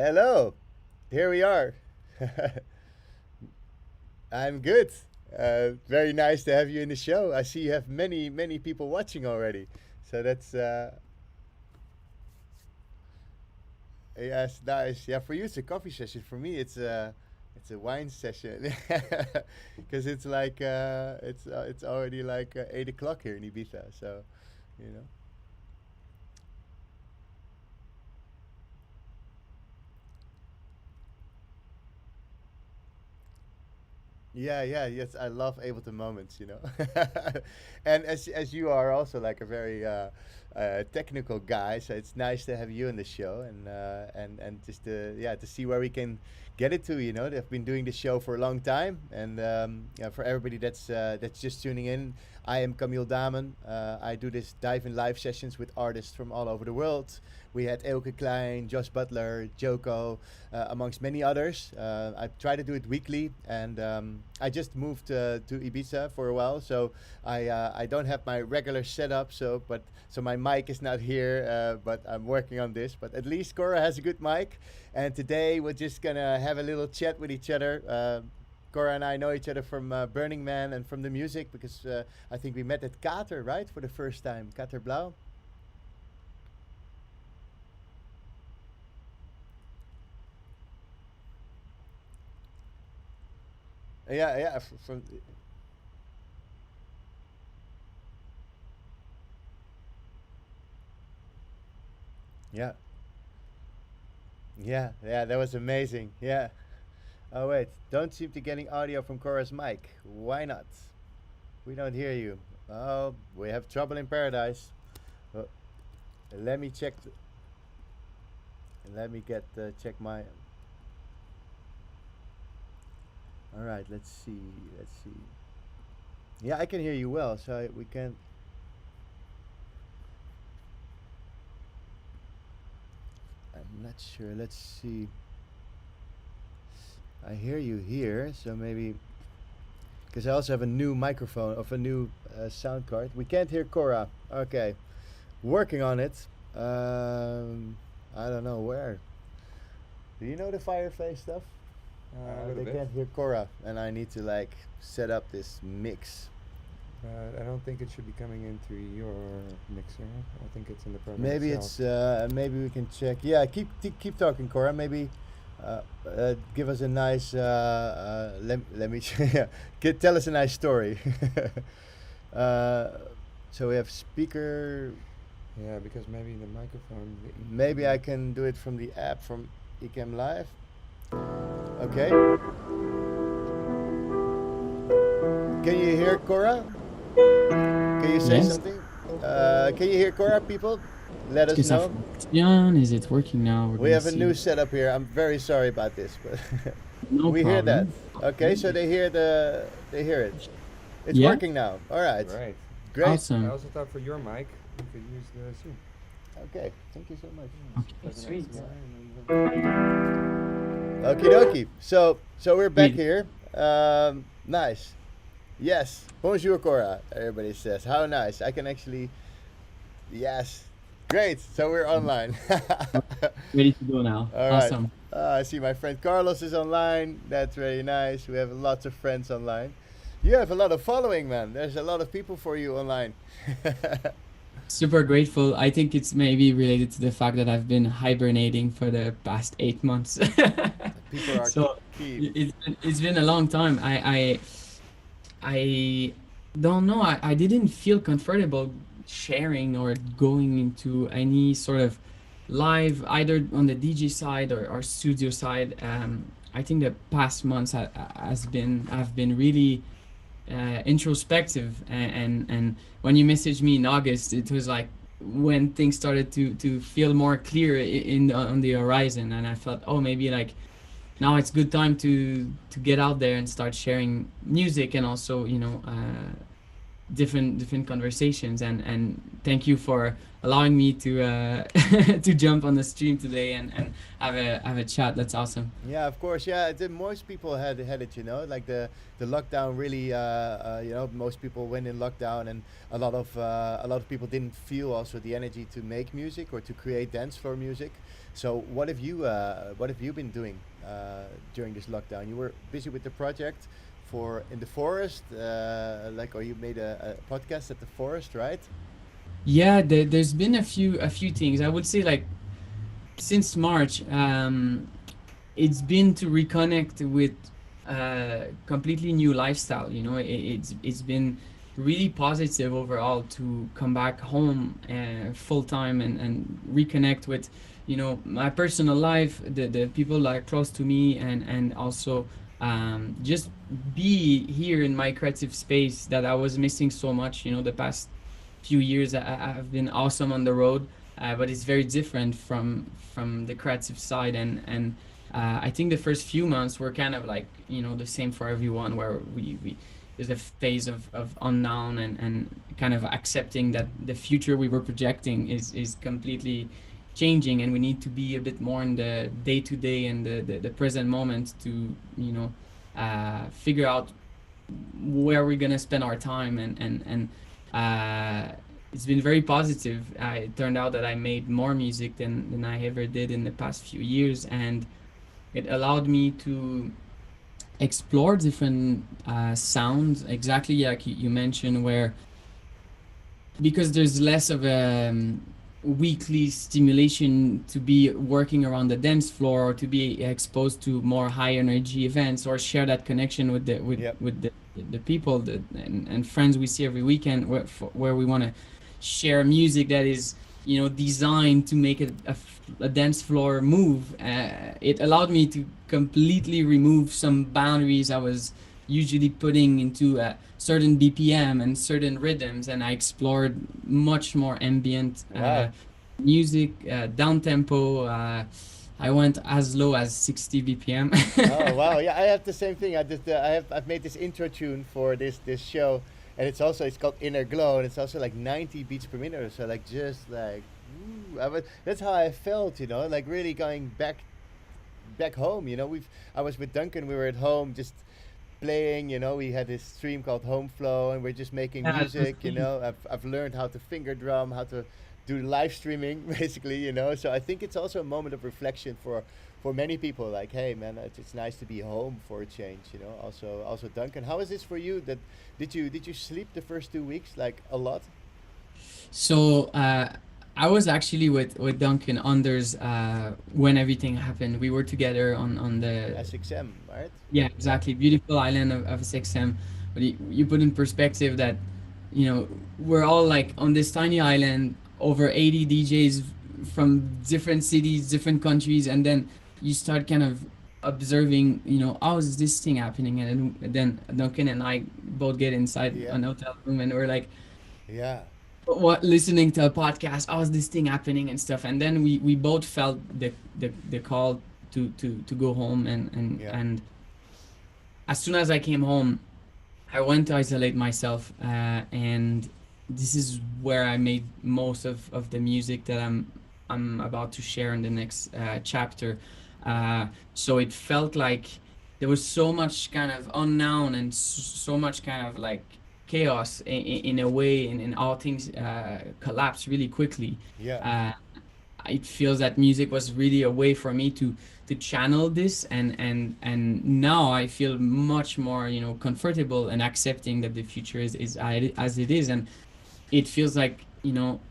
Hello, here we are. I'm good. Very nice to have you in the show. I see you have many people watching already. So that's yes, nice. Yeah, for you it's a coffee session. For me it's a wine session because it's like it's already like 8 o'clock here in Ibiza. So you know. Yeah, yeah, yes. I love Ableton moments, and as you are also like a very technical guy, so it's nice to have you in the show and just to see where we can get it to. They've been doing the show for a long time, and yeah, for everybody that's just tuning in, I am Camiel Daamen. I do this dive in live sessions with artists from all over the world. We had Elke Klein, Josh Butler, Joko, amongst many others. I try to do it weekly, and I just moved to Ibiza for a while, so I don't have my regular setup. So my mic is not here, but I'm working on this. But at least Kora has a good mic, and today we're just gonna have a little chat with each other. Cora and I know each other from Burning Man and from the music because I think we met at Kater, right, for the first time, Kater Blau. Yeah, yeah, from yeah, yeah, yeah. That was amazing. Yeah. Oh wait, don't seem to getting audio from Cora's mic. Why not? We don't hear you. Oh, we have trouble in paradise. Uh, let me check. Let me get check my. All right, let's see. Let's see. Yeah, I can hear you well, so we can. I'm not sure. Let's see. I hear you here, so maybe because I also have a new microphone of a new sound card. We can't hear Cora. Okay, working on it. I don't know where. Do you know the Fireface stuff? A little They bit, can't hear Cora, and I need to like set up this mix. but I don't think it should be coming in through your mixer. I think it's in the program Maybe itself. it's maybe we can check. Yeah, keep talking, Cora. Maybe give us a nice. Let me yeah, tell us a nice story. uh, so we have speaker. Yeah, because maybe the microphone. Maybe I can do it from the app from Ecam Live. Okay. Can you hear Cora? Can you say Yes. something? Can you hear Cora, people? Let Est-ce us que ça know. fonctionne? Is it working now? We're We gonna have a see. new setup here. I'm very sorry about this, but No we hear that. problem. Okay, so they hear it. It's Yeah. working now. All right, Right. great. I Awesome. also thought for your mic, you could use the Zoom. Okay, thank you so much. Okay, sweet. Okie dokie. So we're back Wait, here. Nice. Yes. Bonjour, Cora. Everybody says how nice. I can actually. Yes. Great. So we're online. ready to go now. All right. Awesome. I see my friend Carlos is online. That's very nice. We have lots of friends online. You have a lot of following, man. There's a lot of people for you online. Super grateful. I think it's maybe related to the fact that I've been hibernating for the past 8 months. People are So keen. it's been a long time. I don't know. I didn't feel comfortable sharing or going into any sort of live, either on the DJ side or studio side. I think the past months have been really introspective, and when you messaged me in August, it was like when things started to feel more clear on the horizon, and I felt, oh, maybe like now it's good time to get out there and start sharing music, and also different conversations, and thank you for allowing me to to jump on the stream today and have a chat. That's awesome. Yeah, of course. Yeah, most people had it. Like the lockdown really. Most people went in lockdown, and a lot of people didn't feel also the energy to make music or to create dance floor music. So what have you been doing during this lockdown? You were busy with the project for in the forest, like, or you made a podcast at the forest, right? Yeah, there's been a few things. I would say like since March, it's been to reconnect with completely new lifestyle. It's been really positive overall to come back home full time and reconnect with my personal life, the people that are close to me, and also just be here in my creative space that I was missing so much. The past few years have been awesome on the road, but it's very different from the creative side, and I think the first few months were kind of like the same for everyone, where we there's a phase of unknown and kind of accepting that the future we were projecting is completely changing, and we need to be a bit more in the day to day and the present moment to figure out where we're gonna spend our time, and it's been very positive. It turned out that I made more music than I ever did in the past few years, and it allowed me to explore different sounds, exactly like you mentioned, where because there's less of a weekly stimulation to be working around the dance floor, or to be exposed to more high energy events, or share that connection with the with Yep. with the people and friends we see every weekend, where we want to share music that is designed to make a dance floor move. It allowed me to completely remove some boundaries I was usually putting into certain BPM and certain rhythms, and I explored much more ambient Wow. music, down tempo. I went as low as 60 BPM. Oh wow, yeah, I have the same thing. I've made this intro tune for this show, and it's called Inner Glow, and it's also like 90 beats per minute, so like just like, that's how I felt, like really going back home. I was with Duncan, we were at home just playing. We had this stream called Home Flow, and we're just making Yeah, music. I've learned how to finger drum, how to do live streaming, basically. So I think it's also a moment of reflection for many people. Like, hey, man, it's nice to be home for a change. Also Duncan, how is this for you? That did you sleep the first 2 weeks like a lot? So I was actually with Duncan Anders when everything happened. We were together on the SXM, right? yeah, Yeah. exactly, beautiful island of 6M. But you put in perspective that we're all like on this tiny island, over 80 DJs from different cities, different countries, and then you start kind of observing, how is this thing happening, and then Duncan and I both get inside Yeah. an hotel room, and we're like, Yeah. what, listening to a podcast, how is this thing happening and stuff, and then we both felt the call to go home, Yeah. and as soon as I came home, I went to isolate myself, and this is where I made most of the music that I'm about to share in the next chapter. So it felt like there was so much kind of unknown and so much kind of like chaos in a way, and all things collapsed really quickly. Yeah. Uh, it feels that music was really a way for me to channel this, and now I feel much more comfortable and accepting that the future is as it is, and it feels like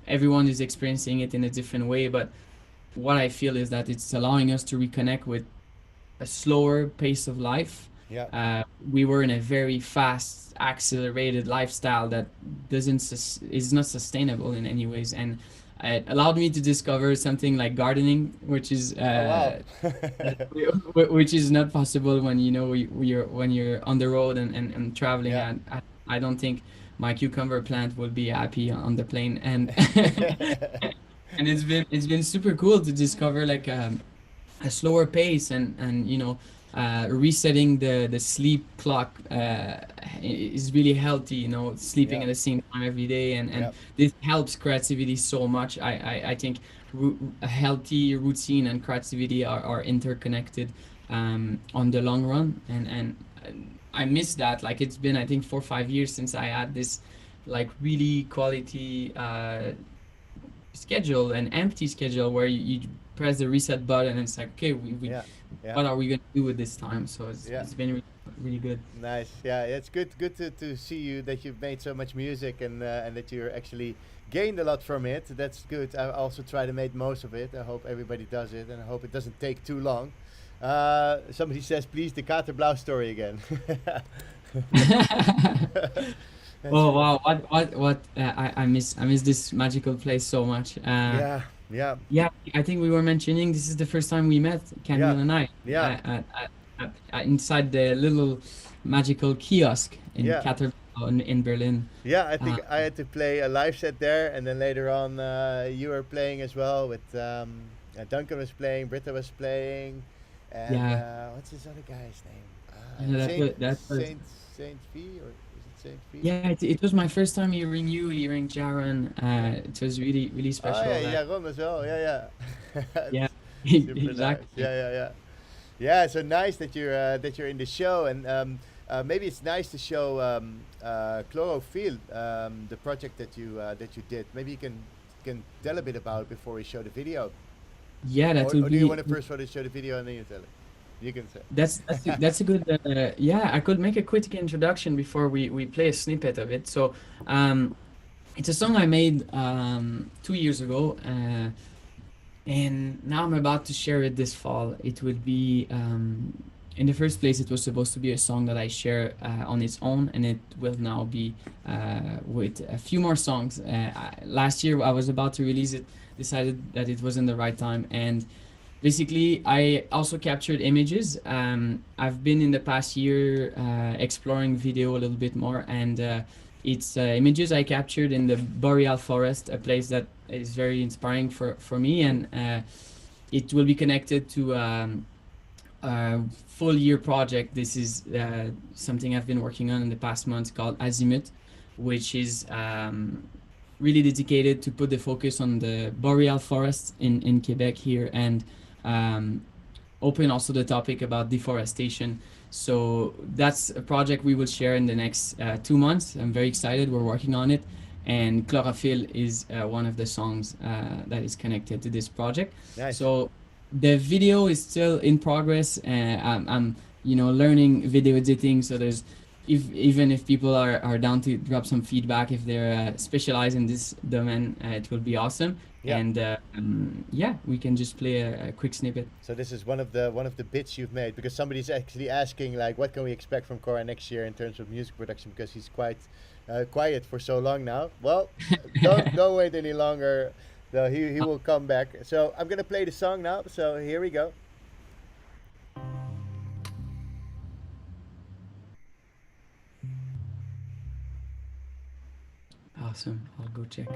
everyone is experiencing it in a different way, but what I feel is that it's allowing us to reconnect with a slower pace of life. Yeah. We were in a very fast, accelerated lifestyle that doesn't is not sustainable in any ways, and it allowed me to discover something like gardening, which is Oh wow. which is not possible when when you're on the road and traveling. Yeah. I don't think my cucumber plant will be happy on the plane, and and it's been super cool to discover like a slower pace, and resetting the sleep clock is really healthy, sleeping Yeah. at the same time every day, and Yeah. this helps creativity so much. I think a healthy routine and creativity are interconnected on the long run, and I miss that. Like, it's been, I think, 4 or 5 years since I had this like really quality schedule, an empty schedule, where you press the reset button and it's like, okay, we Yeah, yeah, what are we gonna do with this time? So yeah. it's been really good. Nice. Yeah, it's good to see you that you've made so much music and that you're actually gained a lot from it. That's good. I also try to make most of it. I hope everybody does it, and I hope it doesn't take too long. Somebody says, please, the Katerblau story again. That's Oh really, wow, what I miss this magical place so much. yeah, yeah, Yeah, I think we were mentioning this is the first time we met, yeah, Camille and I, yeah, inside the little magical kiosk in yeah. Cater in Berlin. Yeah, I think Uh, I had to play a live set there, and then later on, you were playing as well with Duncan was playing, Britta was playing, and yeah, what's his other guy's name? yeah, that was Saint V, or is it Saint V? yeah. It was my first time hearing you, hearing Jaron. It was really Oh special. yeah, yeah, Ron as well. Yeah, yeah. Yeah, It's super nice. exactly. Yeah, yeah, yeah. Yeah, so nice that you're in the show, and maybe it's nice to show Chlorophyll, the project that you did. Maybe you can tell a bit about it before we show the video, Yeah, that would or do you be. want to first want to show the video and then you tell it? You can say. That's a good yeah, I could make a quick introduction before we play a snippet of it. So um, it's a song I made 2 years ago, and now I'm about to share it this fall. It would be in the first place it was supposed to be a song that I share on its own, and it will now be with a few more songs. Last year I was about to release it, decided that it wasn't the right time, and basically I also captured images. I've been in the past year exploring video a little bit more, and it's images I captured in the boreal forest, a place that is very inspiring for me, and it will be connected to a full year project. This is something I've been working on in the past months called Azimut, which is really dedicated to put the focus on the boreal forests in Quebec here, and um, open also the topic about deforestation. So that's a project we will share in the next 2 months. I'm very excited. We're working on it. And Chlorophyll is one of the songs that is connected to this project. Nice. So the video is still in progress. I'm learning video editing. So there's even if people are down to drop some feedback, if they're specialized in this domain, it will be awesome. Yeah. And yeah, we can just play a quick snippet. So this is one of the bits you've made, because somebody's actually asking like, what can we expect from Kora next year in terms of music production, because he's quite quiet for so long now. Well, don't wait any longer. So he will come back. So I'm gonna play the song now. So here we go. Awesome. I'll go check.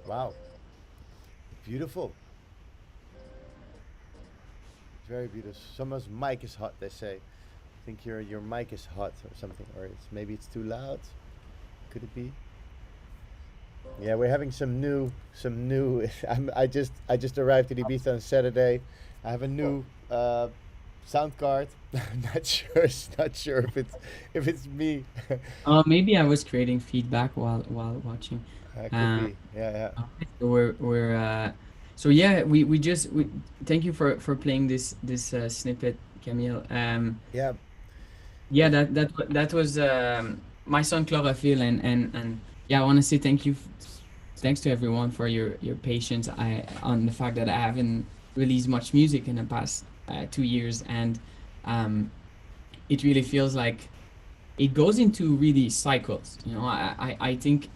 Wow, beautiful, very beautiful. Someone's mic is hot. They say. I think your mic is hot or something, or maybe it's too loud. Could it be? Yeah, we're having some new. I just arrived in Ibiza on Saturday. I have a new sound card. I'm not sure if it's me. Maybe I was creating feedback while watching. Could Uh, be. Yeah, yeah, so we're so yeah, we just thank you for playing this snippet, Camille. yeah. Yeah, It's, that was my son Chlorophyll, and yeah, I want to say thanks to everyone for your patience. On the fact that I haven't released much music in the past 2 years, and um, it really feels like it goes into really cycles. I think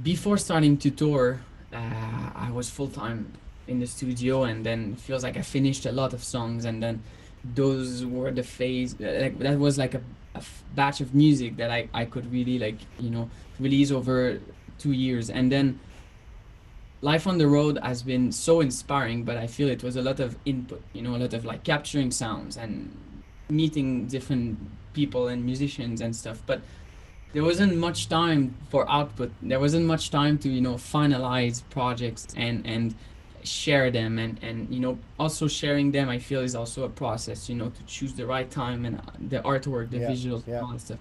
before starting to tour, I was full time in the studio, and then it feels like I finished a lot of songs, and then those were the phase like that was like a batch of music that I could really like release over 2 years, and then life on the road has been so inspiring, but I feel it was a lot of input, a lot of like capturing sounds and meeting different people and musicians and stuff, but there wasn't much time for output. There wasn't much time to finalize projects and share them, and also sharing them I feel is also a process, to choose the right time and the artwork, the yeah, visuals, yeah, all that stuff.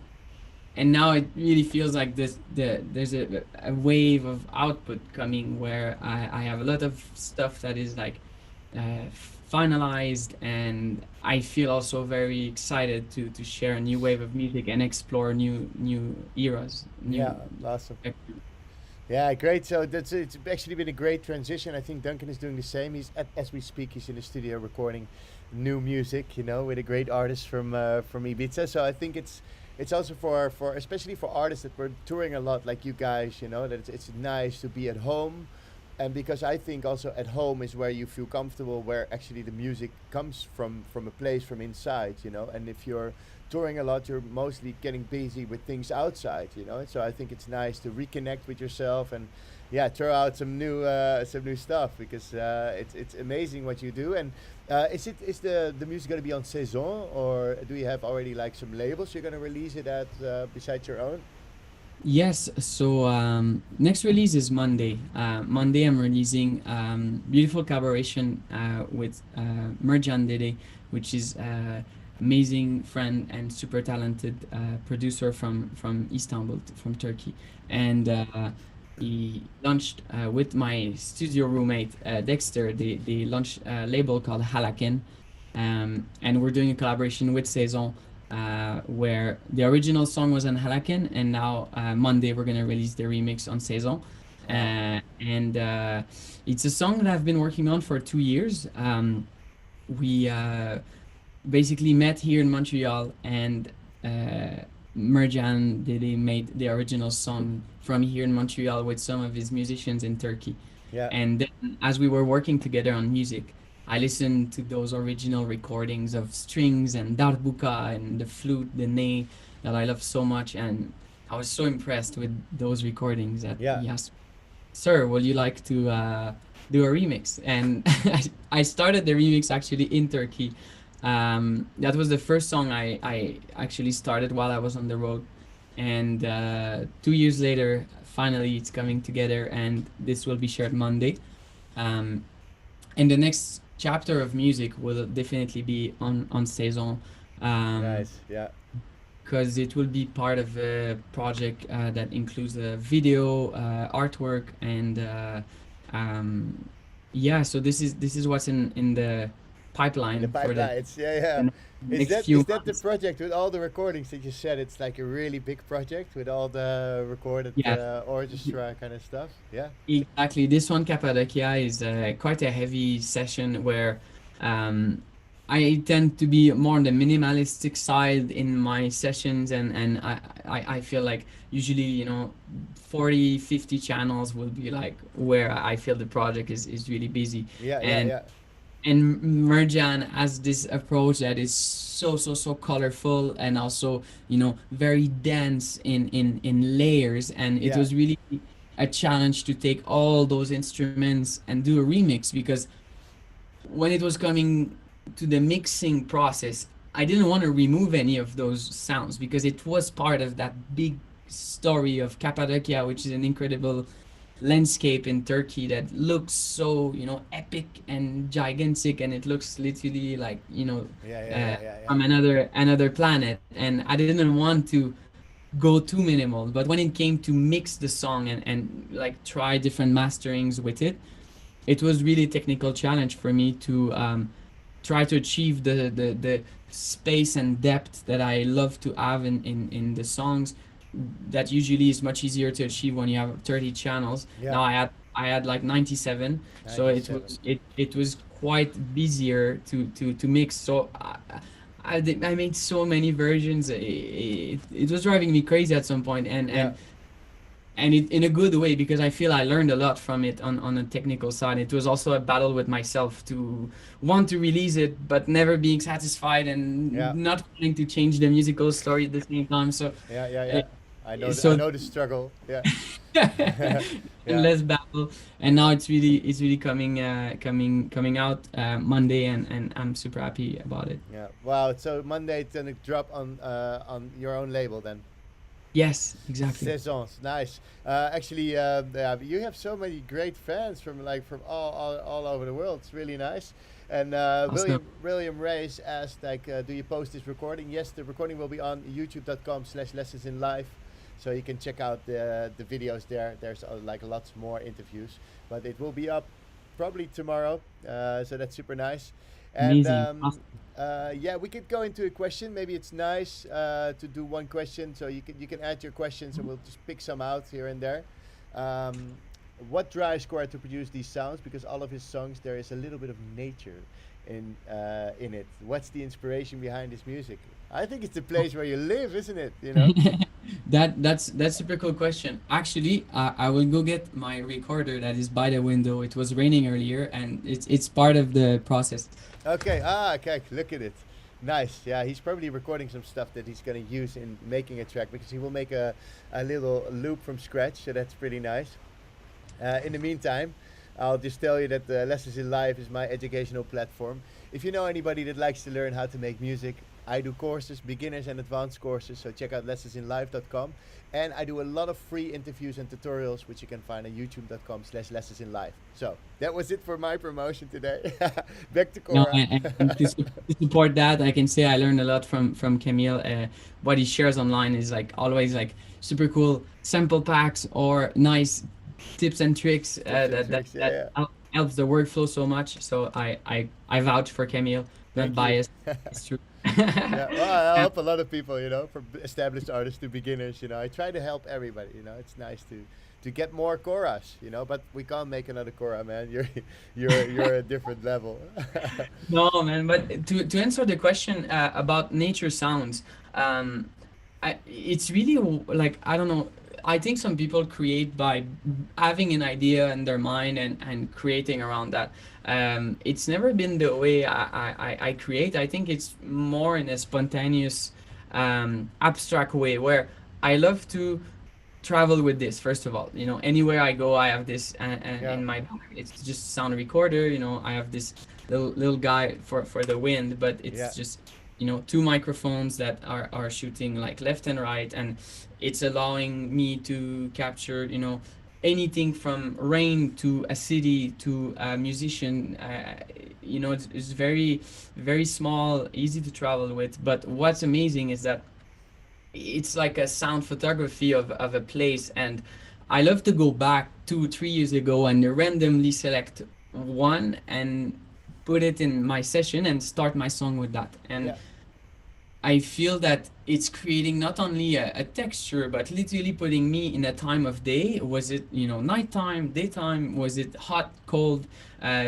And now it really feels like there's a wave of output coming where I have a lot of stuff that is like uh, finalized, and I feel also very excited to share a new wave of music and explore new eras, yeah. new. Awesome. Yeah, great. So it's actually been a great transition. I think Duncan is doing the same. As we speak, he's in the studio recording new music, with a great artist from Ibiza. So I think it's also for especially for artists that were touring a lot, like you guys, that it's nice to be at home, and because I think also at home is where you feel comfortable, where actually the music comes from a place from inside, and if you're touring a lot, you're mostly getting busy with things outside, so I think it's nice to reconnect with yourself and yeah, throw out some new stuff, because it's amazing what you do. And is the music going to be on Saison, or do you have already like some labels you're going to release it at, besides your own? Yes, so next release is Monday. Monday, I'm releasing beautiful collaboration with Merjan Dede, which is amazing friend and super talented producer from Istanbul, from Turkey. And he launched with my studio roommate Dexter. They launched a label called Halaken, and we're doing a collaboration with Saison, where the original song was on Halaken, and now Monday we're gonna release the remix on Saison. Wow. And It's a song that I've been working on for 2 years. We basically met here in Montreal, and Merjan they made the original song from here in Montreal with some of his musicians in Turkey. Yeah. And then as we were working together on music, I listened to those original recordings of strings and darbuka and the flute, the ney that I love so much, and I was so impressed with those recordings that Yeah. he asked, "Sir, would you like to do a remix?" And I started the remix actually in Turkey. That was the first song I actually started while I was on the road, and 2 years later, finally it's coming together, and this will be shared Monday. Um, and the next chapter of music will definitely be on Saison, Nice. Yeah. because it will be part of a project that includes a video, artwork, and yeah. So this is what's in the In the pipeline for pipeline, yeah. the Is next that few is that the months. project with all the recordings that you said? It's like a really big project with all the recorded Yeah, orchestra kind of stuff. Yeah. exactly. This one, Cappadocia, is quite a heavy session where um, I tend to be more on the minimalistic side in my sessions, and I feel like usually, 40, 50 channels will be like where I feel the project is really busy. Yeah. Yeah. And Yeah. and Merjan has this approach that is so colorful, and also very dense in layers, and it Yeah. was really a challenge to take all those instruments and do a remix, because when it was coming to the mixing process, I didn't want to remove any of those sounds because it was part of that big story of Cappadocia, which is an incredible landscape in Turkey that looks so, epic and gigantic, and it looks literally like, Yeah, yeah, uh, yeah, yeah, yeah. from another planet. And I didn't want to go too minimal, but when it came to mix the song and like try different masterings with it, it was really a technical challenge for me to try to achieve the space and depth that I love to have in the songs. That usually is much easier to achieve when you have 30 channels. Yeah, Now I had like 97, so '97. it was quite busier to mix. So I made so many versions. It was driving me crazy at some point, and Yeah, and and it in a good way, because I feel I learned a lot from it on a technical side. It was also a battle with myself to want to release it, but never being satisfied and yeah, not wanting to change the musical story at the same time. So, yeah, yeah, uh, yeah. I so know the struggle. Yeah, yeah. endless battle, and now it's really coming out Monday, and I'm super happy about it. Yeah. Wow. So Monday it's gonna drop on your own label then. Yes, exactly. Saisons, nice. Actually, yeah, you have so many great fans from from all over the world. It's really nice. And Awesome. William Reyes asked like, do you post this recording? Yes, the recording will be on youtube.com/lessonsinlive, so you can check out the videos there. There's like lots more interviews, but it will be up probably tomorrow. So that's super nice. And Amazing. Awesome. yeah, we could go into a question. Maybe it's nice to do one question, so you can add your questions, and we'll just pick some out here and there. Um, what drives Kora to produce these sounds? Because all of his songs, there is a little bit of nature in it. What's the inspiration behind his music? I think it's the place where you live, isn't it? You know? That's super cool question. Actually, I will go get my recorder that is by the window. It was raining earlier, and it's part of the process. Okay. Ah, okay. Look at it. Nice. Yeah, he's probably recording some stuff that he's gonna use in making a track, because he will make a little loop from scratch. So that's pretty nice. In the meantime, I'll just tell you that Lessons in Live is my educational platform. If you know anybody that likes to learn how to make music, I do courses, beginners and advanced courses, so check out lessonsinlive.com. And I do a lot of free interviews and tutorials, which you can find on youtube.com/lessonsinlive. So that was it for my promotion today. Back to No, Cora. and to support that, I can say I learned a lot from Camille. What he shares online is like always like super cool sample packs or nice tips and tricks Tips and tricks, yeah, yeah. helps the workflow so much. So I vouch for Camille, not Thank you. biased. It's true. Yeah, well, I help a lot of people, from established artists to beginners. I try to help everybody. It's nice to get more Koras. But we can't make another Kora, man. You're a different level. No, man, but to answer the question about nature sounds, it's really like, I don't know. I think some people create by having an idea in their mind and creating around that. It's never been the way I create. I think it's more in a spontaneous, abstract way, where I love to travel with this. First of all, anywhere I go, I have this Yeah, in my bag. It's just sound recorder. I have this little guy for the wind, but yeah, it's just two microphones that are shooting like left and right, and it's allowing me to capture anything from rain to a city to a musician. It's very very small, easy to travel with. But what's amazing is that it's like a sound photography of a place, and I love to go back 2 3 years ago and randomly select one and put it in my session and start my song with that. And yeah, I feel that it's creating not only a texture, but literally putting me in a time of day. Was it, nighttime, daytime? Was it hot, cold,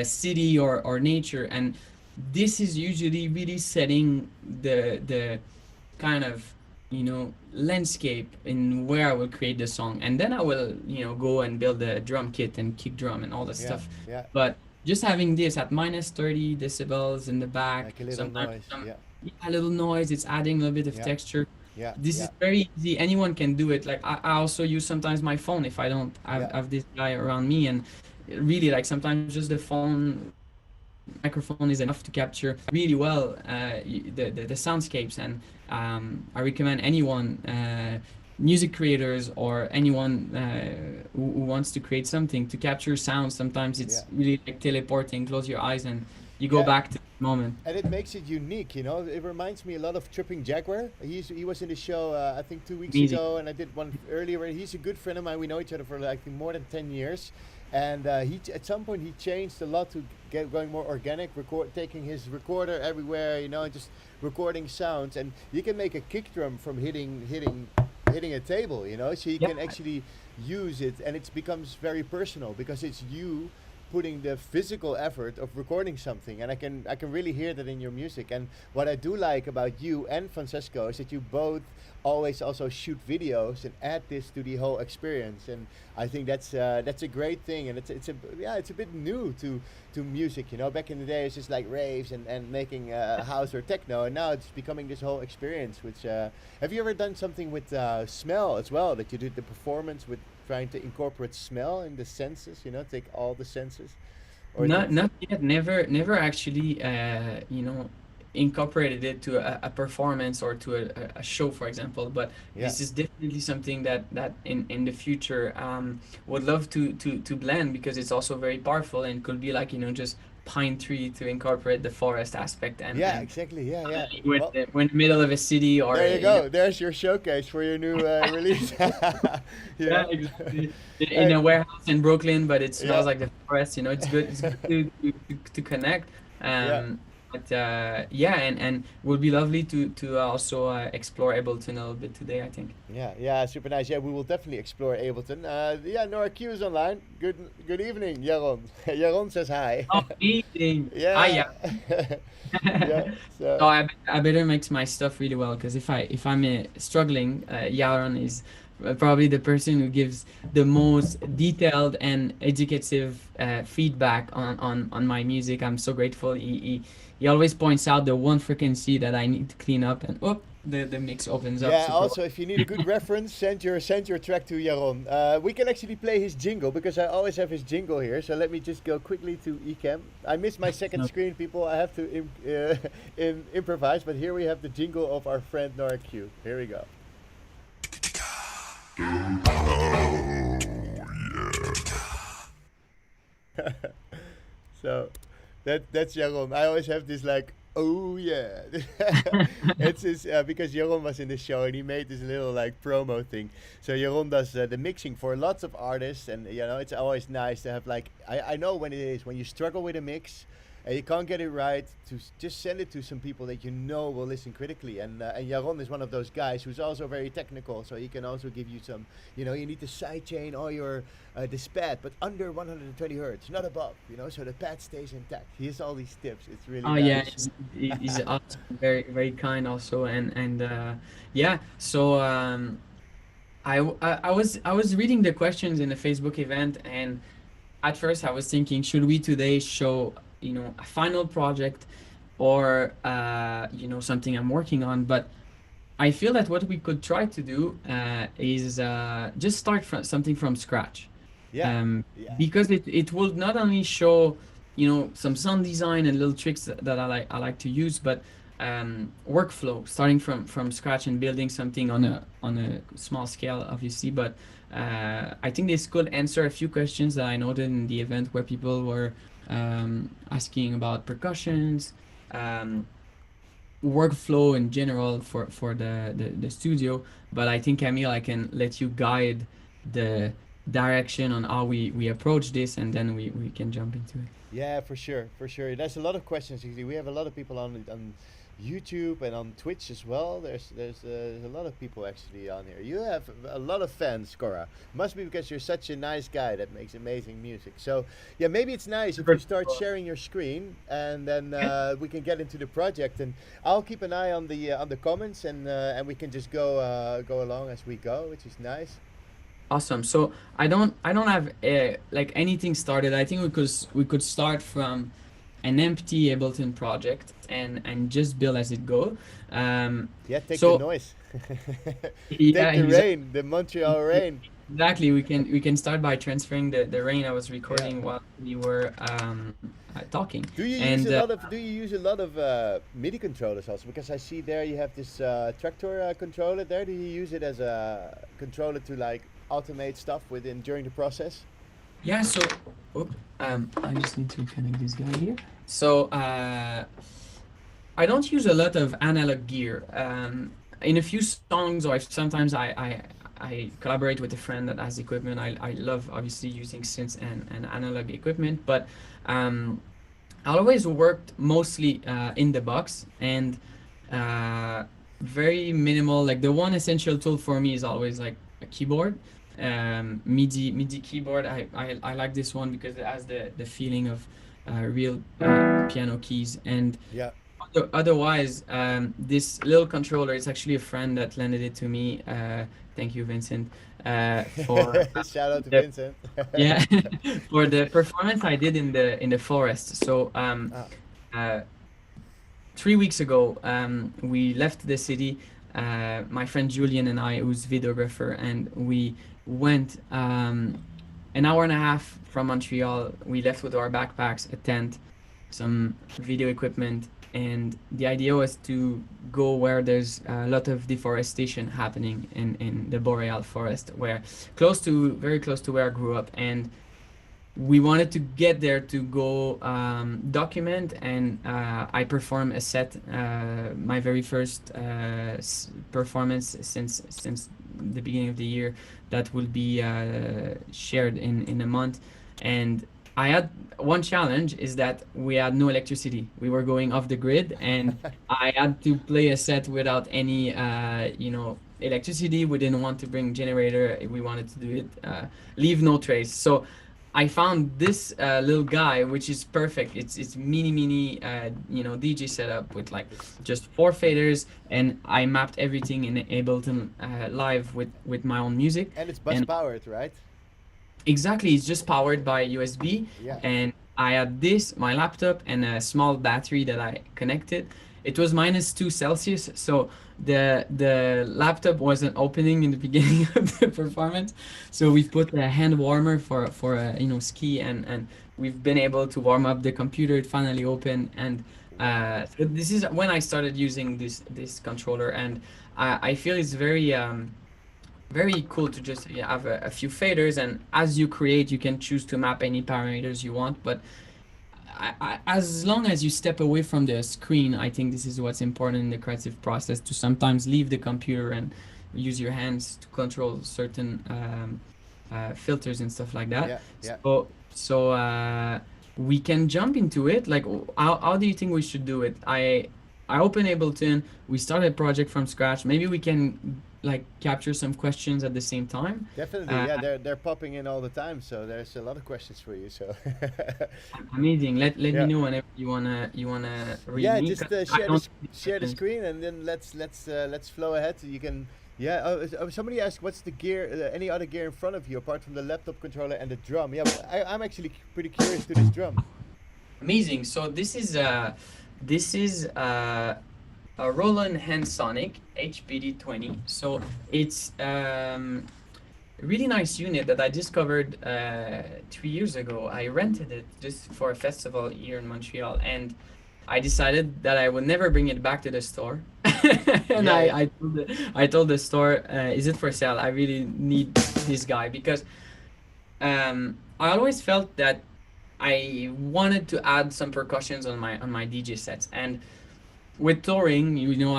city or nature? And this is usually really setting the kind of, landscape in where I will create the song. And then I will, go and build a drum kit and kick drum and all that yeah, stuff. yeah. But just having this at minus 30 decibels in the back, Like a little sometimes noise. some Yeah, yeah, a little noise, it's adding a little bit of yeah, texture. Yeah, This yeah, is very easy. Anyone can do it. Like I also use sometimes my phone if I don't yeah, have this guy around me, and really like sometimes just the phone microphone is enough to capture really well the soundscapes. And I recommend anyone, music creators or anyone who wants to create something to capture sound. Sometimes yeah, it's really like teleporting. Close your eyes and you go yeah. back to the moment. And it makes it unique, you know. It reminds me a lot of Tripping Jaguar. He was in the show I think 2 weeks Amazing. ago, and I did one earlier. He's a good friend of mine. We know each other for like more than 10 years, and at some point he changed a lot to get going more organic. Taking his recorder everywhere, you know, and just recording sounds. And you can make a kick drum from hitting a table, you know. So you Yeah. can actually use it, and it becomes very personal because it's you putting the physical effort of recording something, and I can really hear that in your music. And what I do like about you and Francesco is that you both always also shoot videos and add this to the whole experience. And I think that's a great thing, and it's a bit new to music, you know. Back in the day it's just like raves and making house or techno, and now it's becoming this whole experience. Which have you ever done something with smell as well, that you did the performance with trying to incorporate smell in the senses, you know, take all the senses, or is it? Not yet. Never actually, incorporated it to a performance or to a show, for example. But Yeah, this is definitely something that in the future would love to blend, because it's also very powerful and could be like, just pine tree to incorporate the forest aspect. and yeah, and exactly, yeah, yeah. when Well, we're in the middle of a city, or there you go. There's your showcase for your new release. You yeah, know. exactly. In Hey, a warehouse in Brooklyn, but it yeah, smells like the forest. It's good. It's good to connect. yeah. But yeah, and would be lovely to also explore Ableton a little bit today, I think. Yeah, yeah, super nice. Yeah, we will definitely explore Ableton. Yeah, Nora Q is online. Good evening, Jaron. Jaron says hi. Amazing. Ah, yeah. Yeah. Yeah. So So I better mix my stuff really well, because if I'm struggling, Yaron is probably the person who gives the most detailed and educative feedback on my music. I'm so grateful. He always points out the one frequency that I need to clean up, and the mix opens up yeah. super well. Also, if you need a good reference, send your track to Jaron. We can actually play his jingle because I always have his jingle here. So let me just go quickly to Ecamm. I missed my second No. screen, people. I have to improvise, but here we have the jingle of our friend Nora Q. Here we go. So that's Jaron. I always have this like, oh yeah. It's his because Jaron was in the show and he made this little like promo thing. So Jaron does the mixing for lots of artists, and you know it's always nice to have like I know when it is when you struggle with a mix and you can't get it right, to just send it to some people that you know will listen critically. And Jaron is one of those guys who's also very technical, so he can also give you some, you know, you need the sidechain or your this pad, but under 120 hertz, not above, you know, so the pad stays intact. He has all these tips. It's really Oh yeah, nice. he's awesome, very kind also, and yeah. So I was reading the questions in the Facebook event, and at first I was thinking, should we today show, a final project, or something I'm working on? But I feel that what we could try to do is just start from something from scratch, Yeah, um, yeah, because it will not only show, some sound design and little tricks that I like to use, but workflow, starting from scratch and building something on a small scale, obviously. But I think this could answer a few questions that I noted in the event, where people were asking about percussions, um, workflow in general for the studio. But I think, Camille, I can let you guide the direction on how we approach this, and then we can jump into it. yeah, for sure, for sure. There's a lot of questions. Actually. We have a lot of people on YouTube and on Twitch as well. There's a lot of people actually on here. You have a lot of fans, Kora. Must be because you're such a nice guy that makes amazing music. So yeah, maybe it's nice if you start sharing your screen, and then we can get into the project. And I'll keep an eye on the comments, and we can just go along as we go, which is nice. Awesome. So I don't have like anything started. I think we could start from an empty Ableton project and just build as it go. Um, Yeah, take the so noise. yeah, Take the rain, the Montreal rain. exactly. We can start by transferring the rain I was Yeah. recording while we were talking. Do you And use a lot of MIDI controllers also? Because I see there you have this tractor controller there. Do you use it as a controller to like automate stuff within during the process? yeah, so I just need to connect this guy here. So I don't use a lot of analog gear. In a few songs, or if sometimes I collaborate with a friend that has equipment. I love obviously using synths and analog equipment, but um, I always worked mostly in the box and uh, very minimal. Like the one essential tool for me is always like a keyboard, MIDI keyboard. I like this one because it has the feeling of real piano keys. And Yeah. otherwise, this little controller is actually a friend that lended it to me. Thank you, Vincent, for Shout out to the Vincent. yeah for the performance I did in the forest. So Ah, uh, 3 weeks ago, we left the city. My friend Julian and I, who's videographer, and we went an hour and a half from Montreal. We left with our backpacks, a tent, some video equipment, and the idea was to go where there's a lot of deforestation happening in the boreal forest, where very close to where I grew up. And we wanted to get there to go document, and I performed a set, my very first performance since the beginning of the year, that will be shared in a month. And I had one challenge is that we had no electricity. We were going off the grid, and I had to play a set without any electricity. We didn't want to bring generator. We wanted to do it leave no trace. So I found this little guy, which is perfect. It's mini DJ setup with like it's just four faders, and I mapped everything in Ableton live with my own music. and it's bus And powered, right? exactly, it's just powered by USB, Yeah. and I had this, my laptop, and a small battery that I connected. It was -2 Celsius, so the laptop wasn't opening in the beginning of the performance. So we've put a hand warmer for a ski, and we've been able to warm up the computer. It finally opened, and Wow. so this is when I started using this controller, and I feel it's very cool to just have a few faders, and as you create you can choose to map any parameters you want. But as long as you step away from the screen, I think this is what's important in the creative process, to sometimes leave the computer and use your hands to control certain filters and stuff like that. Yeah. Yeah. So we can jump into it. Like, how do you think we should do it? I open Ableton, we start a project from scratch. Maybe we can like capture some questions at the same time. Definitely. Uh, Yeah. They're popping in all the time, so there's a lot of questions for you. So. Amazing. Let me Yeah. know whenever you wanna read Yeah, me, just 'cause I don't see the share the questions. screen, and then let's flow ahead. You can. Yeah. Somebody asked, what's the gear? Any other gear in front of you apart from the laptop controller and the drum? Yeah, but I'm actually pretty curious to this drum. Amazing. So this is a Roland Sonic HBD20. So it's a really nice unit that I discovered 3 years ago. I rented it just for a festival here in Montreal, and I decided that I would never bring it back to the store. And Yeah. Yeah. I told the store, is it for sale? I really need this guy, because I always felt that I wanted to add some percussions on my DJ sets. And with touring,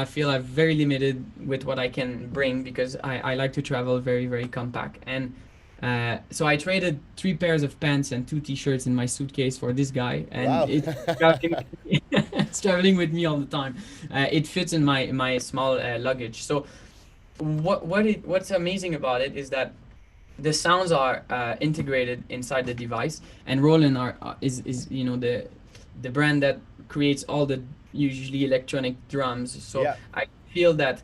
I feel I'm very limited with what I can bring, because I like to travel very, very compact. And so I traded 3 pairs of pants and 2 t-shirts in my suitcase for this guy, and Wow. it's traveling, it's traveling with me all the time. It fits in my small luggage. So what's amazing about it is that the sounds are integrated inside the device, and Roland is the brand that creates all the usually electronic drums. So Yeah. I feel that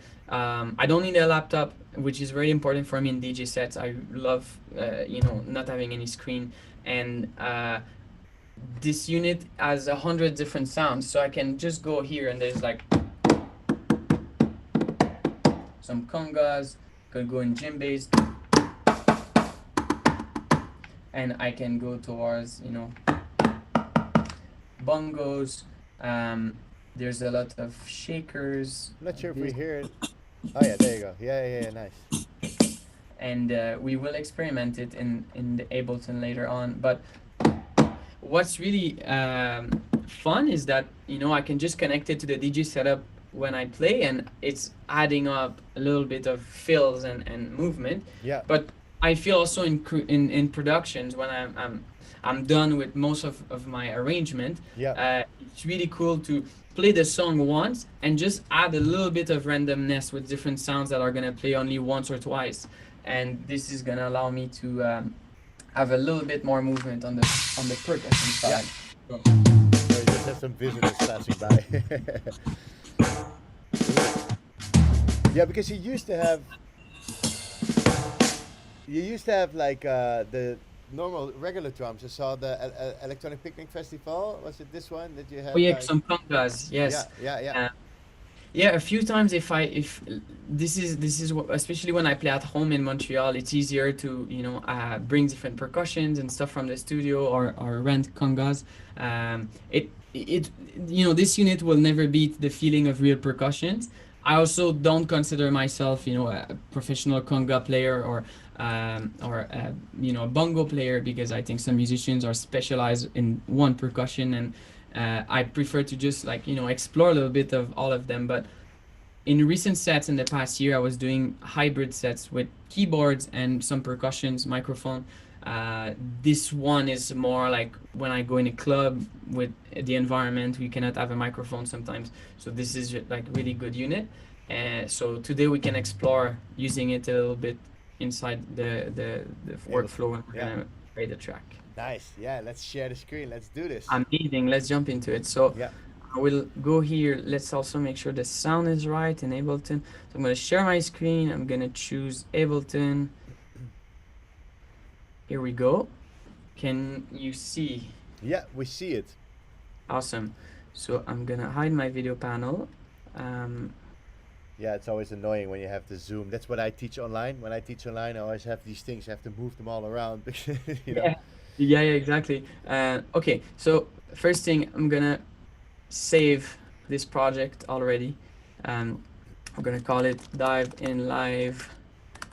I don't need a laptop, which is very important for me in DJ sets. I love not having any screen, and this unit has 100 different sounds, so I can just go here and there's like some congas, could go in djembes, and I can go towards, you know, bongos. Um, there's a lot of shakers. I'm not sure if we This, hear it. Oh yeah, there you go. Yeah, nice. and we will experiment it in the Ableton later on. But what's really fun is that, you know, I can just connect it to the DJ setup when I play, and it's adding up a little bit of fills and movement. Yeah, But I feel also in productions when I'm done with most of my arrangement. yeah. It's really cool to play the song once and just add a little bit of randomness with different sounds that are gonna play only once or twice, and this is gonna allow me to have a little bit more movement on the percussion Yeah. side. So, So you just have some visitors passing by. Yeah, because you used to have like the normal regular drums. I saw the Electronic Picnic Festival. Was it this one that you oh had yeah, like? some congas, Yeah, yes. yeah. Uh, Yeah, a few times if this is especially when I play at home in Montreal, it's easier to, you know, bring different percussions and stuff from the studio, or rent congas. It you know, this unit will never beat the feeling of real percussions. I also don't consider myself, you know, a professional conga player, or you know, a bongo player, because I think some musicians are specialized in one percussion, and I prefer to just, like, you know, explore a little bit of all of them. But in recent sets in the past year, I was doing hybrid sets with keyboards and some percussions, microphone. Uh, this one is more like when I go in a club with the environment, we cannot have a microphone sometimes. So this is like really good unit. So today we can explore using it a little bit inside the Ableton. workflow, and we're Yeah, gonna play the track. nice. Yeah, let's share the screen. Let's do this. Amazing. Let's jump into it. So Yeah, I will go here. Let's also make sure the sound is right in Ableton. So I'm going to share my screen. I'm going to choose Ableton. Here we go. Can you see? yeah, we see it. Awesome. So I'm going to hide my video panel. Um, Yeah, it's always annoying when you have to zoom. That's what I teach online. When I teach online, I always have these things. I have to move them all around because you know. yeah. Yeah, exactly. Okay, so first thing, I'm going to save this project already. I'm going to call it Dive in Live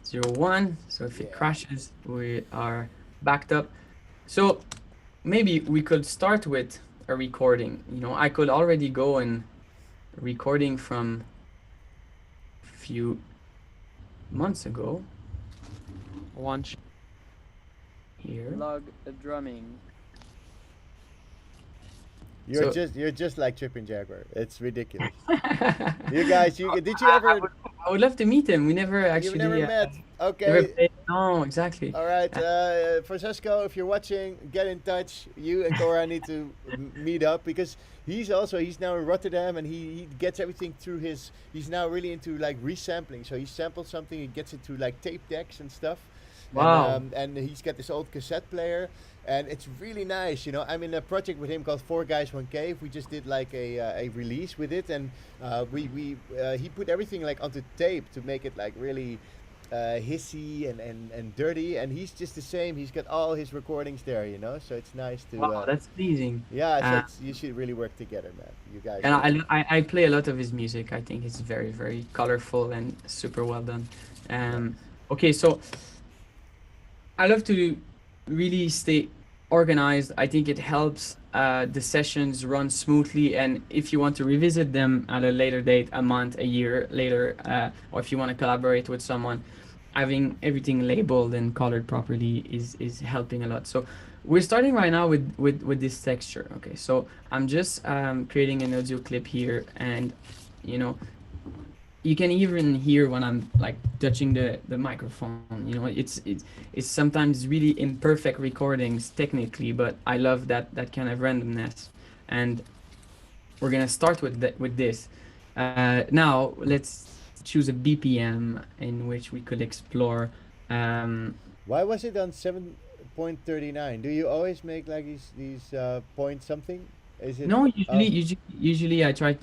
01. So if it Yeah. crashes, we are backed up. So maybe we could start with a recording. You know, I could already go and recording from a few months ago. Launch Here. log drumming. You're just like Trippin' Jaguar. It's ridiculous. I You guys, did you ever would love to meet him. We never you've actually never met? never Okay. played. No, exactly. All right, Francesco, if you're watching, get in touch. You and Kora need to meet up because he's now in Rotterdam and he gets everything through his. He's now really into like resampling. So he samples something, he gets it through like tape decks and stuff. Wow. And he's got this old cassette player, and it's really nice. You know, I'm in a project with him called Four Guys One Cave. We just did like a release with it, and he put everything like onto tape to make it like really hissy and dirty, and he's just the same. He's got all his recordings there, you know. So it's nice to. Wow, that's amazing. Yeah, so Uh, you should really work together, man. You guys. And should. I play a lot of his music. I think it's very, very colorful and super well done. Nice. Okay, so I love to really stay organized. I think it helps the sessions run smoothly. And if you want to revisit them at a later date, a month, a year later, or if you want to collaborate with someone, having everything labeled and colored properly is helping a lot. So we're starting right now with this texture. Okay, so I'm just creating an audio clip here, and you know, you can even hear when I'm like touching the microphone. You know, it's sometimes really imperfect recordings technically, but I love that kind of randomness. And we're gonna start with this. Now let's choose a BPM in which we could explore. Why was it on 7 point 39. Do you always make like these point something? Is it? No, Oh, usually I try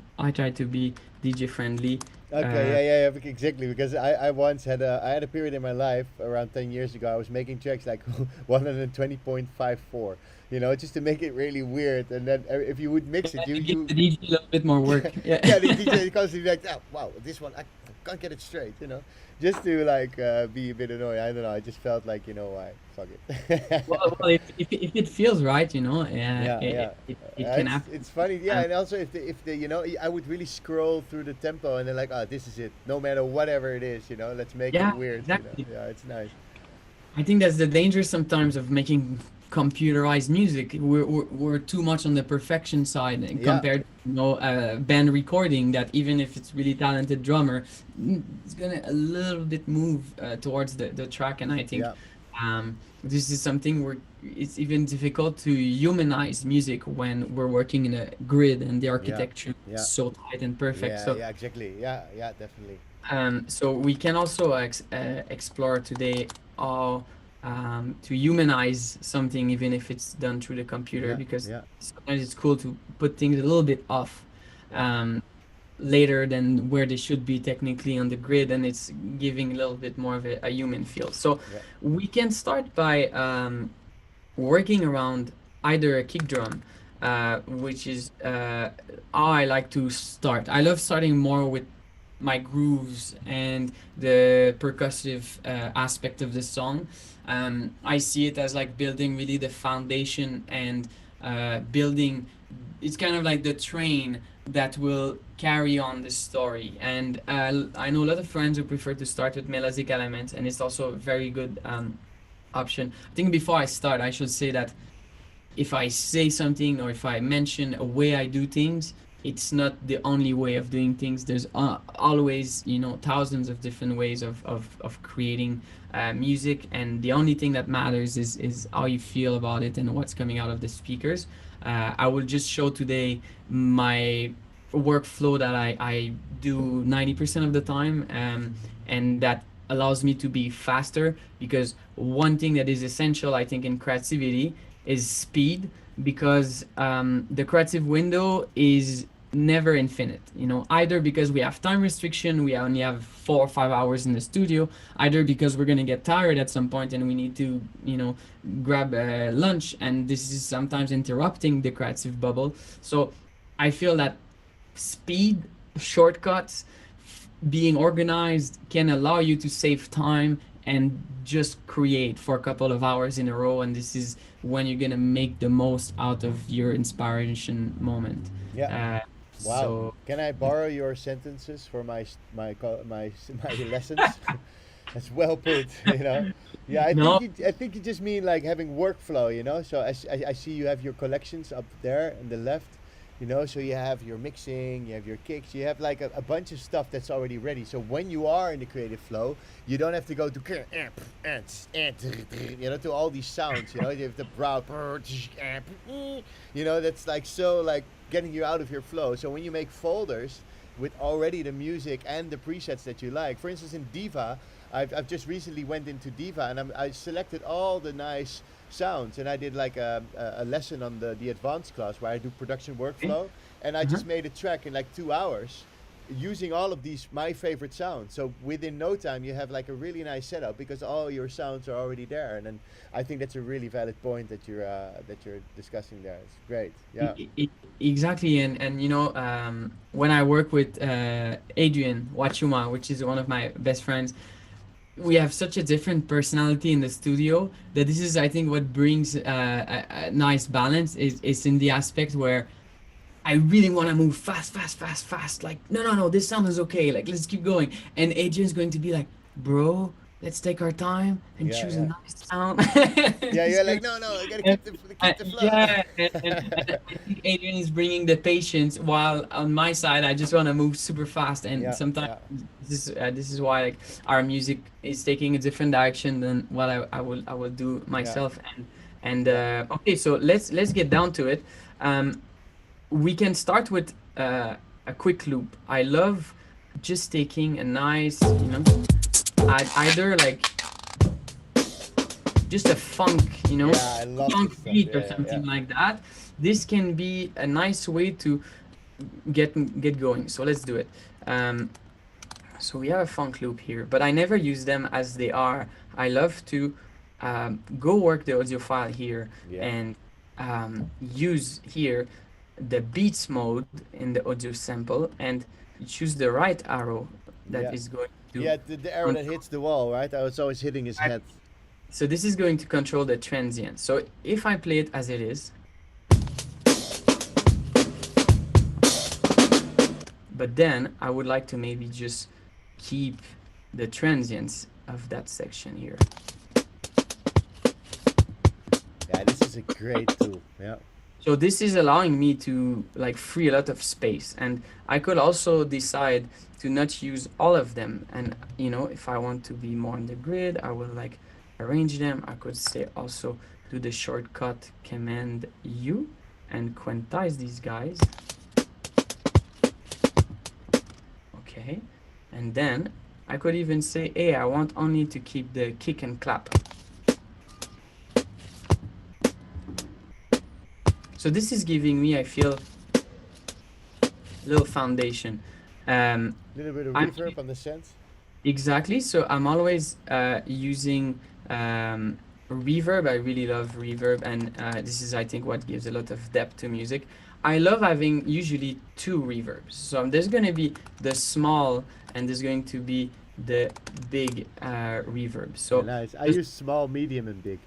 to be DJ friendly. okay, Uh, exactly. Because I once had I had a period in my life around 10 years ago. I was making tracks like 120.54. Just to make it really weird. And then if you would mix it, to give you the DJ a little bit more work. Yeah. yeah, the DJ constantly like, oh, wow, this one I can't get it straight. Just to like be a bit annoying. I don't know. I just felt like why, fuck it. Well, if it feels right, Yeah, yeah. it can happen. It's funny, yeah, Um, and also if the I would really scroll through the tempo and then like, oh, this is it. No matter whatever it is, let's make yeah, it weird. exactly. Yeah, it's nice. I think that's the danger sometimes of making computerized music. We're too much on the perfection side and Yeah, compared to band recording that even if it's really talented drummer, it's gonna a little bit move towards the track. And I think yeah, this is something where it's even difficult to humanize music when we're working in a grid and the yeah, architecture is yeah, so tight and perfect. yeah, So yeah, exactly. Yeah, yeah, definitely. so we can also explore today how to humanize something, even if it's done through the computer, Yeah, because yeah, sometimes it's cool to put things a little bit off yeah, um, later than where they should be technically on the grid, and it's giving a little bit more of a human feel. So yeah, we can start by working around either a kick drum, which is how I like to start. I love starting more with my grooves and the percussive aspect of the song. I see it as like building really the foundation and building. It's kind of like the train that will carry on the story. And I know a lot of friends who prefer to start with melodic elements, and it's also a very good option. I think before I start, I should say that if I say something or if I mention a way I do things, it's not the only way of doing things. There's always, thousands of different ways of creating music, and the only thing that matters is how you feel about it and what's coming out of the speakers. I will just show today my workflow that I do 90% of the time, and that allows me to be faster, because one thing that is essential, I think, in creativity is speed, because the creative window is never infinite, either because we have time restriction, we only have 4 or 5 hours in the studio, either because we're going to get tired at some point and we need to grab lunch, and this is sometimes interrupting the creative bubble. So I feel that speed, shortcuts, being organized can allow you to save time and just create for a couple of hours in a row, and this is when you're gonna make the most out of your inspiration moment. yeah. uh, Wow. so Can I borrow your sentences for my lessons? That's well put. Yeah, no, I think you just mean like having workflow. So I see you have your collections up there on the left. So you have your mixing, you have your kicks, you have like a bunch of stuff that's already ready. So when you are in the creative flow, you don't have to go to to all these sounds. You have the brow, that's like so like getting you out of your flow. So when you make folders with already the music and the presets that you like, for instance in Diva, I've just recently went into Diva and I selected all the nice sounds, and I did like a lesson on the advanced class where I do production workflow, and I just made a track in like 2 hours using all of these my favorite sounds. So within no time you have like a really nice setup because all your sounds are already there. And then I think that's a really valid point that you're discussing there. It's great. Yeah. Exactly. And when I work with Adrian Wachuma, which is one of my best friends, we have such a different personality in the studio that this is, I think, what brings a nice balance is in the aspect where I really want to move fast, fast, fast, fast. Like, no, this sound is okay. Like, let's keep going. And Adrian's going to be like, bro, let's take our time and Yeah, choose a yeah. nice sound. Yeah, He's you're going like, no, I gotta and, keep the flow. yeah, and I think Adrian is bringing the patience, while on my side, I just want to move super fast. And Yeah, sometimes yeah, this is why like our music is taking a different direction than what I will do yeah, myself. And yeah, okay, so let's get down to it. We can start with a quick loop. I love just taking a nice, either like just a funk, Yeah, I love funk this stuff. beat or Yeah, yeah, something like that, this can be a nice way to get going. So let's do it. Um, so we have a funk loop here, but I never use them as they are. I love to go work the audio file here yeah, and use here the beats mode in the audio sample and choose the right arrow that yeah, is going to yeah. The arrow that control. hits the wall, right? I was always hitting his head. So this is going to control the transient. So if I play it as it is, but then I would like to maybe just keep the transients of that section here. Yeah, this is a great tool. Yeah, So this is allowing me to like free a lot of space, and I could also decide to not use all of them. And if I want to be more on the grid, I will like arrange them. I could say also do the shortcut Command U and quantize these guys. Okay, and then I could even say, hey, I want only to keep the kick and clap. So this is giving me, I feel, a little foundation. a little bit of I'm reverb on the sense. Exactly. So I'm always using reverb. I really love reverb, and this is, I think, what gives a lot of depth to music. I love having usually two reverbs. So there's going to be the small, and there's going to be the big reverb. So Yeah, nice. I use small, medium, and big.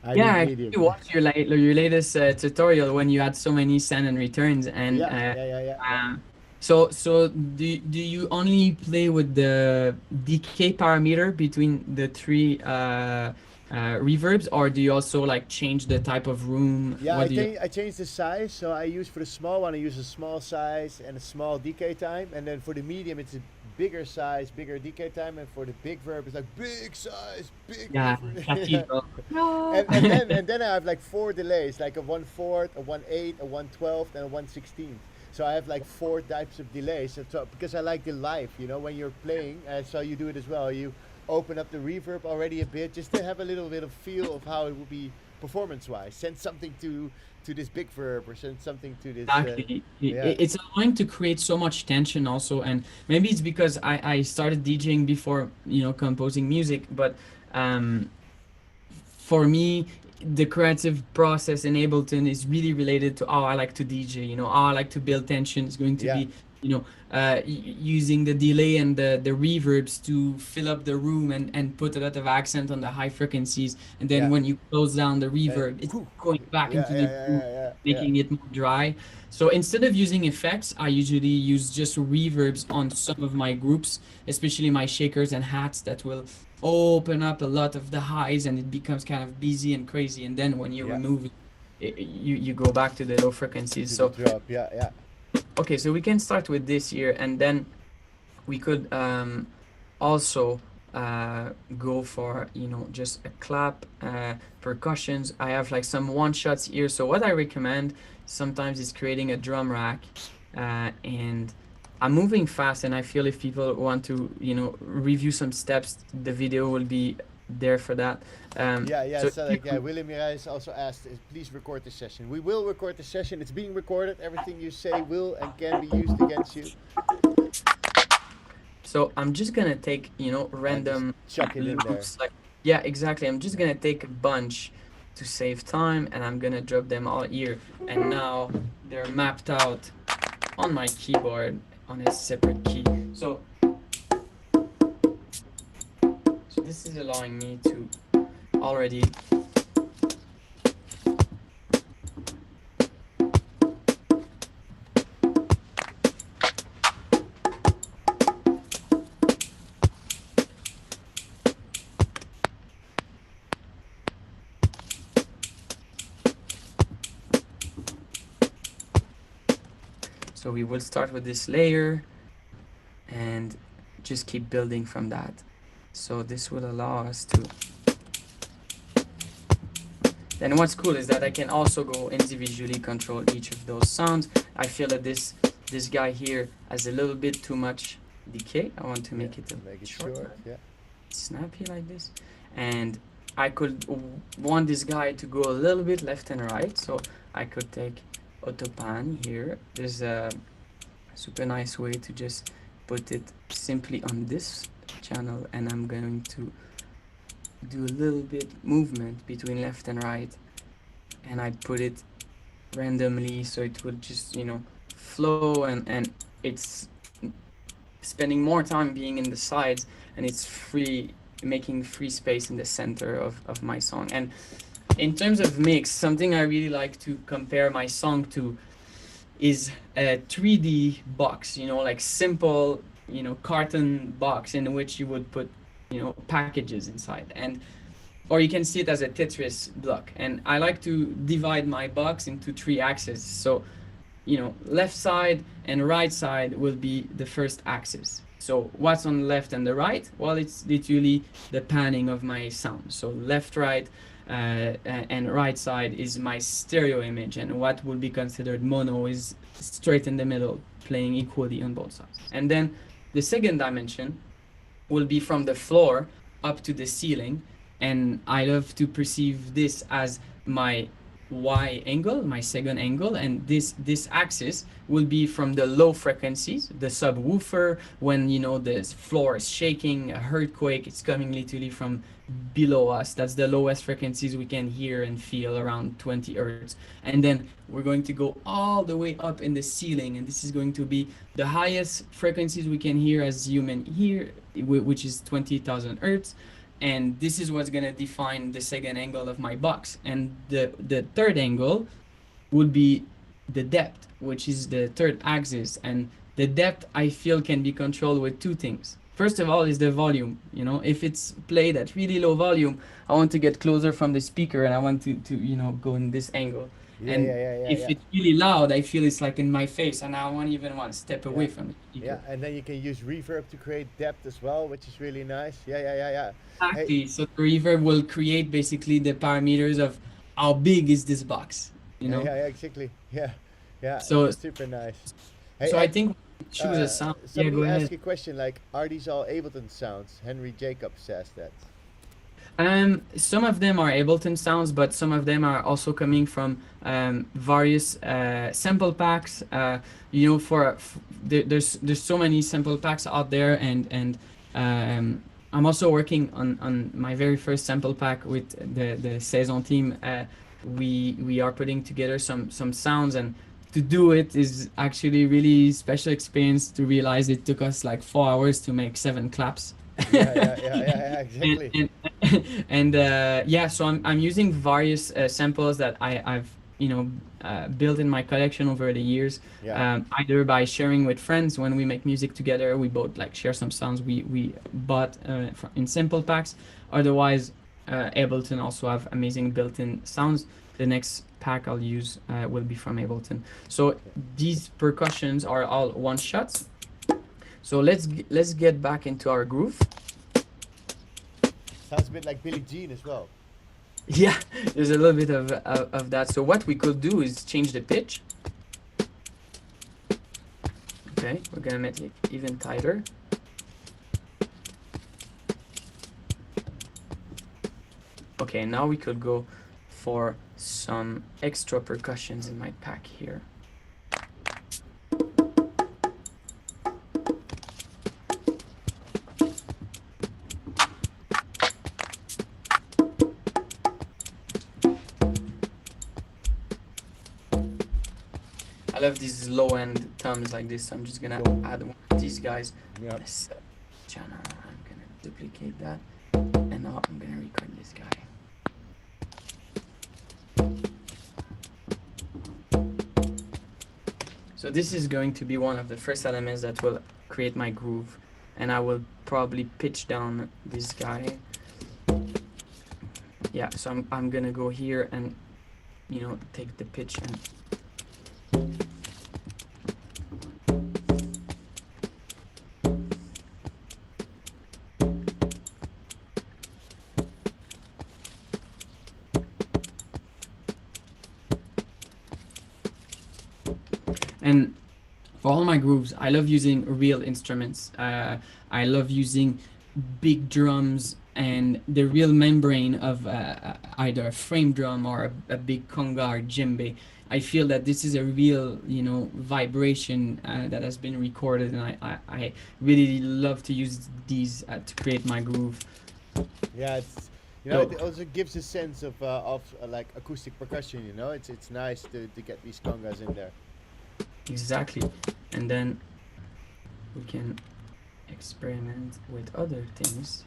I yeah, I use medium. actually watched your latest tutorial when you had so many send and returns, and Yeah. so do you only play with the decay parameter between the three reverbs, or do you also like change the type of room? Yeah, What do you? I changed the size. So I use for the small one, I use a small size and a small decay time. And then for the medium, it's a bigger size, bigger decay time. And for the big verb, it's like big size, big. Yeah, cathedral. And then I have like 4 delays, like a 1/4, a 1/8, a 1/12, and a 1/16. So I have like 4 types of delays. So because I like the live, when you're playing, so you do it as well. You open up the reverb already a bit, just to have a little bit of feel of how it would be performance-wise. Send something to this big verb, or send something to this. Exactly. Yeah. It's allowing to create so much tension also, and maybe it's because I started DJing before composing music, but for me the creative process in Ableton is really related to how I like to DJ, how I like to build tension. It's going to Yeah. be using the delay and the reverbs to fill up the room and put a lot of accent on the high frequencies, and then Yeah. when you close down the reverb, it's going back into the room, making it more dry. So instead of using effects, I usually use just reverbs on some of my groups, especially my shakers and hats, that will open up a lot of the highs, and it becomes kind of busy and crazy. And then when you Yeah. remove it, you go back to the low frequencies. To So the drop. Yeah. okay, so we can start with this here, and then we could also go for just a clap, percussions. I have like some one shots here. So what I recommend sometimes is creating a drum rack, and I'm moving fast, and I feel if people want to review some steps, the video will be there for that. So like, William Mirais also asked, please record the session. We will record the session. It's being recorded. Everything you say will and can be used against you. So I'm just gonna take random chuck it in there. loops, like, yeah, exactly. I'm just gonna take a bunch to save time, and I'm gonna drop them all here, and now they're mapped out on my keyboard on a separate key. So this is allowing me to already so we will start with this layer and just keep building from that. So this will allow us to. Then what's cool is that I can also go individually control each of those sounds. I feel that this guy here has a little bit too much decay. I want to make it a Make it short, short. Yeah. snappy like this. And I could want this guy to go a little bit left and right, so I could take autopan here. There's a super nice way to just put it simply on this channel, and I'm going to do a little bit movement between left and right, and I put it randomly so it would just, you know, flow, and it's spending more time being in the sides, and it's free, making free space in the center of my song. And in terms of mix, something I really like to compare my song to is a 3D box, you know, like simple, you know, carton box in which you would put, you know, packages inside. And or you can see it as a Tetris block. And I like to divide my box into 3 axes. So, you know, left side and right side will be the first axis. So what's on the left and the right? Well, it's literally the panning of my sound. So left, right, and right side is my stereo image, and what will be considered mono is straight in the middle, playing equally on both sides. And then the second dimension will be from the floor up to the ceiling, and I love to perceive this as my Y angle, my second angle, and this axis will be from the low frequencies, the subwoofer, when, you know, the floor is shaking, a earthquake, it's coming literally from below us. That's the lowest frequencies we can hear and feel, around 20 hertz. And then we're going to go all the way up in the ceiling, and this is going to be the highest frequencies we can hear as human ear, which is 20,000 hertz. And this is what's going to define the second angle of my box. And the third angle would be the depth, which is the third axis. And the depth, I feel, can be controlled with 2 things. First of all is the volume. You know, if it's played at really low volume, I want to get closer from the speaker, and I want to you know, go in this angle. And if it's really loud, I feel it's like in my face, and I won't even want to step away from the speaker. Yeah, and then you can use reverb to create depth as well, which is really nice. Exactly. So the reverb will create basically the parameters of how big is this box, you know? Yeah, exactly. Yeah. So That's super nice. so I think choose a sound. Yeah, Somebody go asked ahead. a question like, are these all Ableton sounds? Henry Jacobs says that. Some of them are Ableton sounds, but some of them are also coming from various sample packs. You know, there's so many sample packs out there, and I'm also working on my very first sample pack with the Saison team. We are putting together some sounds, and to do it is actually really special experience. To realize it took us like 4 hours to make 7 claps. Yeah, exactly. And yeah, so I'm using various samples that I've, you know, built in my collection over the years. Yeah. Either by sharing with friends when we make music together, we both like share some sounds we bought in sample packs. Otherwise, Ableton also have amazing built-in sounds. The next pack I'll use will be from Ableton. So these percussions are all one shots. So let's get back into our groove. Sounds a bit like Billie Jean as well. Yeah, there's a little bit of that. So what we could do is change the pitch. Okay, we're gonna make it even tighter. Okay, now we could go for some extra percussions in my pack here. I love these low-end toms like this, so I'm just gonna add one of these guys. Yep. This channel, I'm gonna duplicate that, and now I'm gonna record this guy. So this is going to be one of the first elements that will create my groove, and I will probably pitch down this guy. Yeah, so I'm gonna go here and, you know, take the pitch and and for all my grooves, I love using real instruments. I love using big drums and the real membrane of either a frame drum or a big conga or djembe. I feel that this is a real, vibration that has been recorded, and I really love to use these to create my groove. Yeah, it's So it also gives a sense of like acoustic percussion. It's nice to get these congas in there. exactly, and then we can experiment with other things.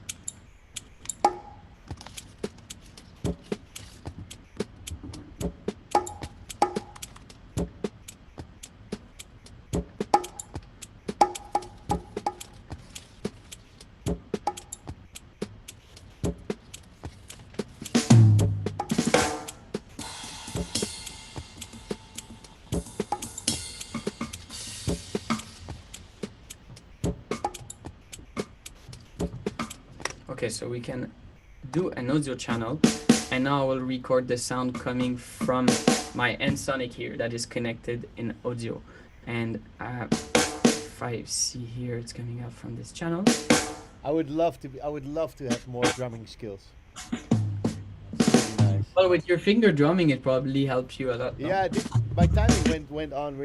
Okay, so we can do an audio channel, and now I will record the sound coming from my Ensoniq here that is connected in audio. And if I see here, it's coming out from this channel. I would love to have more drumming skills. It's really nice. Well, with your finger drumming, it probably helps you a lot. No? Yeah, my timing went on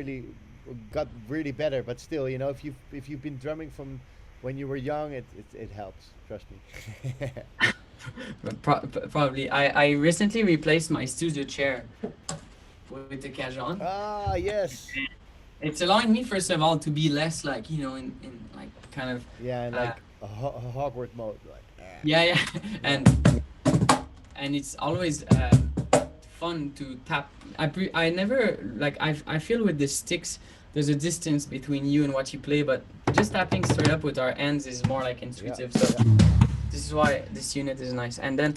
got really better, but still, if you've been drumming from when you were young, it helps. Trust me. Probably. I recently replaced my studio chair with the Cajon. Ah, yes. It's allowing me, first of all, to be less like, in like kind of. Yeah, and like a Hogwarts mode, like. Yeah, and it's always fun to tap. I never like I feel with the sticks there's a distance between you and what you play, but just tapping straight up with our hands is more like intuitive. Yeah. So this is why this unit is nice. And then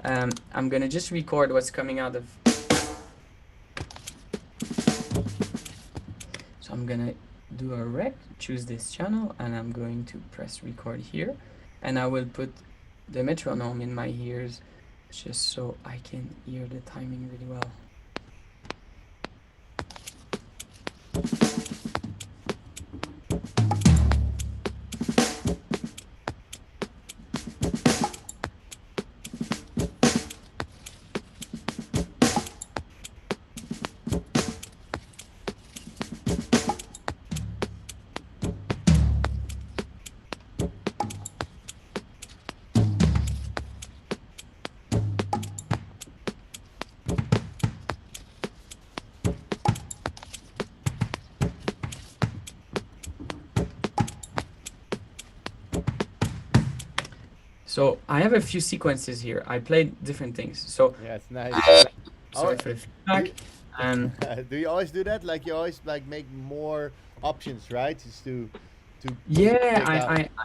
I'm gonna just record what's coming out of. So I'm gonna do a rec, choose this channel, and I'm going to press record here, and I will put the metronome in my ears just so I can hear the timing really well. So I have a few sequences here. I played different things. So Yeah, it's nice. sorry for the feedback. Do you always do that? Like you always like make more options, right? Just to Yeah, take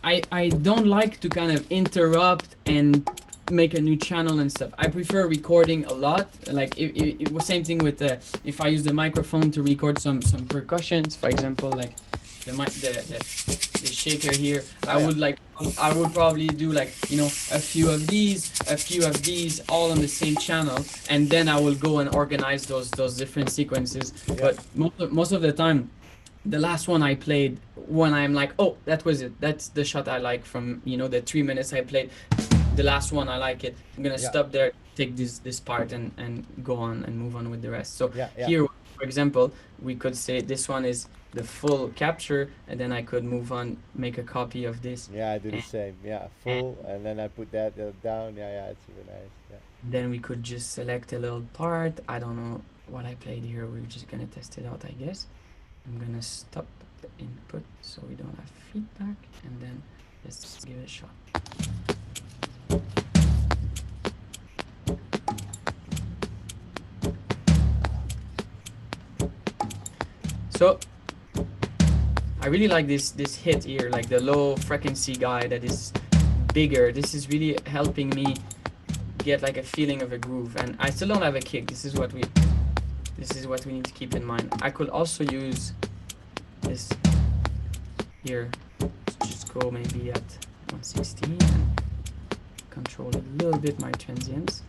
out. I don't like to kind of interrupt and make a new channel and stuff. I prefer recording a lot. Like it was same thing with if I use the microphone to record some percussions, for example, like the shaker here. I would probably do like a few of these all on the same channel, and then I will go and organize those different sequences. Yeah. But most of the time, the last one I played, when I'm like, oh, that was it. That's the shot I like from the 3 minutes I played. The last one I like it. I'm gonna Yeah. stop there, take this part, and go on and move on with the rest. So Yeah. here, for example, we could say this one is the full capture, and then I could move on, make a copy of this. Yeah, I do the same. Yeah, full, and then I put that down. Yeah, it's really nice. Yeah. Then we could just select a little part. I don't know what I played here. We're just gonna test it out, I guess. I'm gonna stop the input so we don't have feedback, and then let's give it a shot. So I really like this hit here, like the low frequency guy that is bigger. This is really helping me get like a feeling of a groove, and I still don't have a kick. This is what we need to keep in mind. I could also use this here. Let's just go maybe at 116 and control a little bit my transients.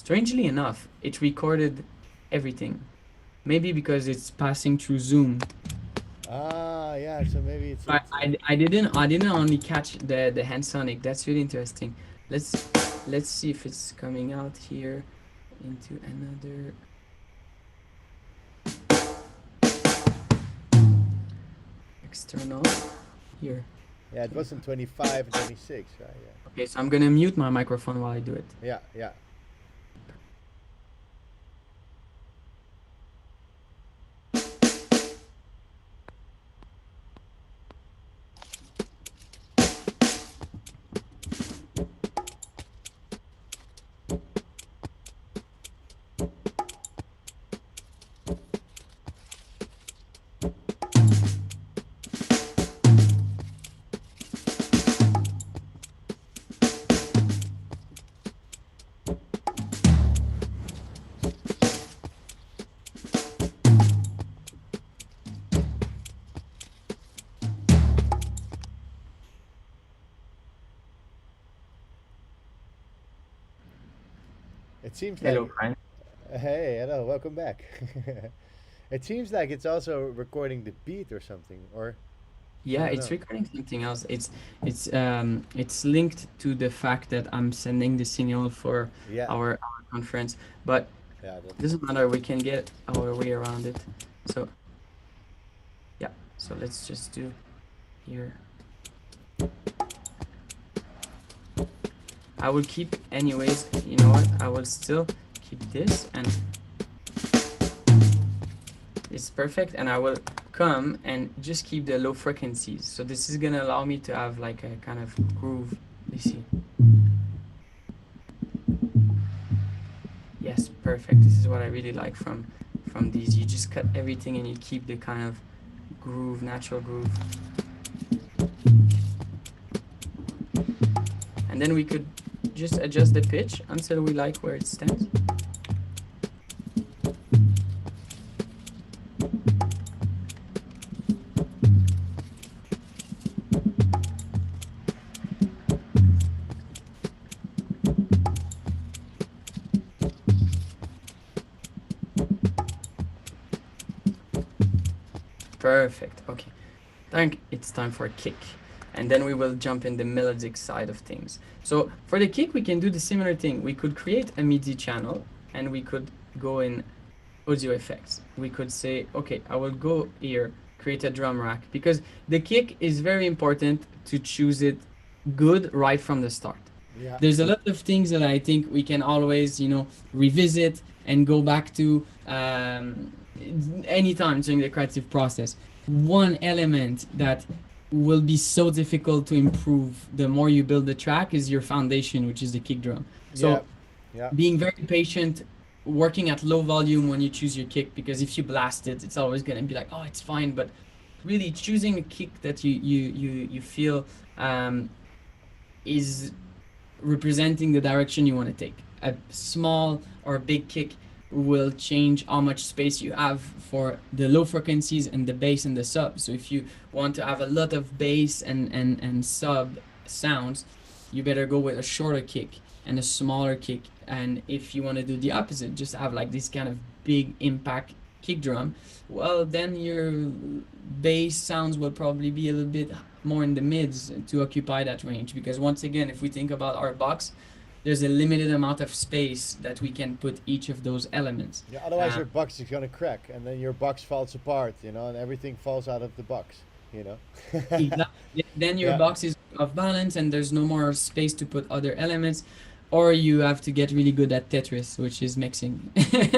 strangely enough, it recorded everything. Maybe because it's passing through Zoom. Ah, yeah. So maybe it's. I didn't only catch the hand sonic. That's really interesting. Let's see if it's coming out here into another. External here. Yeah, it wasn't 25 and 26, right? Yeah. Okay, so I'm gonna mute my microphone while I do it. Yeah, yeah. It seems like. Hello, Frank. Hey, hello, welcome back. It seems like it's also recording the beat or something, or I Yeah, don't it's know. recording something else. It's linked to the fact that I'm sending the signal for Yeah, our conference, but yeah, it doesn't matter. We can get our way around it. So yeah, so let's just do here. I will keep anyways. You know what? I will still keep this, and it's perfect. And I will come and just keep the low frequencies. So this is gonna allow me to have like a kind of groove. You see? Yes, perfect. This is what I really like from these. You just cut everything and you keep the kind of groove, natural groove. And then we could just adjust the pitch until we like where it stands. Perfect. Okay. Think it's time for a kick. And then we will jump in the melodic side of things. So for the kick, we can do the similar thing. We could create a MIDI channel and we could go in audio effects. We could say, okay, I will go here, create a drum rack, because the kick is very important to choose it good right from the start. yeah, There's a lot of things that I think we can always, revisit and go back to anytime during the creative process. One element that will be so difficult to improve the more you build the track is your foundation, which is the kick drum. yeah, So yeah, being very patient, working at low volume when you choose your kick, because if you blast it, it's always gonna be like, oh, it's fine. But really choosing a kick that you feel is representing the direction you want to take. A small or big kick will change how much space you have for the low frequencies and the bass and the sub. So if you want to have a lot of bass and sub sounds, you better go with a shorter kick and a smaller kick. And if you want to do the opposite, just have like this kind of big impact kick drum, well, then your bass sounds will probably be a little bit more in the mids to occupy that range. Because once again, if we think about our box, there's a limited amount of space that we can put each of those elements. yeah. Otherwise, your box is gonna crack, and then your box falls apart, and everything falls out of the box, Exactly. Then your Yeah. box is off balance and there's no more space to put other elements, or you have to get really good at Tetris, which is mixing. It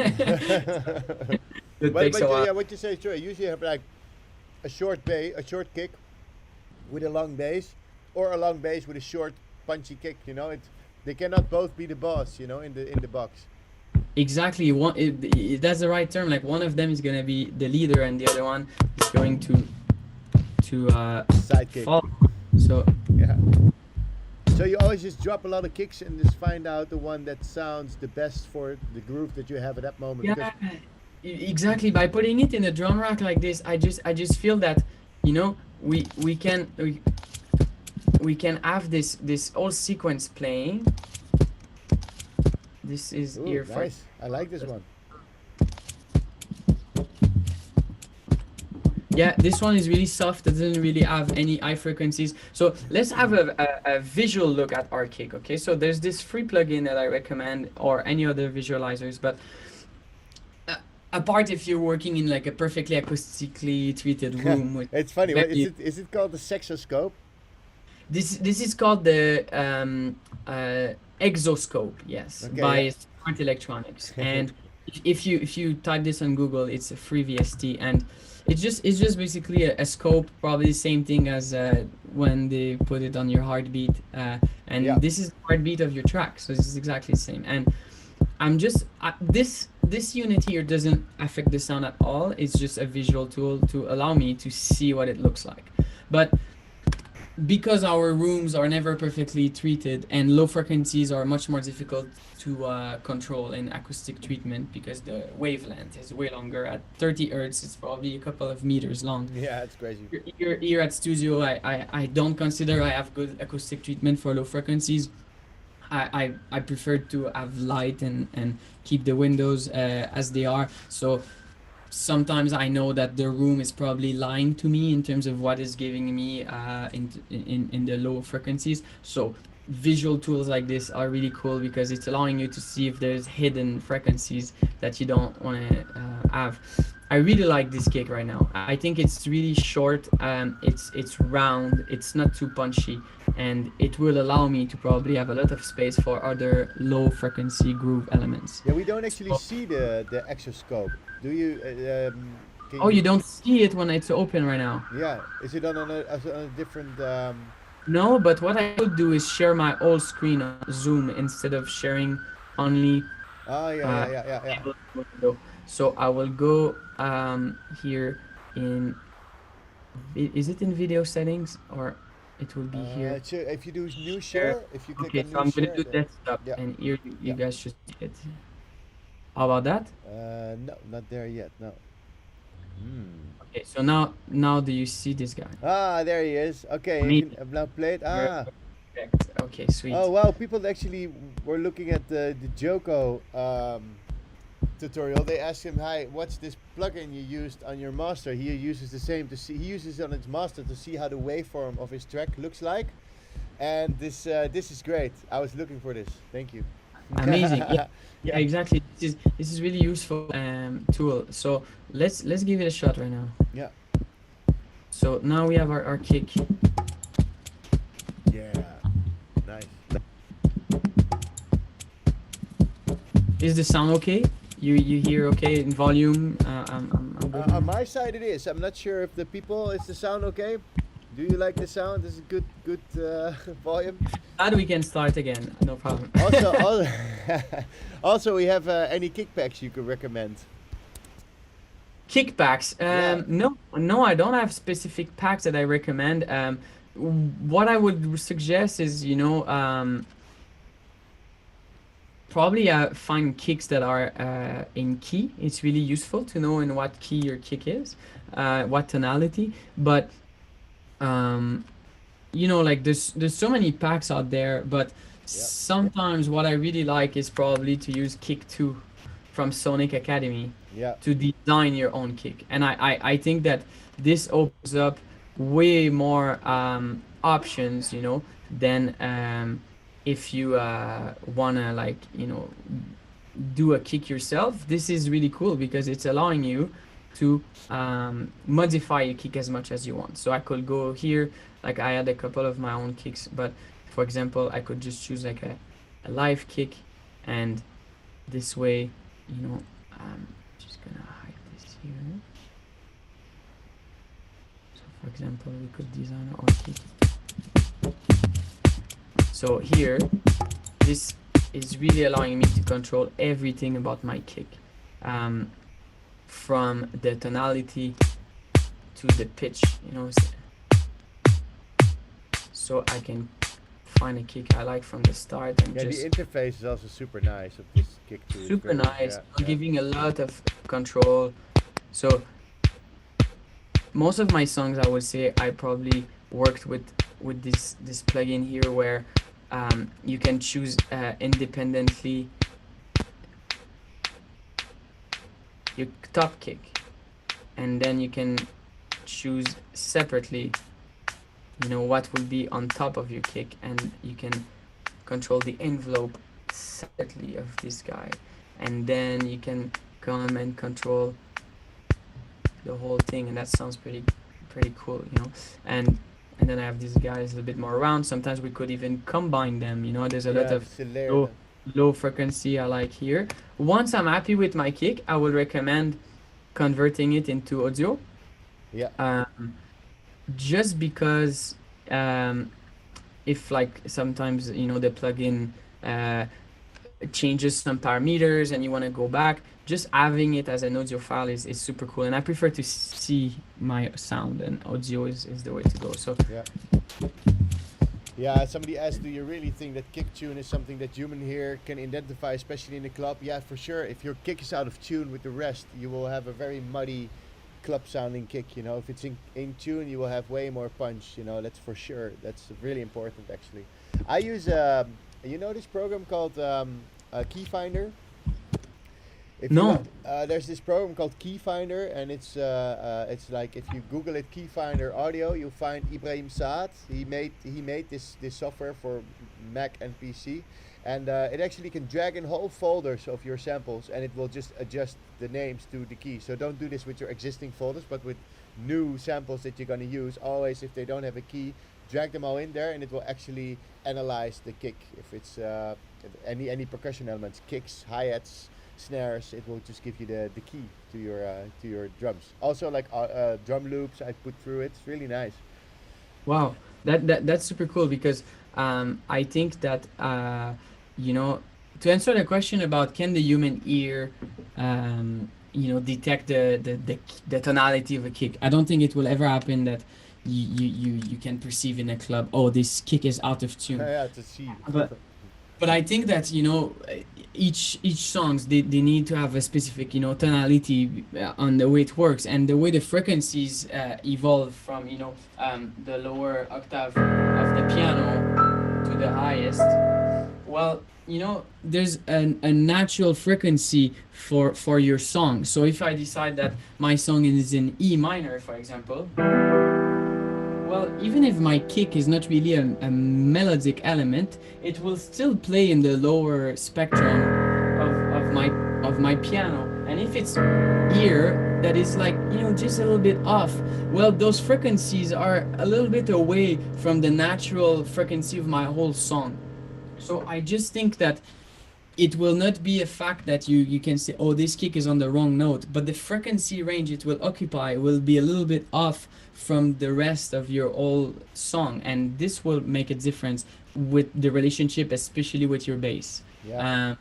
But takes a while. yeah, what you say is true. I usually have like a short kick with a long bass, or a long bass with a short punchy kick. They cannot both be the boss. In the box. Exactly. That's the right term. Like one of them is gonna be the leader, and the other one is going to Sidekick. follow. So Yeah. So you always just drop a lot of kicks and just find out the one that sounds the best for the groove that you have at that moment. yeah, exactly. By putting it in a drum rack like this, I just feel that we can have this whole sequence playing, This is Ooh, here for. nice. I like this one. Yeah, this one is really soft. It doesn't really have any high frequencies. So let's have a visual look at our kick, okay? So there's this free plugin that I recommend, or any other visualizers, but uh, apart if you're working in like a perfectly acoustically treated room with It's funny. What is very, it? Is it called the sexoscope? this is called the exoscope, yes, Okay, by yeah. Smart Electronics. And if you type this on Google, it's a free VST, and it's just basically a scope, probably the same thing as when they put it on your heartbeat, and Yeah. this is the heartbeat of your track, so this is exactly the same. And this unit here doesn't affect the sound at all. It's just a visual tool to allow me to see what it looks like. But because our rooms are never perfectly treated and low frequencies are much more difficult to control in acoustic treatment, because the wavelength is way longer. At 30 hertz, it's probably a couple of meters long. Yeah, it's crazy. Here at studio, I don't consider I have good acoustic treatment for low frequencies. I prefer to have light and keep the windows as they are. So sometimes I know that the room is probably lying to me in terms of what is giving me in the low frequencies. So visual tools like this are really cool, because it's allowing you to see if there's hidden frequencies that you don't want to have. I really like this kick right now. I think it's really short. It's round. It's not too punchy, and it will allow me to probably have a lot of space for other low frequency groove elements. Yeah, we don't actually So- see the exoscope. Do you? Can Oh, you don't see it when it's open right now? Yeah. Is it on a different? No, but what I could do is share my whole screen on Zoom instead of sharing only Oh yeah, uh, yeah. Ableton window. So I will go here in. Is it in video settings, or it will be here? If you do new Share. share, if you click Okay, on so new I'm gonna share, do then- desktop, yeah. and here you Yeah. guys should see it. How about that? No, not there yet. No. Hmm. Okay, so now do you see this guy? Ah, there he is. Okay, Me- you can now play it. Ah. Perfect. Okay, sweet. Oh wow! People actually were looking at the Joko tutorial. They asked him, "Hi, what's this plugin you used on your master?" He uses the same to see. He uses it on his master to see how the waveform of his track looks like. And this is great. I was looking for this. Thank you. Amazing. Yeah, exactly. This is really useful tool. So let's give it a shot right now. Yeah. So now we have our kick. Yeah. Nice. Is the sound okay? You hear okay in volume? I'm good. On my side, it is. I'm not sure if the people. Is the sound okay? Do you like the sound? Is it good volume? Glad we can start again. No problem. Also, we have any kickbacks you could recommend? Kickbacks. Yeah. No, I don't have specific packs that I recommend. What I would suggest is, probably find kicks that are in key. It's really useful to know in what key your kick is, what tonality. But like there's so many packs out there, but sometimes what I really like is probably to use Kick 2 from Sonic Academy Yeah. to design your own kick. And I think that this opens up way more options, than if you wanna do a kick yourself. This is really cool because it's allowing you to modify your kick as much as you want. So I could go here, like I had a couple of my own kicks, but for example, I could just choose like a live kick, and this way, I'm just gonna hide this here. So for example, we could design our kick. So here, this is really allowing me to control everything about my kick. From the tonality to the pitch, so I can find a kick I like from the start and Yeah, just the interface is also super nice of this Kick 2. It's super very- nice, yeah. giving a lot of control. So most of my songs, I would say, I probably worked with this plugin here, where you can choose independently your top kick, and then you can choose separately, you know, what will be on top of your kick, and you can control the envelope separately of this guy, and then you can come and control the whole thing, and that sounds pretty cool, you know. And then I have these guys a little bit more around. Sometimes we could even combine them, you know. There's a lot Yeah, of it's a layer. low, low frequency I like here. Once I'm happy with my kick, I would recommend converting it into audio. Yeah. Just because if like sometimes, you know, the plugin changes some parameters and you want to go back, just having it as an audio file is super cool, and I prefer to see my sound, and audio is the way to go. So Yeah. Yeah, somebody asked, do you really think that kick tune is something that human ear can identify, especially in the club? Yeah, for sure. If your kick is out of tune with the rest, you will have a very muddy club sounding kick, you know. If it's in tune, you will have way more punch, you know. That's for sure. That's really important, actually. I use you know this program called Key Finder? If No. you want, there's this program called Key Finder, and it's like if you Google it, Key Finder audio, you'll find Ibrahim Saad. He made this software for Mac and PC, and it actually can drag in whole folders of your samples, and it will just adjust the names to the key. So don't do this with your existing folders, but with new samples that you're gonna use. Always, if they don't have a key, drag them all in there, and it will actually analyze the kick. If it's any percussion elements, kicks, hi-hats, snares, it will just give you the key to your drums. Also, like drum loops I put through it. It's really nice. wow, that's super cool, because I think that you know, to answer the question about can the human ear you know, detect the tonality of a kick, I don't think it will ever happen that you can perceive in a club, oh, this kick is out of tune. Yeah, to see. But I think that, you know, each songs, they need to have a specific, you know, tonality on the way it works, and the way the frequencies evolve from, you know, the lower octave of the piano to the highest. Well, you know, there's a natural frequency for your song. So if I decide that my song is in E minor, for example, well, even if my kick is not really a melodic element, it will still play in the lower spectrum of my piano. And if it's ear that is like, you know, just a little bit off, well, those frequencies are a little bit away from the natural frequency of my whole song. So I just think that it will not be a fact that you can say, oh, this kick is on the wrong note, but the frequency range it will occupy will be a little bit off from the rest of your whole song, and this will make a difference with the relationship, especially with your bass. Yeah.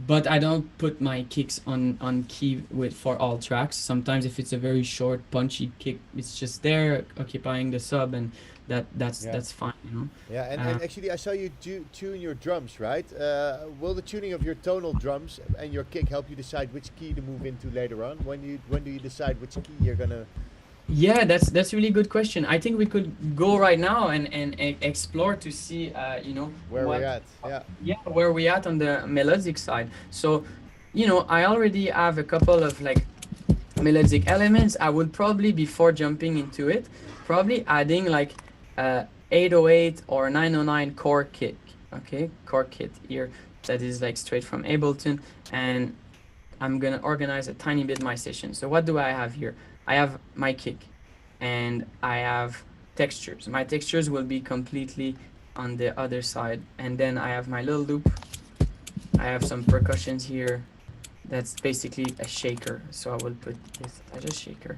But I don't put my kicks on key for all tracks. Sometimes if it's a very short punchy kick, it's just there occupying the sub, and that's fine, you know. Yeah, and actually I saw you tune your drums, right? Will the tuning of your tonal drums and your kick help you decide which key to move into later on? When do you decide which key you're gonna? Yeah, that's a really good question. I think we could go right now and explore to see, you know, Where we're at. Yeah. where we at on the melodic side. So, you know, I already have a couple of like melodic elements. I would probably, before jumping into it, probably adding like 808 or 909 core kit. Okay, core kit here that is like straight from Ableton, and I'm gonna organize a tiny bit my session. So what do I have here? I have my kick, and I have textures. My textures will be completely on the other side, and then I have my little loop. I have some percussions here. That's basically a shaker. So I will put this as a shaker.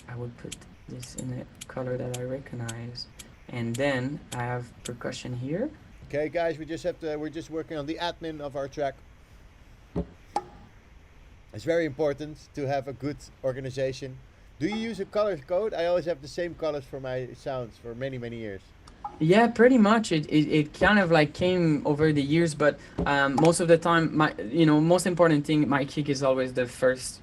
I will put this in a color that I recognize, and then I have percussion here. Okay, guys, we're just working on the admin of our track. It's very important to have a good organization. Do you use a color code? I always have the same colors for my sounds for many years. Yeah, pretty much. It kind of like came over the years, but most of the time, most important thing, my kick is always the first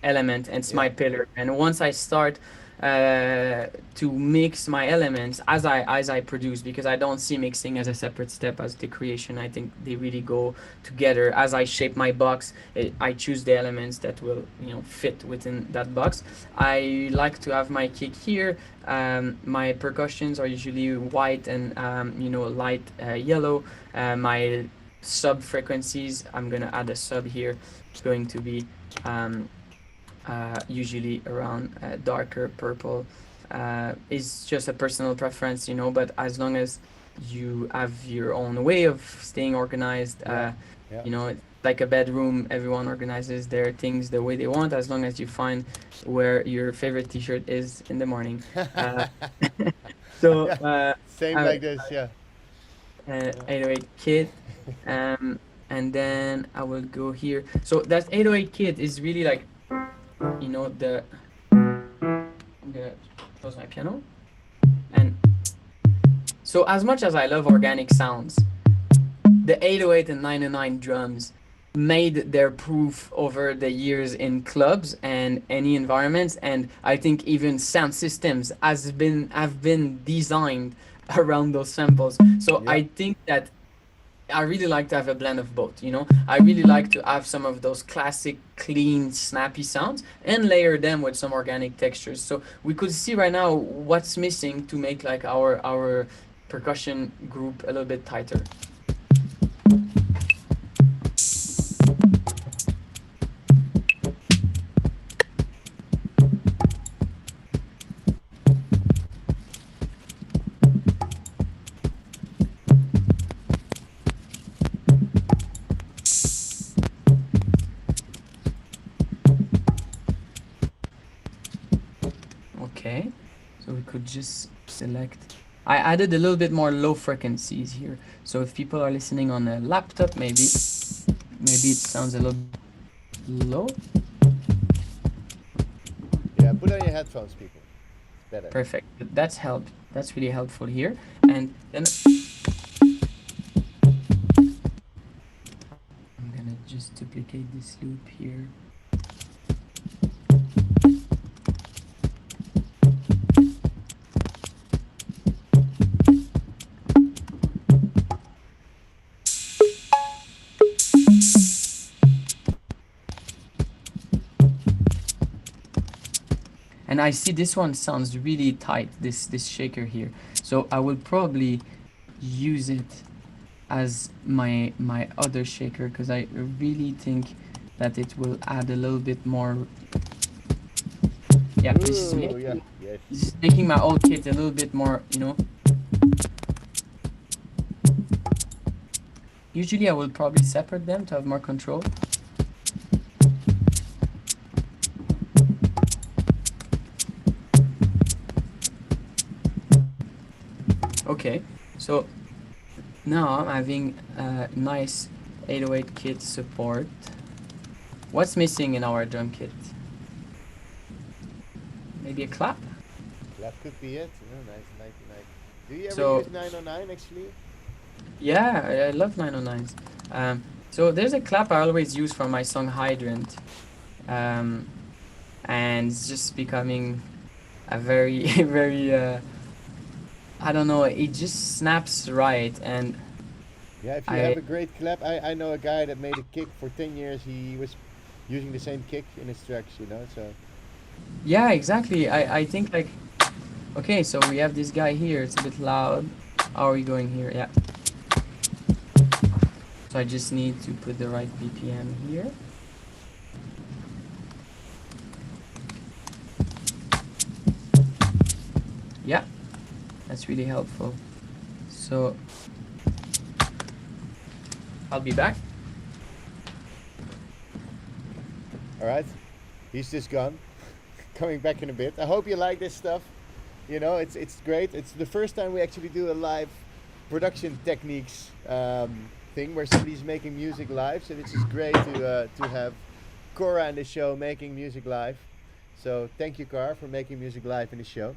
element, and it's my pillar. And once I start to mix my elements as I produce, because I don't see mixing as a separate step as the creation. I think they really go together. As I shape my box, I choose the elements that will fit within that box. I like to have my kick here. My percussions are usually white and light yellow. My sub frequencies, I'm gonna add a sub here. It's going to be usually around darker purple. It's just a personal preference, but as long as you have your own way of staying organized, it's like a bedroom, everyone organizes their things the way they want, as long as you find where your favorite t-shirt is in the morning. So Same like this, yeah. 808 kit, and then I will go here. So that 808 kit is really like, the, I'm gonna close my piano. And so as much as I love organic sounds, the 808 and 909 drums made their proof over the years in clubs and any environments, and I think even sound systems have been designed around those samples. So I think that I really like to have a blend of both, I really like to have some of those classic, clean, snappy sounds and layer them with some organic textures. So we could see right now what's missing to make like our percussion group a little bit tighter. Okay, so we could just select. I added a little bit more low frequencies here. So if people are listening on a laptop, maybe it sounds a little low. Yeah, put on your headphones, people. It's better. Perfect. That's really helpful here. And then I'm gonna just duplicate this loop here. And I see this one sounds really tight, this shaker here. So I will probably use it as my other shaker, because I really think that it will add a little bit more. Yeah, this is making my old kit a little bit more, Usually I will probably separate them to have more control. Okay, so now I'm having a nice 808 kit support. What's missing in our drum kit? Maybe a clap? Clap could be it. Nice. Do you ever So- use 909 actually? Yeah, I love 909s. So there's a clap I always use for my song Hydrant. And it's just becoming a very, very, I don't know, it just snaps right. And Yeah, if you have a great clap, I know a guy that made a kick for 10 years. He was using the same kick in his tracks, so. yeah, exactly. I think like, okay, so we have this guy here. It's a bit loud. How are we going here? Yeah. So I just need to put the right BPM here. Yeah, that's really helpful. So I'll be back. Alright, he's just gone. Coming back in a bit. I hope you like this stuff. It's great. It's the first time we actually do a live production techniques thing where somebody's making music live. So this is great to have Kora in the show making music live. So thank you, Kora, for making music live in the show.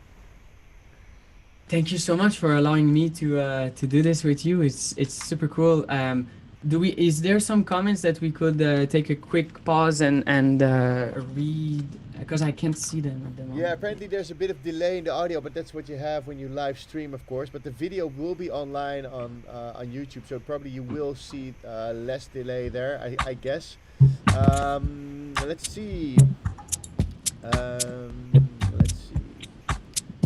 Thank you so much for allowing me to do this with you. It's super cool. Is there some comments that we could take a quick pause and read? Because I can't see them at the moment. Yeah, apparently there's a bit of delay in the audio, but that's what you have when you live stream, of course. But the video will be online on YouTube, so probably you will see less delay there, I guess. Let's see. Let's see.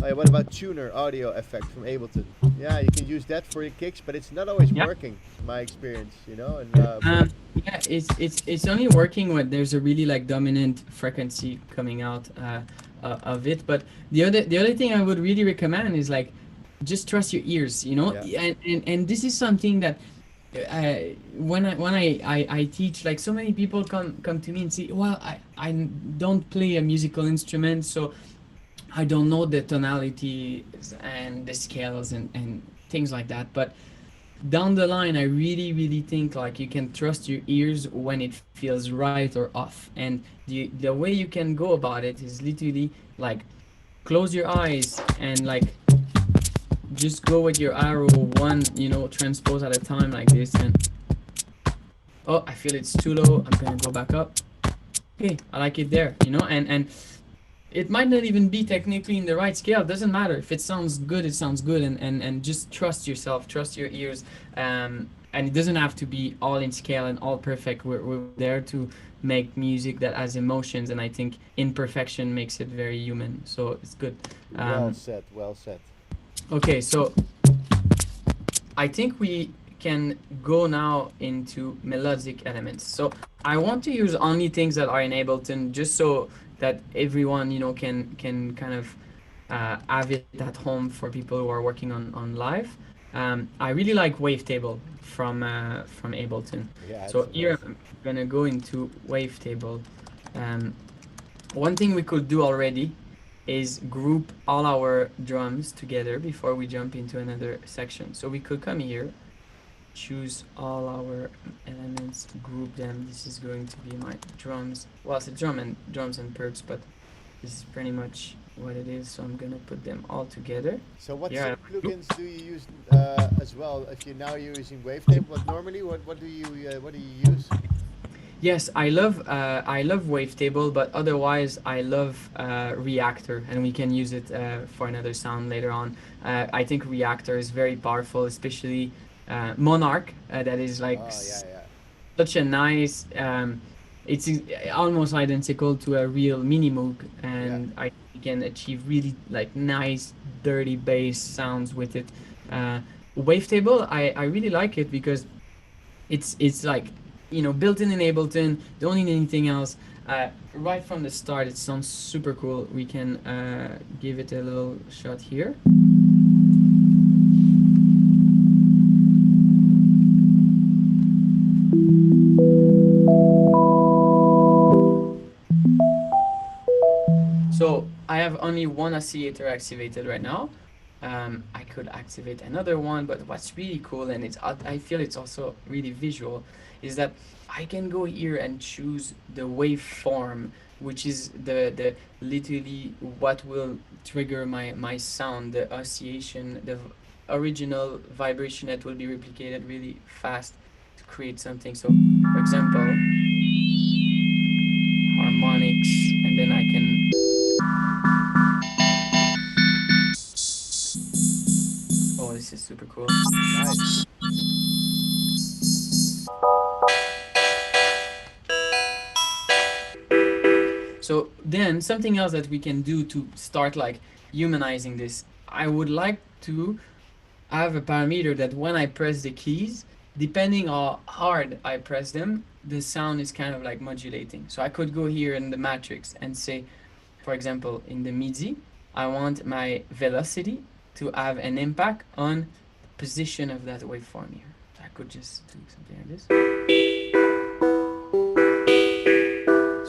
Oh, yeah, what about tuner audio effect from Ableton? Yeah, you can use that for your kicks, but it's not always Yeah. working, my experience, you know. And Yeah, it's only working when there's a really like dominant frequency coming out of it. But the other thing I would really recommend is like just trust your ears, you know. Yeah. And this is something that when I teach, like so many people come to me and say, well, I don't play a musical instrument, so I don't know the tonalities and the scales and things like that. But down the line, I really, really think like you can trust your ears when it feels right or off. And the way you can go about it is literally like close your eyes and like just go with your arrow one, transpose at a time like this. And oh, I feel it's too low. I'm gonna go back up. Okay, I like it there, and it might not even be technically in the right scale. It doesn't matter. If it sounds good, it sounds good. And just trust yourself, trust your ears. And it doesn't have to be all in scale and all perfect. We're there to make music that has emotions. And I think imperfection makes it very human. So it's good. Well said, well said. Okay, so I think we can go now into melodic elements. So I want to use only things that are in Ableton, just so that everyone can kind of have it at home for people who are working on live. I really like wavetable from Ableton. Yeah, So it's here amazing. I'm gonna go into wavetable. One thing we could do already is group all our drums together before we jump into another section. So we could come here, choose all our elements, group them. This is going to be my drums. Well, it's a drums and perks, but this is pretty much what it is. So I'm gonna put them all together. So what Yeah. plugins do you use as well? If you're now using Wavetable, what do you use? Yes, I love wavetable, but otherwise I love Reactor, and we can use it for another sound later on. I think Reactor is very powerful, especially Monarch. That is like Yeah. such a nice. It's almost identical to a real mini Moog, and I can achieve really like nice, dirty bass sounds with it. Wavetable, I really like it because it's like built in Ableton. Don't need anything else. Right from the start, it sounds super cool. We can give it a little shot here. So I have only one oscillator activated right now. I could activate another one, but what's really cool, and I feel it's also really visual, is that I can go here and choose the waveform, which is the literally what will trigger my sound, the oscillation, the original vibration that will be replicated really fast to create something. So, for example, harmonics, and then I can. Oh, this is super cool. Nice. So then something else that we can do to start like humanizing this, I would like to have a parameter that when I press the keys, depending how hard I press them, the sound is kind of like modulating. So I could go here in the matrix and say, for example, in the MIDI, I want my velocity to have an impact on the position of that waveform here. I could just do something like this.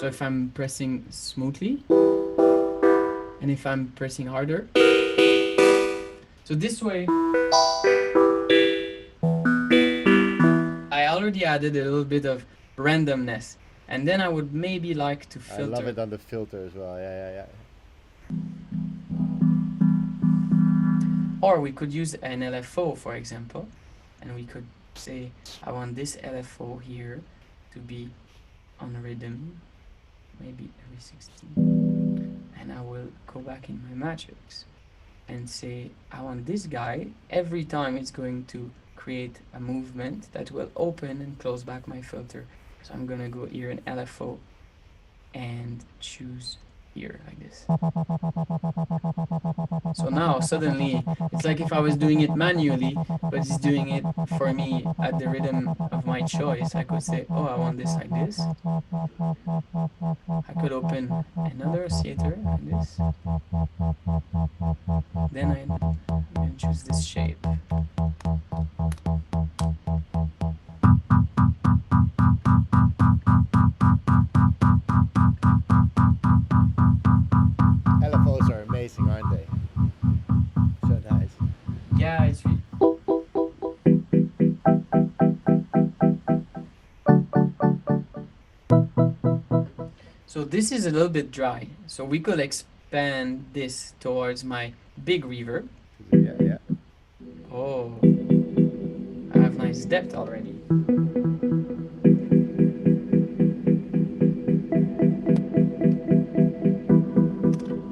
So if I'm pressing smoothly, and if I'm pressing harder, so this way, I already added a little bit of randomness, and then I would maybe like to filter. I love it on the filter as well. Yeah. Or we could use an LFO, for example, and we could say I want this LFO here to be on rhythm, maybe every 16, and I will go back in my matrix and say I want this guy every time it's going to create a movement that will open and close back my filter. So I'm gonna go here in LFO and choose here like this. So now suddenly it's like if I was doing it manually, but it's doing it for me at the rhythm of my choice. I could say, oh, I want this like this. I could open another oscillator like this. Then I can choose this shape. LFOs are amazing, aren't they? So nice. Yeah, it's really. So this is a little bit dry. So we could expand this towards my big reverb. Yeah, yeah. Oh, I have nice depth already.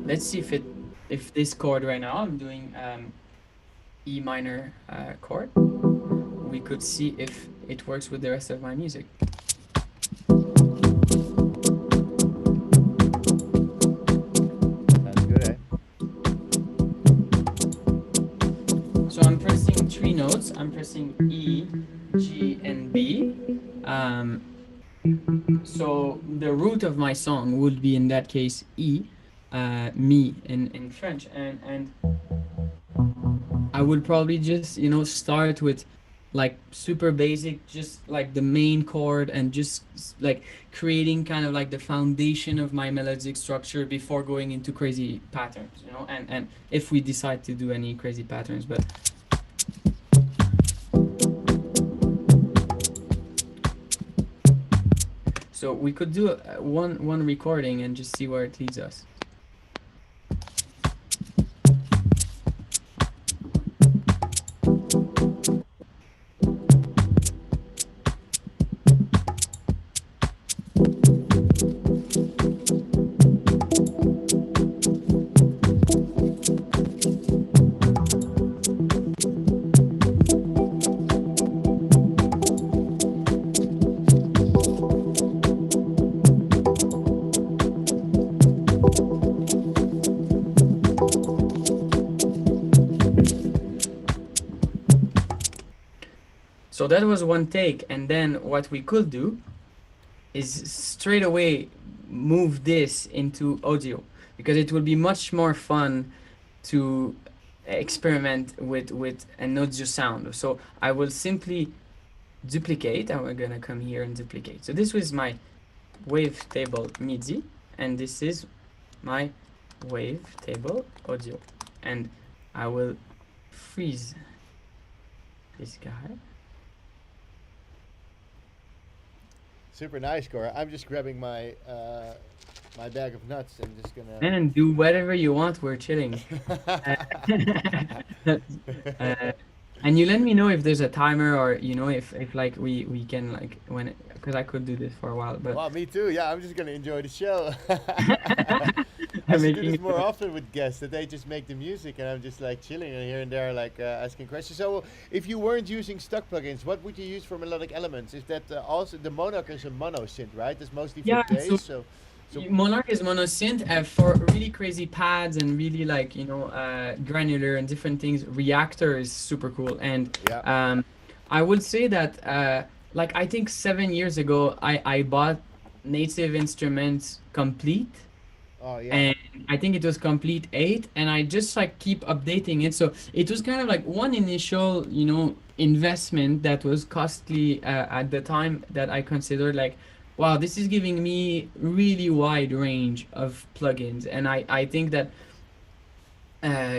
Let's see if this chord right now, I'm doing E minor chord. We could see if it works with the rest of my music. Sounds good, eh? So I'm pressing three notes. I'm pressing E, G, and B. So the root of my song would be in that case E, mi in French, and I would probably just start with like super basic, just like the main chord, and just like creating kind of like the foundation of my melodic structure before going into crazy patterns, and if we decide to do any crazy patterns, but. So we could do one recording and just see where it leads us. So that was one take, and then what we could do is straight away move this into audio, because it will be much more fun to experiment with an audio sound. So I will simply duplicate, and we're gonna come here and duplicate. So this was my wavetable MIDI, and this is my wavetable audio, and I will freeze this guy. Super nice, Kora. I'm just grabbing my my bag of nuts and just gonna. And do whatever you want. We're chilling. And you let me know if there's a timer, or if like we can like because I could do this for a while, but. Well, me too. Yeah, I'm just gonna enjoy the show. I I'm should do making this more it- often with guests, that they just make the music and I'm just like chilling and here and there like asking questions. So if you weren't using stock plugins, what would you use for melodic elements? Is that also the Monarch is a mono synth, right? That's mostly for Yeah, bass. so So Monarch is monosynth, for really crazy pads and really like granular and different things. Reactor is super cool, and yeah, I would say that like I think 7 years ago I bought Native Instruments Complete, oh yeah, and I think it was Complete 8, and I just like keep updating it. So it was kind of like one initial investment that was costly at the time, that I considered like, wow, this is giving me really wide range of plugins, and I think that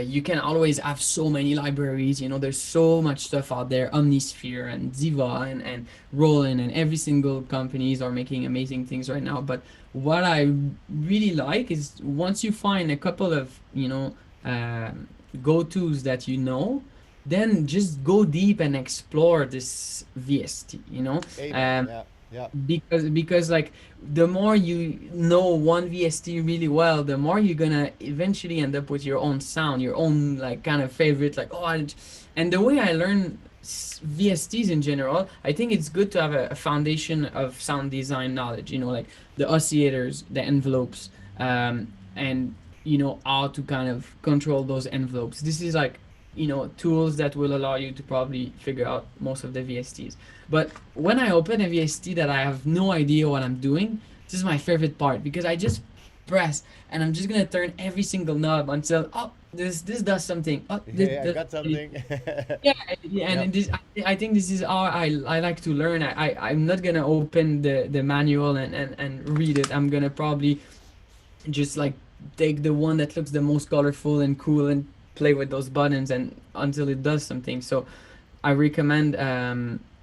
you can always have so many libraries. There's so much stuff out there, Omnisphere and Ziva and Roland, and every single companies are making amazing things right now. But what I really like is once you find a couple of go-tos that then just go deep and explore this VST, you know. Amen. Um, Yeah. Yeah. because like the more you know one VST really well, the more you're gonna eventually end up with your own sound, your own like kind of favorite, like and the way I learn VSTs in general, I think it's good to have a foundation of sound design knowledge, you know, like the oscillators, the envelopes, and you know how to kind of control those envelopes. This is like, you know, tools that will allow you to probably figure out most of the VSTs. But when I open a VST that I have no idea what I'm doing, this is my favorite part because I just press and I'm just gonna turn every single knob until, oh, this does something. Oh, Yeah. I got something. yeah, yeah, and Yeah. I think this is how I like to learn. I'm not gonna open the manual and read it. I'm gonna probably just like take the one that looks the most colorful and cool and play with those buttons and until it does something. So I recommend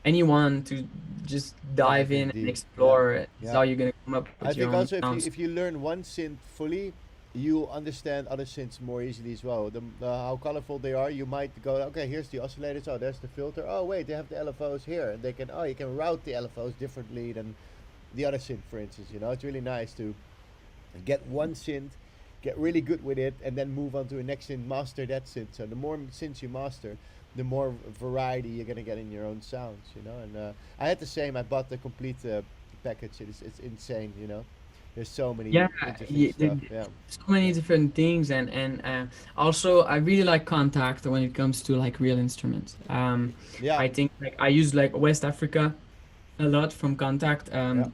anyone to just dive Diving in and deep. Yeah. explore. It's Yeah. how you're gonna come up I with your think own also sounds. if you learn one synth fully, you understand other synths more easily as well. How colorful they are, you might go, okay, here's the oscillators. Oh, there's the filter. Oh, wait, they have the LFOs here, and they can. Oh, you can route the LFOs differently than the other synth, for instance. You know, it's really nice to get one synth, get really good with it, and then move on to a next synth, master that synth. So the more synths you master, the more variety you're gonna get in your own sounds. You know, and I had the same. I bought the complete package. It's insane. You know, there's so many Yeah, interesting stuff. Yeah, so many yeah, different things, and also I really like Contact when it comes to like real instruments. yeah, I think like I use like West Africa a lot from Contact. yeah,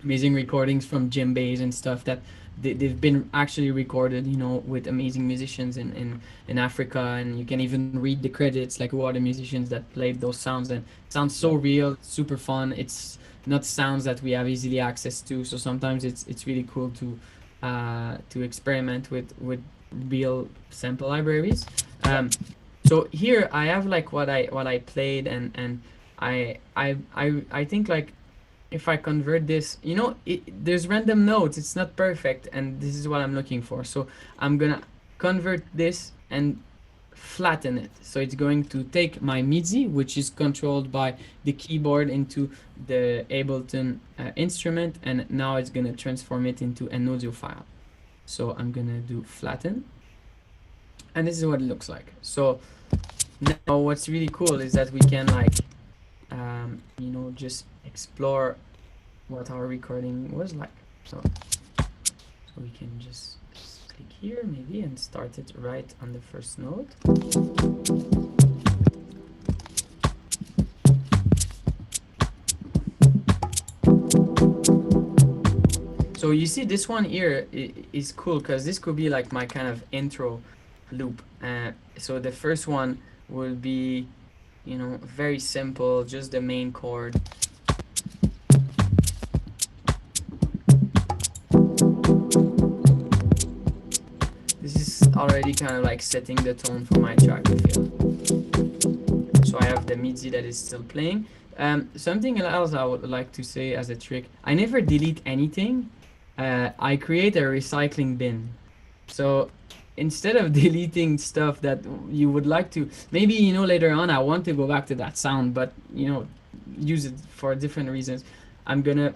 Amazing recordings from djembes and stuff that they've been actually recorded, you know, with amazing musicians in Africa, and you can even read the credits, like who are the musicians that played those sounds, and it sounds so yeah, real, super fun. It's not sounds that we have easily access to, so sometimes it's really cool to experiment with real sample libraries. yeah. So here I have like what I played, and I think like if I convert this, you know, there's random nodes. It's not perfect, and this is what I'm looking for. So I'm gonna convert this and flatten it. So it's going to take my MIDI, which is controlled by the keyboard, into the Ableton instrument, and now it's gonna transform it into an audio file. So I'm gonna do flatten, and this is what it looks like. So now what's really cool is that we can like, you know, just explore what our recording was like. So we can just click here maybe and start it right on the first note. So you see this one here is cool because this could be like my kind of intro loop. So the first one will be, you know, very simple, just the main chord. This is already kind of like setting the tone for my track, I feel. So I have the MIDI that is still playing. Something else I would like to say as a trick, I never delete anything. I create a recycling bin. So instead of deleting stuff that you would like to, maybe, you know, later on I want to go back to that sound, but, you know, use it for different reasons, I'm gonna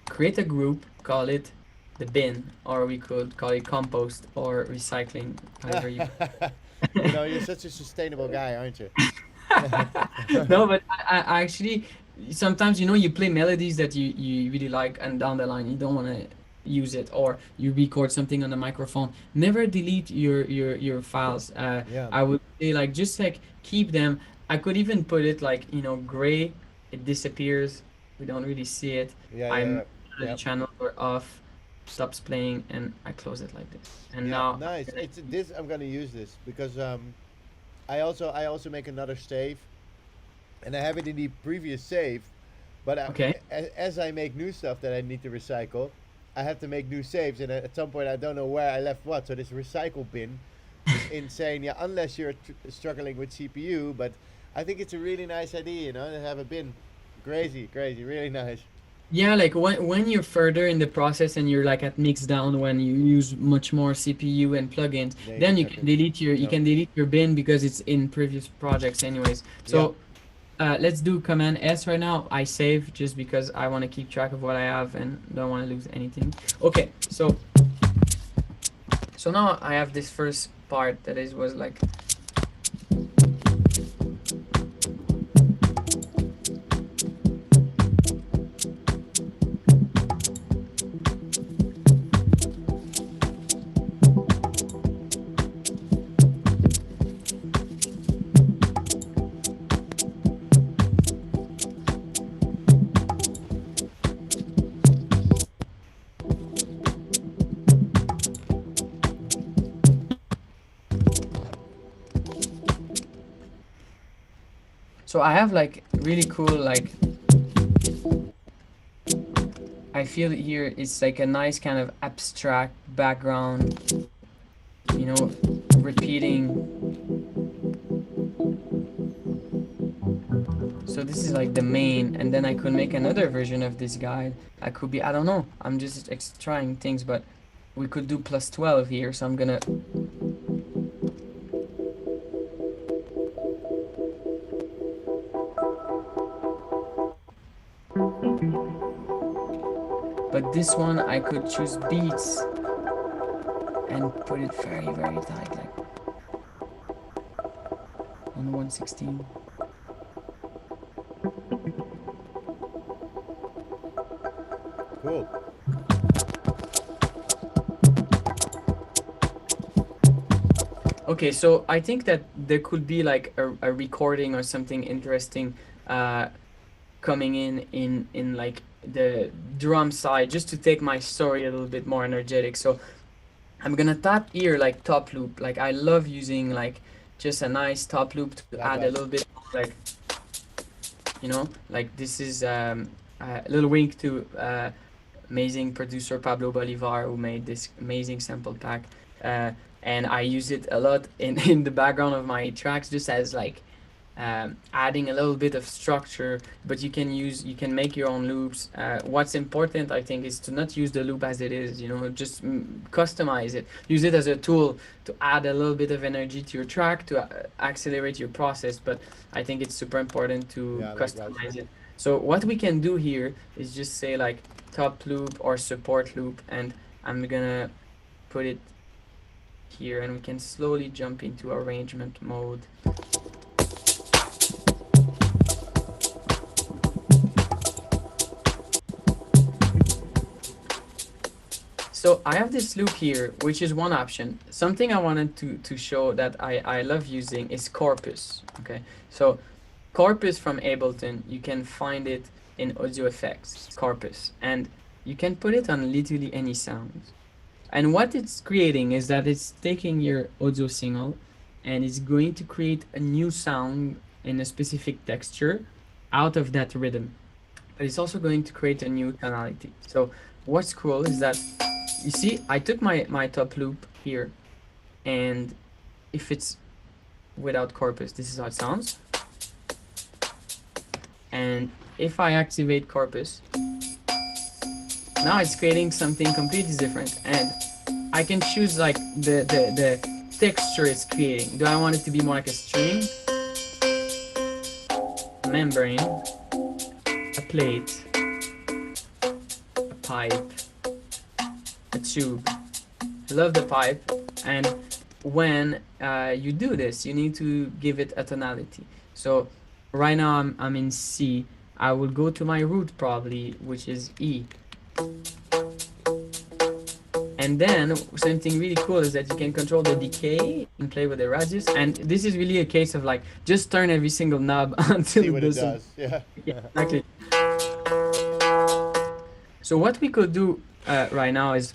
create a group, call it the bin, or we could call it compost or recycling, however you. You know, you're such a sustainable guy, aren't you? No, but I actually sometimes, you know, you play melodies that you really like, and down the line you don't want to use it, or you record something on the microphone. Never delete your files. Yeah, I would say like just like keep them. I could even put it like, you know, gray. It disappears. We don't really see it. yeah, yeah, I'm yeah. the Yeah. channel or off, stops playing, and I close it like this. And Yeah, now I'm nice. gonna, It's this. I'm gonna use this because I also make another save, and I have it in the previous save, but okay. as I make new stuff that I need to recycle, I have to make new saves, and at some point I don't know where I left what. So this recycle bin is insane. Yeah, unless you're struggling with CPU, but I think it's a really nice idea, you know, to have a bin. Crazy, crazy, really nice. Yeah, like when you're further in the process and you're like at mix down, when you use much more CPU and plugins, Then you then check it. you Yep. can delete your bin because it's in previous projects anyways. Yep. So let's do Command S right now. I save just because I want to keep track of what I have and don't want to lose anything. Okay, so now I have this first part that is was like. So I have like really cool like I feel here it's like a nice kind of abstract background, you know, repeating. So this is like the main, and then I could make another version of this guide. I could be, I don't know, I'm just trying things, but we could do plus 12 here, so I'm gonna. But this one I could choose beats and put it very, very tight, like on 116. Cool. Okay, so I think that there could be like a recording or something interesting uh, coming in like the drum side just to take my story a little bit more energetic. So I'm gonna tap here like top loop. Like I love using like just a nice top loop to add a Likewise. little bit like like this is a little wink to amazing producer Pablo Bolivar who made this amazing sample pack. Uh, and I use it a lot in the background of my tracks just as like adding a little bit of structure, but you can make your own loops. What's important I think is to not use the loop as it is, just customize it, use it as a tool to add a little bit of energy to your track to accelerate your process, but I think it's super important to Yeah, likewise. customize it. So what we can do here is just say like top loop or support loop, and I'm gonna put it here, and we can slowly jump into arrangement mode. So I have this loop here, which is one option. Something I wanted to show that I love using is Corpus. Okay, so Corpus from Ableton, you can find it in audio effects, Corpus, and you can put it on literally any sound. And what it's creating is that it's taking your audio signal and it's going to create a new sound in a specific texture out of that rhythm. But it's also going to create a new tonality. So what's cool is that you see I took my top loop here, and if it's without Corpus, this is how it sounds. And if I activate Corpus, now it's creating something completely different, and I can choose like the texture it's creating. Do I want it to be more like a string, a membrane, a plate, a pipe, a tube? I love the pipe, and when you do this, you need to give it a tonality. So right now I'm in C. I will go to my root probably, which is E. And then something really cool is that you can control the decay and play with the radius. And this is really a case of like just turn every single knob until See it what it does some. does. Yeah. Yeah, exactly. So what we could do right now is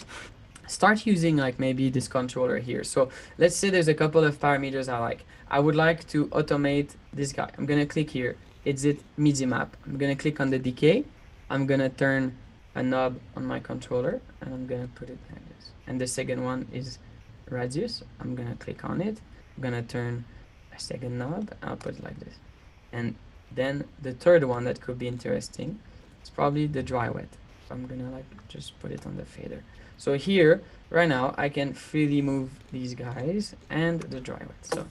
start using like maybe this controller here. So let's say there's a couple of parameters I like. I would like to automate this guy. I'm gonna click here, exit MIDI map. I'm gonna click on the decay. I'm gonna turn a knob on my controller and I'm gonna put it like this. And the second one is radius. I'm gonna click on it. I'm gonna turn a second knob. I'll put it like this. And then the third one that could be interesting It's probably the dry wet. I'm gonna like just put it on the fader. So here, right now, I can freely move these guys and the dry wet. So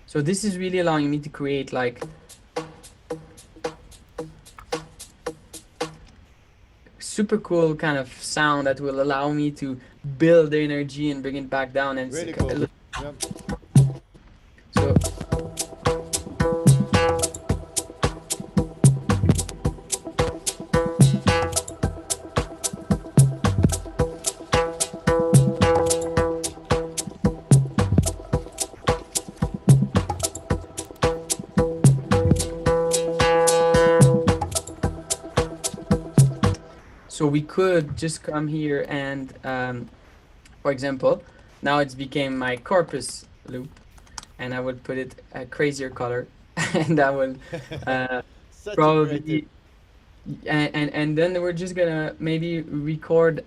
so this is really allowing me to create like super cool kind of sound that will allow me to build the energy and bring it back down. And Really it's cool. a Yep. so so we could just come here and for example, now it's became my corpus loop, and I would put it a crazier color, and I will Such a probably creative. and then we're just gonna maybe record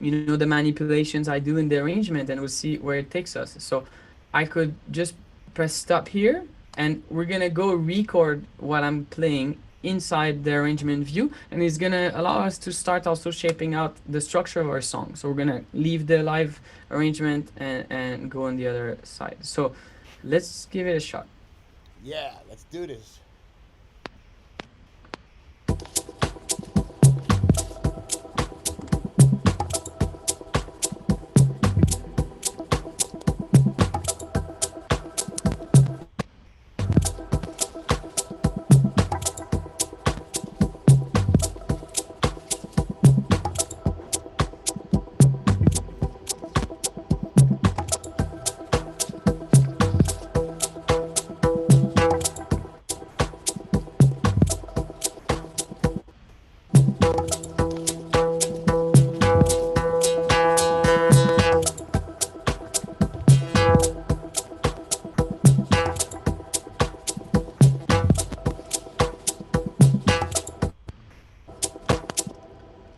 you know, the manipulations I do in the arrangement, and we'll see where it takes us. So I could just press stop here, and we're gonna go record what I'm playing inside the arrangement view, and it's gonna allow us to start also shaping out the structure of our song. So we're gonna leave the live arrangement and go on the other side. So let's give it a shot. Yeah, let's do this.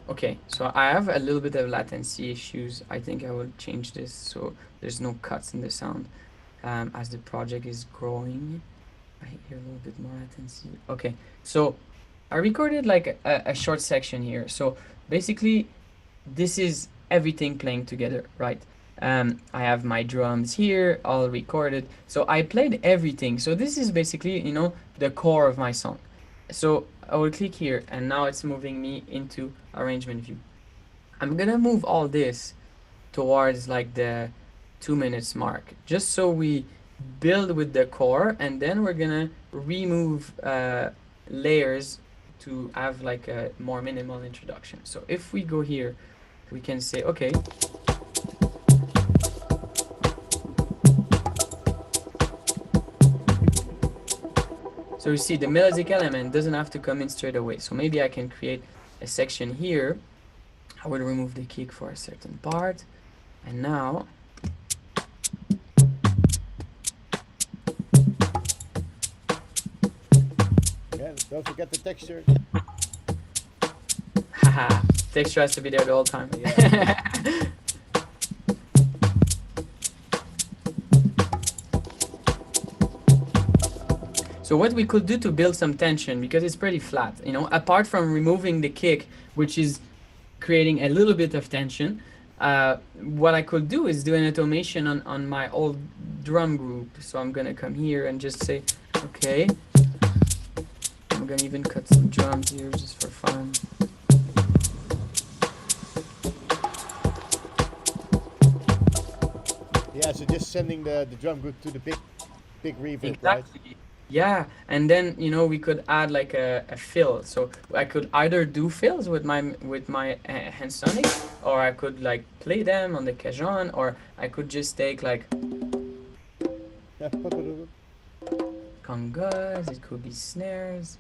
Okay, so I have a little bit of latency issues. I think I will change this so there's no cuts in the sound as the project is growing. I hear a little bit more latency. Okay, so I recorded like a short section here. So basically, this is everything playing together, right? I have my drums here, all recorded. So I played everything. So this is basically, you know, the core of my song. So I will click here, and now it's moving me into arrangement view. I'm gonna move all this towards like the 2 minutes mark, just so we build with the core, and then we're gonna remove layers to have like a more minimal introduction. So if we go here, we can say, okay, so you see the melodic element doesn't have to come in straight away. So maybe I can create a section here. I will remove the kick for a certain part, and now Yeah, don't forget the texture. haha, texture has to be there the whole time. Yeah. So what we could do to build some tension, because it's pretty flat, you know, apart from removing the kick, which is creating a little bit of tension, what I could do is do an automation on my old drum group. So I'm gonna come here and just say, okay, I'm gonna even cut some drums here just for fun. Yeah, so just sending the drum group to the big reverb, right? Exactly. Yeah, and then you know we could add like a fill. So I could either do fills with my hand sonic, or I could like play them on the Cohesion, or I could just take like congas. It could be snares.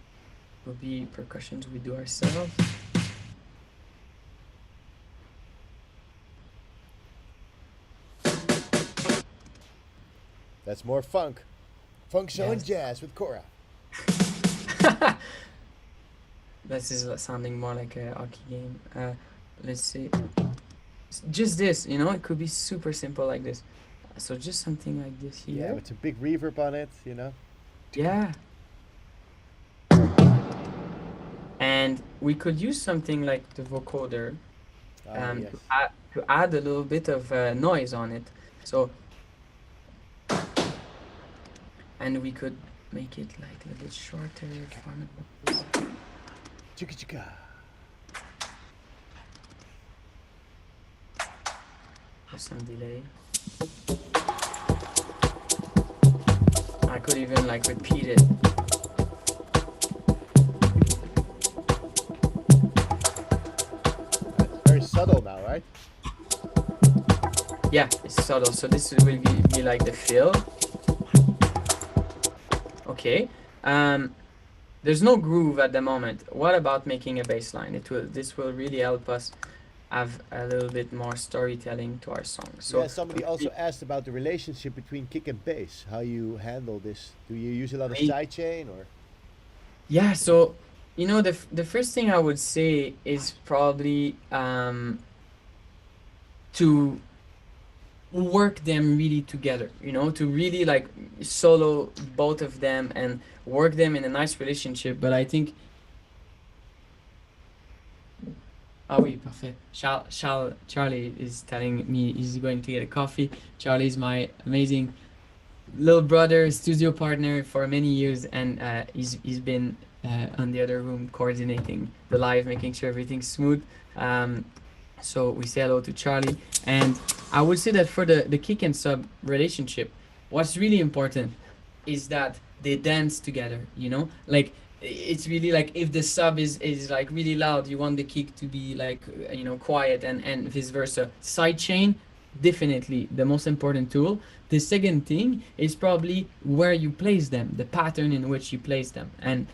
It could be percussions we do ourselves. That's more funk. Funk show and Yes. jazz with Kora. This is sounding more like a hockey game. Let's see. Just this, you know, it could be super simple like this. So just something like this Yeah, here. with a big reverb on it, you know. Yeah. And we could use something like the vocoder Ah, yes. to add a little bit of noise on it. So, and we could make it like a little bit shorter format. Chicka chicka. With some delay. I could even like repeat it. It's very subtle now, right? Yeah, it's subtle. So this will be like the fill. Okay. There's no groove at the moment. What about making a bass line? This will really help us have a little bit more storytelling to our song. So Yeah, somebody also asked about the relationship between kick and bass. How you handle this? Do you use a lot of Me- sidechain or? yeah, so you know the first thing I would say is probably to work them really together, you know, to really like solo both of them and work them in a nice relationship. But I think ah oui, parfait. Charlie is telling me he's going to get a coffee. Charlie's my amazing little brother, studio partner for many years, and he's been on the other room coordinating the live, making sure everything's smooth. So we say hello to Charlie, and I would say that for the kick and sub relationship, what's really important is that they dance together. You know, like it's really like if the sub is like really loud, you want the kick to be like you know quiet, and vice versa. Sidechain, definitely the most important tool. The second thing is probably where you place them, the pattern in which you place them, and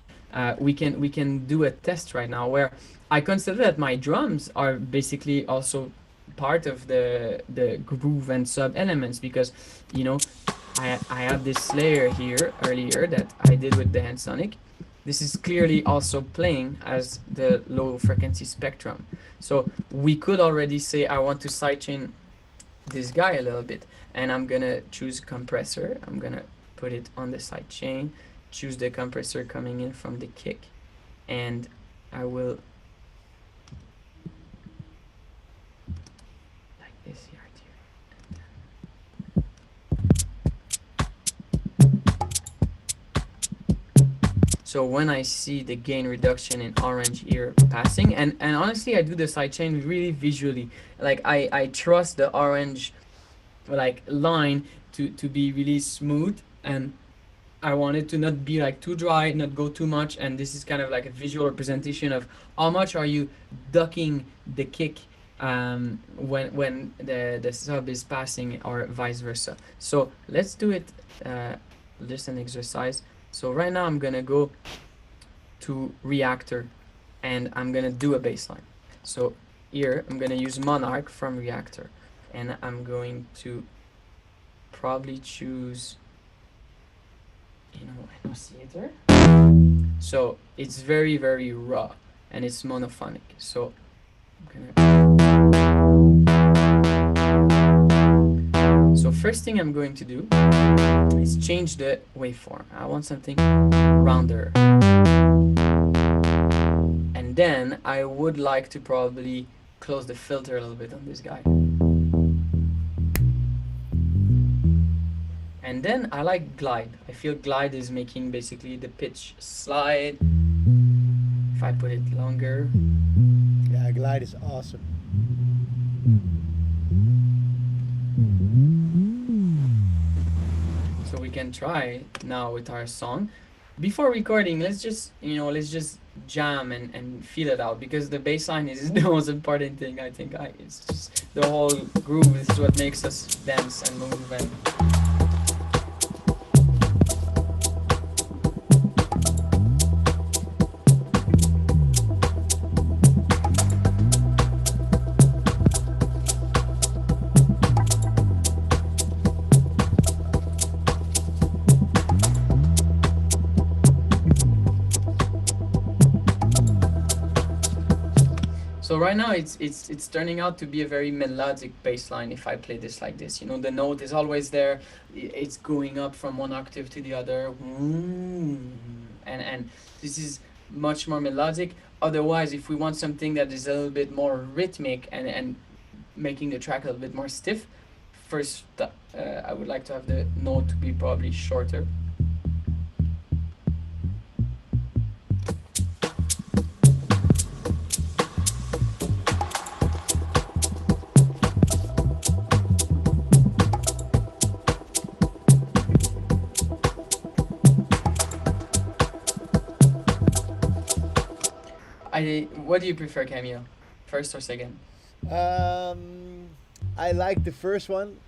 we can do a test right now where I consider that my drums are basically also part of the groove and sub elements because you know I had this layer here earlier that I did with the hand sonic. This is clearly also playing as the low frequency spectrum. So we could already say I want to sidechain this guy a little bit, and I'm gonna choose compressor. I'm gonna put it on the side chain, choose the compressor coming in from the kick, and I will like this here. So when I see the gain reduction in orange here passing, and honestly I do the sidechain really visually. Like I trust the orange like line to be really smooth, and I want it to not be like too dry, not go too much, and this is kind of like a visual representation of how much are you ducking the kick when the sub is passing or vice versa. So let's do it just an exercise. So right now I'm gonna go to reactor and I'm gonna do a baseline. So here I'm gonna use Monarch from reactor, and I'm going to probably choose Annunciator. So it's very raw and it's monophonic. So I'm gonna so first thing I'm going to do is change the waveform. I want something rounder. And then I would like to probably close the filter a little bit on this guy. And then I like glide. I feel glide is making basically the pitch slide. If I put it longer. Yeah, glide is awesome. So we can try now with our song. Before recording, let's just jam and feel it out, because the bass line is the most important thing. I think it's just the whole groove is what makes us dance and move and right now it's turning out to be a very melodic bass line if I play this like this. You know, the note is always there. It's going up from one octave to the other. And this is much more melodic. Otherwise, if we want something that is a little bit more rhythmic and making the track a little bit more stiff, first I would like to have the note to be probably shorter. What do you prefer, Camille? First or second? I like the first one.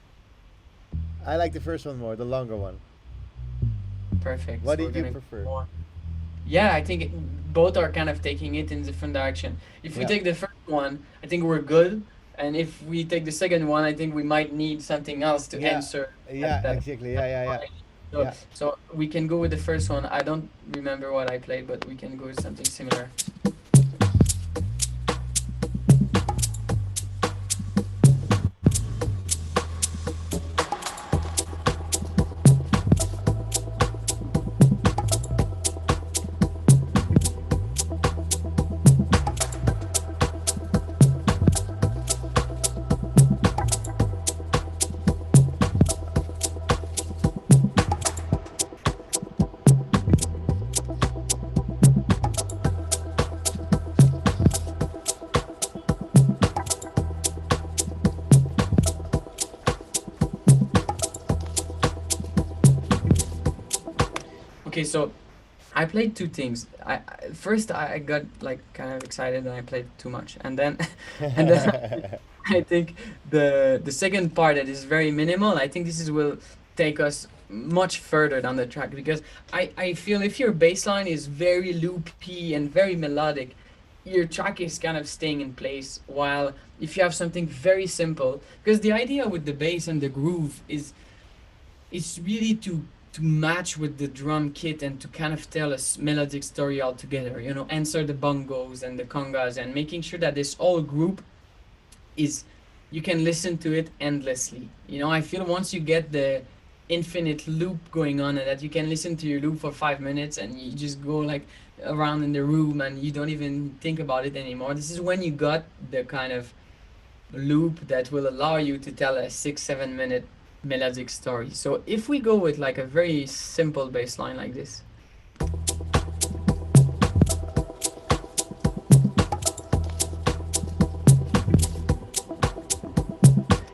I like the first one more, the longer one. Perfect. What So did we're you gonna prefer? go on. Yeah, I think both are kind of taking it in different direction. If we Yeah. take the first one, I think we're good, and if we take the second one, I think we might need something else to Yeah. answer Yeah, that. exactly. Yeah. So, Yeah. so we can go with the first one. I don't remember what I played, but we can go with something similar. Okay, so I played two things. First I got like kind of excited and I played too much, and then and then I think the second part that is very minimal. I think this is will take us much further down the track because I feel if your bass line is very loopy and very melodic, your track is kind of staying in place. While if you have something very simple, because the idea with the bass and the groove is it's really to match with the drum kit and to kind of tell a melodic story altogether, you know, answer the bongos and the congas and making sure that this whole group is you can listen to it endlessly. You know, I feel once you get the infinite loop going on and that you can listen to your loop for 5 minutes and you just go like around in the room and you don't even think about it anymore. This is when you got the kind of loop that will allow you to tell a 6-7 minute melodic story. So if we go with like a very simple bass line like this,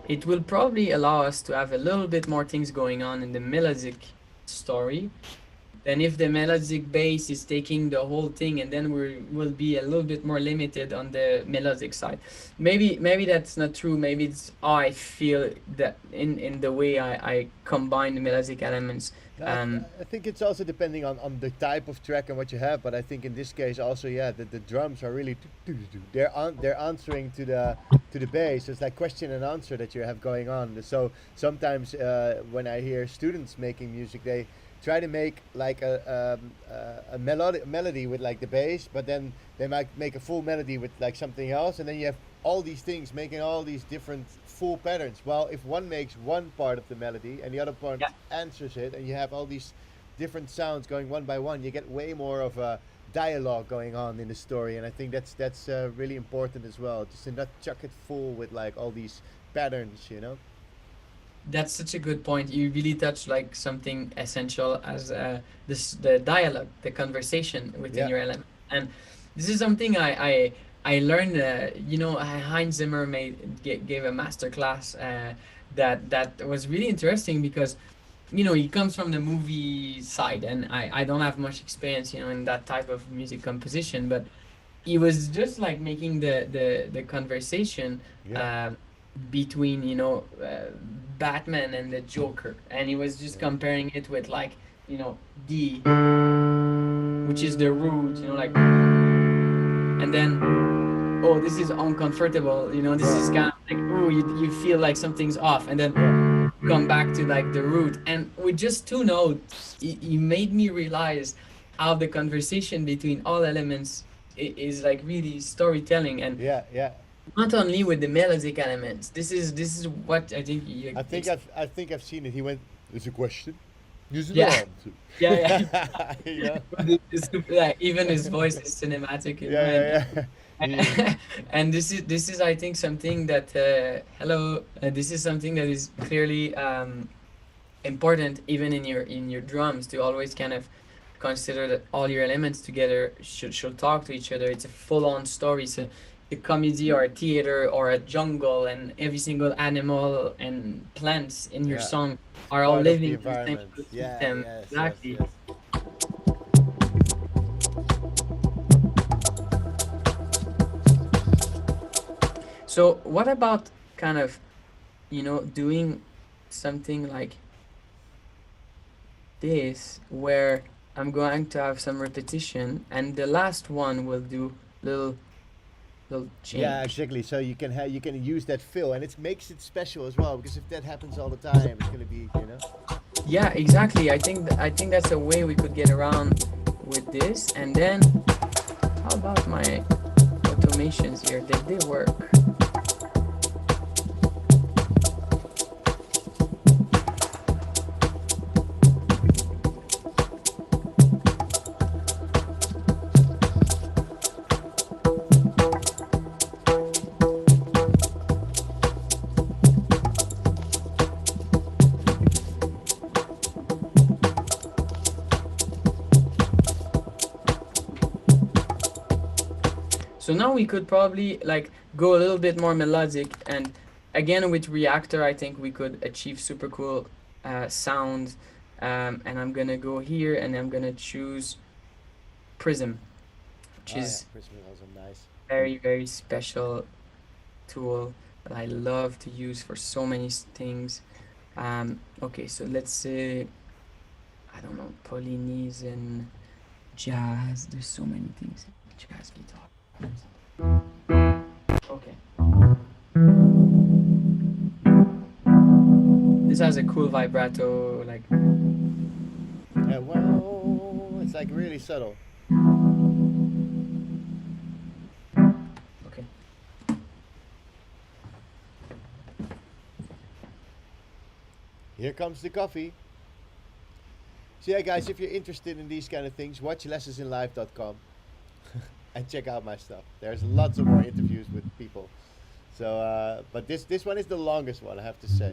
it will probably allow us to have a little bit more things going on in the melodic story than if the melodic bass is taking the whole thing and then we will be a little bit more limited on the melodic side. Maybe that's not true. Maybe it's how I feel that in the way I combine the melodic elements. I think it's also depending on the type of track and what you have, but I think in this case also, yeah, the drums are really they're answering to the bass. It's like question and answer that you have going on. So sometimes when I hear students making music, they try to make like a melody with like the bass, but then they might make a full melody with like something else, and then you have all these things making all these different full patterns. Well, if one makes one part of the melody and the other part answers it, and you have all these different sounds going one by one, you get way more of a dialogue going on in the story, and I think that's really important as well, just to not chuck it full with like all these patterns, you know. That's such a good point. You really touch like something essential as the dialogue, the conversation within your element, and this is something I learned. You know, Heinz Zimmer gave a master class that was really interesting because, you know, he comes from the movie side, and I don't have much experience, you know, in that type of music composition, but he was just like making the conversation between, you know, Batman and the Joker, and he was just comparing it with like, you know, D, which is the root, you know, like, and then oh, this is uncomfortable, you know, this is kind of like, oh, you feel like something's off, and then come back to like the root, and with just two notes, he made me realize how the conversation between all elements is like really storytelling, and Yeah, yeah. not only with the melodic elements. This is what I think you I think I've seen it. He went. It's a question. Is it yeah. answer? Yeah, You know. but like, even his voice is cinematic, you know, Yeah, yeah, yeah. He- and this is I think something that hello, this is something that is clearly important even in your drums, to always kind of consider that all your elements together should talk to each other. It's a full-on story. So a comedy or a theater or a jungle, and every single animal and plants in your yeah. song are all Part of the living in the same environment. Yeah, ecosystem. yes, yes, Exactly. yes. So what about kind of, doing something like this, where I'm going to have some repetition, and the last one will do little Yeah, change. exactly. So you can use that fill, and it makes it special as well. Because if that happens all the time, it's gonna be Yeah, exactly. I think that's a way we could get around with this. And then how about my automations here? Did they work? So now we could probably like go a little bit more melodic, and again with reactor I think we could achieve super cool sound. And I'm gonna go here and I'm gonna choose Prism, which Oh yeah, is Christmas is also nice. very very special tool that I love to use for so many things. Okay, so let's say, I don't know, Polynesian jazz. There's so many things. Jazz guitar. Okay. This has a cool vibrato, like. Yeah, well, it's like really subtle. Okay. Here comes the coffee. So yeah, guys, if you're interested in these kind of things, watch lessonsinlive.com and check out my stuff. There's lots of more interviews with people. So, but this one is the longest one, I have to say.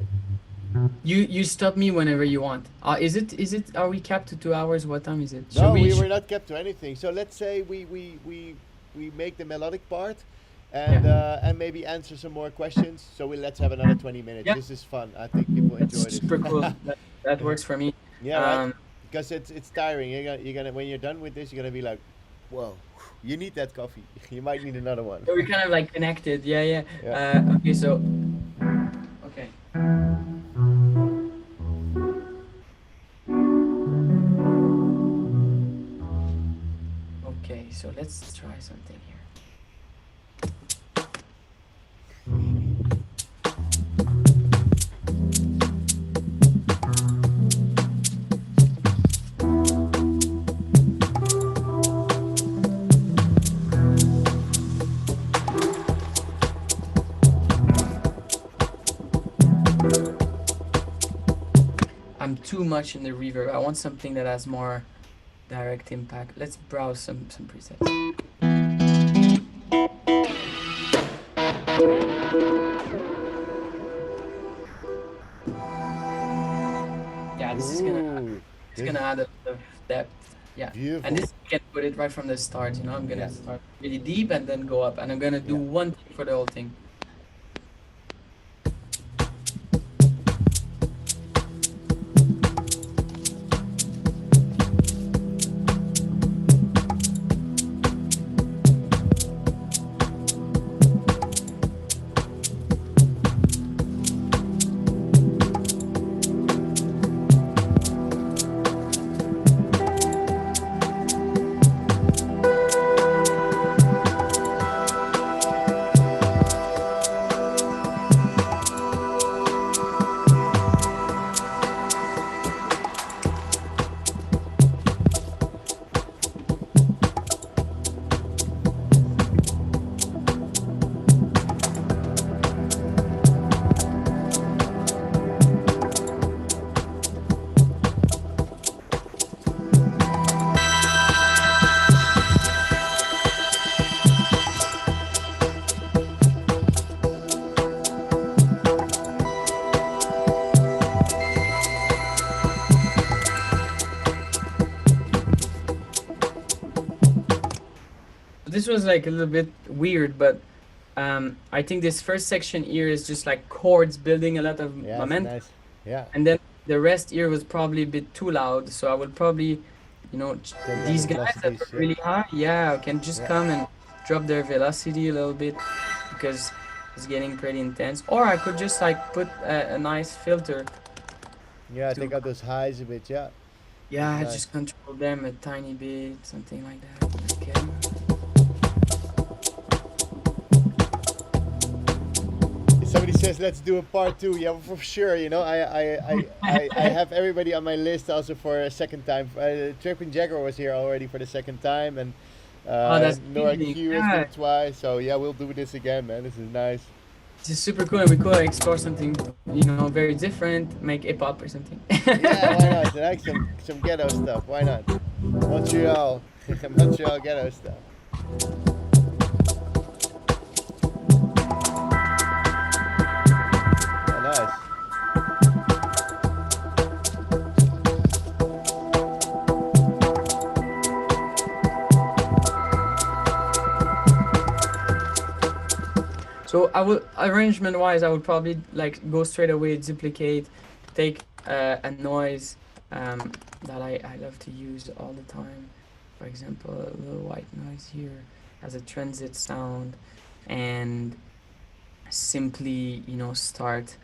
You stop me whenever you want. Is it? Are we capped to 2 hours? What time is it? No, we should- were not kept to anything. So let's say we make the melodic part, and maybe answer some more questions. So let's have another 20 minutes. Yeah. This is fun. I think people enjoy That's this. super cool. That works for me. Yeah, right. Um, Because it's tiring. You're gonna when you're done with this, you're gonna be like, whoa, you need that coffee. You might need another one. So we're kind of like connected. Yeah, yeah. Yeah. Okay, so. Okay. Okay, so let's try something here. I'm too much in the reverb. I want something that has more direct impact. Let's browse some presets. Yeah, this is gonna Ooh, it's gonna add a bit of depth. Yeah. beautiful. And this, you can put it right from the start, you know. I'm gonna Yeah. start really deep and then go up, and I'm gonna do Yeah. one thing for the whole thing. this was like a little bit weird, but I think this first section here is just like chords building a lot of Yeah, it's momentum, nice. Yeah. and then the rest here was probably a bit too loud, so I will probably, Take down these the guys that velocities, are yeah. really high, yeah, can just Yeah. come and drop their velocity a little bit because it's getting pretty intense. Or I could just like put a nice filter Yeah, to, take out those highs a bit, yeah. yeah, Nice. just control them a tiny bit, something like that. Okay. Somebody says let's do a part 2. Yeah, for sure. I have everybody on my list also for a second time. Trippin' Jagger was here already for the second time, and Oh, that's Nora amazing. Q has Yeah, been twice. So yeah, we'll do this again, man. This is nice. this is super cool, and we could explore something, very different, make hip hop or something. Yeah, why not? Like some ghetto stuff. Why not? Montreal, Montreal ghetto stuff. Oh, nice. So arrangement wise, I would probably like go straight away, duplicate, take a noise that I love to use all the time. For example, a little white noise here has a transit sound, and simply, start.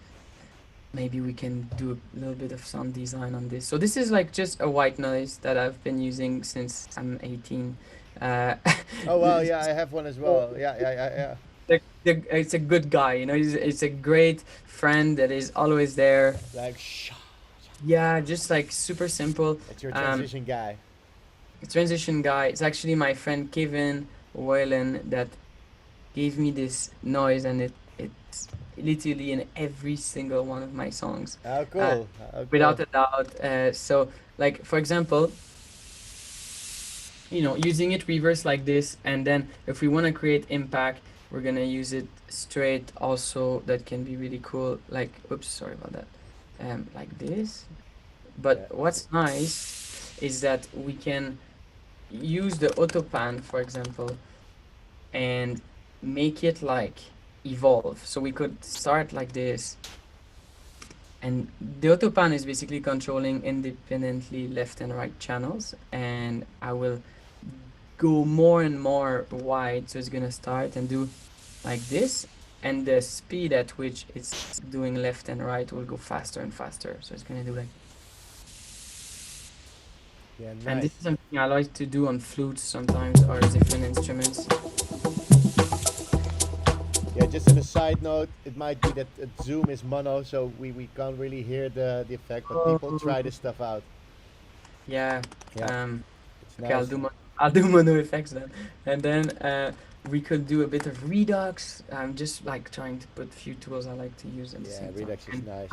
Maybe we can do a little bit of sound design on this. So this is like just a white noise that I've been using since I'm 18. Oh well, yeah, I have one as well. Yeah. It's a good guy, it's a great friend that is always there. Like, shh. Yeah, just like super simple. It's your transition guy. Transition guy. It's actually my friend Kevin Whalen that gave me this noise, and it's literally in every single one of my songs. Oh, cool. Oh, Without cool. a doubt. So, like, for example, using it reverse like this, and then if we want to create impact, we're gonna use it straight also. That can be really cool. Like, oops, sorry about that. Like this. But Yeah. what's nice is that we can use the autopan, for example, and make it like evolve. So we could start like this, and the autopan is basically controlling independently left and right channels, and I will go more and more wide, so it's gonna start and do like this, and the speed at which it's doing left and right will go faster and faster, so it's gonna do like. Yeah, And nice. this is something I like to do on flutes sometimes, or different instruments. Yeah, just on a side note, it might be that Zoom is mono, so we can't really hear the effect, but people try this stuff out. Yeah. Yeah, Um, it's okay, nice. I'll do mono effects then, and then we could do a bit of redux. I'm just like trying to put a few tools I like to use at the Yeah, same Redux is time. nice.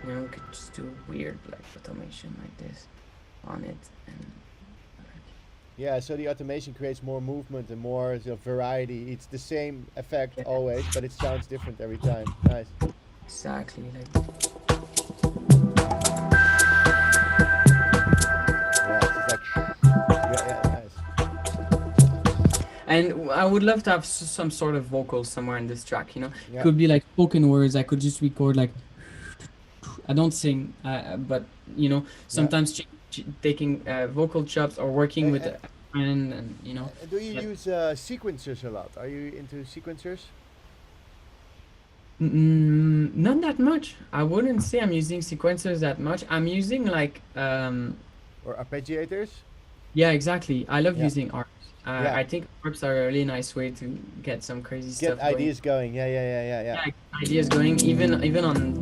We could just do weird like automation like this on it, and Yeah, so the automation creates more movement and more variety. It's the same effect Yeah. always, but it sounds different every time. Nice. exactly like. Yeah, it's just like yeah, nice. And I would love to have some sort of vocals somewhere in this track. Yeah. Could be like spoken words. I could just record like. I don't sing, but sometimes taking vocal chops or working with a friend, and Do you Yeah. use sequencers a lot? Are you into sequencers? Not that much. I wouldn't say I'm using sequencers that much. I'm using like Or arpeggiators? yeah, exactly. I love Yeah. using ARPs. Yeah. I think ARPs are a really nice way to get some crazy Get stuff going. ideas going. Yeah. Yeah, ideas going even on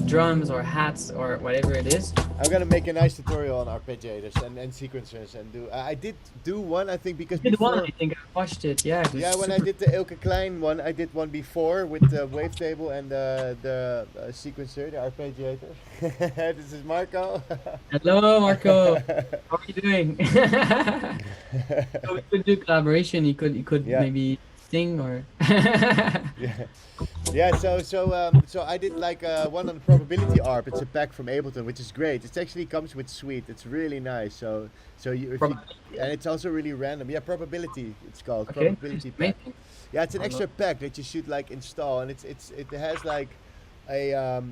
drums or hats or whatever it is. I'm gonna make a nice tutorial on arpeggiators and sequencers and do. I did do one, I think, because Did one, before. I think I watched it. Yeah, it was Yeah, when I super- did the Ilke Klein one, I did one before with the wavetable and the sequencer, the arpeggiator. This is Marco. Hello, Marco. How are you doing? So we could do collaboration. You could Yeah. maybe sing or Yeah, yeah. So I did like one on the probability ARP. It's a pack from Ableton, which is great. It actually comes with Suite. It's really nice. So you if you Prob- and it's also really random. Yeah, probability. It's called okay, probability pack. amazing. Yeah, it's an I'll extra look. pack that you should like install, and it has like a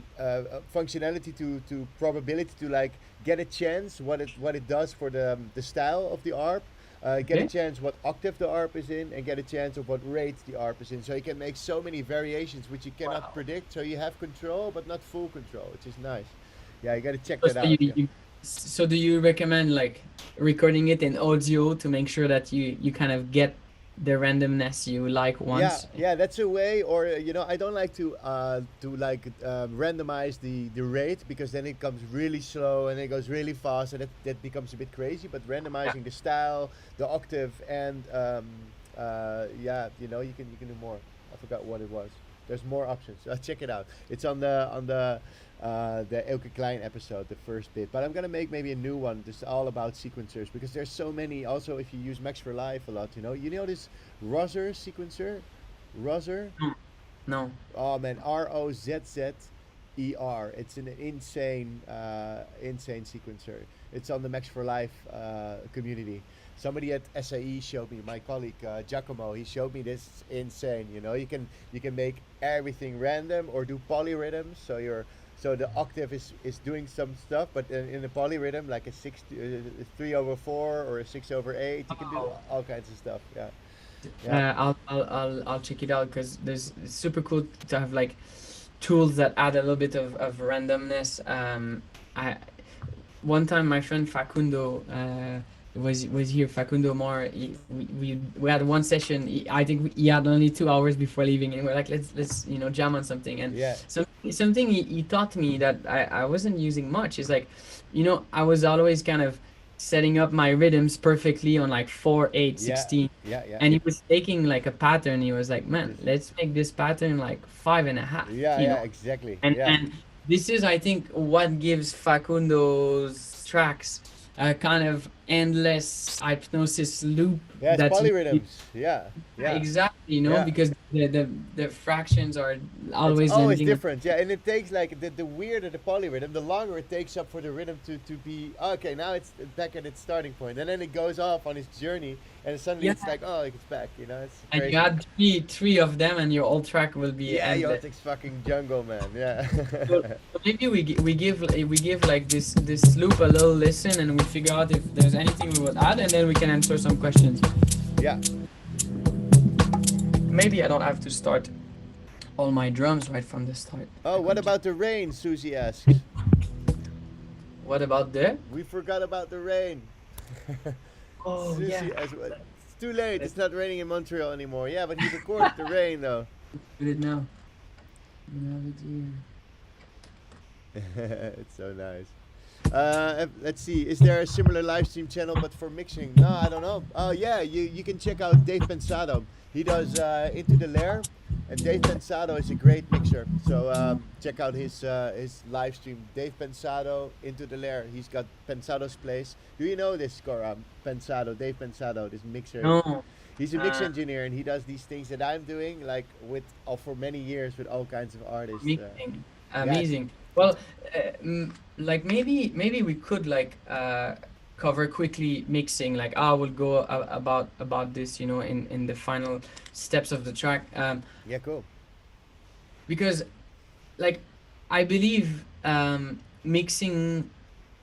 functionality to probability to like get a chance what it does for the style of the ARP. Get a Okay. chance what octave the ARP is in, and get a chance of what rate the ARP is in. So you can make so many variations which you cannot Wow. predict. So you have control, but not full control, which is nice. Yeah, you got to check So, that out. Yeah. so do you recommend like recording it in audio to make sure that you kind of get the randomness you like Yeah, once? yeah, that's a way. Or I don't like to like randomize the rate, because then it comes really slow and it goes really fast, and that becomes a bit crazy. But Yeah. randomizing the style, the octave, and yeah, you can do more. I forgot what it was. There's more options. Check it out. It's on the Elke Klein episode, the first bit. But I'm gonna make maybe a new one, just all about sequencers, because there's so many. Also, if you use Max for Live a lot, this Rozzer sequencer, Rozzer. No. No. Oh man, ROZZER. It's an insane sequencer. It's on the Max for Life community. Somebody at SAE showed me. My colleague Giacomo. He showed me this. It's insane. You can make everything random or do polyrhythms. So the octave is doing some stuff, but in a polyrhythm, like a 3/4 or a 6/8, you can do Oh. all kinds of stuff. Yeah, yeah, I'll check it out because it's super cool to have like tools that add a little bit of randomness. I one time my friend Facundo was here. Facundo Mar. We had one session. I think he had only 2 hours before leaving, and we're like, let's jam on something. And yeah. something he taught me that I wasn't using much is like, I was always kind of setting up my rhythms perfectly on like 4, 8, Yeah, 16. yeah, yeah, And he was taking like a pattern. He was like, man, this, let's make this pattern like 5.5, yeah, yeah, exactly, and yeah. this is, I think, what gives Facundo's tracks a kind of endless hypnosis loop Yeah, it's that you polyrhythms. Yeah, yeah, exactly, yeah. because the fractions are It's always always ending. different, yeah, and it takes like the weirder the polyrhythm, the longer it takes up for the rhythm to be okay. Now it's back at its starting point, and then it goes off on its journey, and suddenly Yeah, it's like, oh, it's back. It's and you crazy. add three of them, and your whole track will be Yeah, endless. Yotek's fucking jungle, man. Yeah. So maybe we give like this loop a little listen, and we figure out if there's anything we would add, and then we can answer some questions. Yeah. Maybe I don't have to start all my drums right from the start. Oh, I what could about the rain? Susie asks. What about there? We forgot about the rain. Oh Susie yeah, asks. It's too late. let's It's not raining in Montreal anymore. Yeah, but he recorded the rain though. do it now. We have it here. It's so nice. Let's see. Is there a similar live stream channel but for mixing? No, I don't know. Oh yeah, you can check out Dave Pensado. He does Into the Lair, and Dave Pensado is a great mixer. So check out his live stream. Dave Pensado, Into the Lair. He's got Pensado's Place. Do you know this, Cora? Pensado, Dave Pensado, this mixer. No, He's a mix uh, engineer, and he does these things that I'm doing, like for many years with all kinds of artists. mixing, Yeah, amazing. Well, like maybe we could like cover quickly mixing. Like I will go about this, in the final steps of the track. yeah, cool. Because like I believe mixing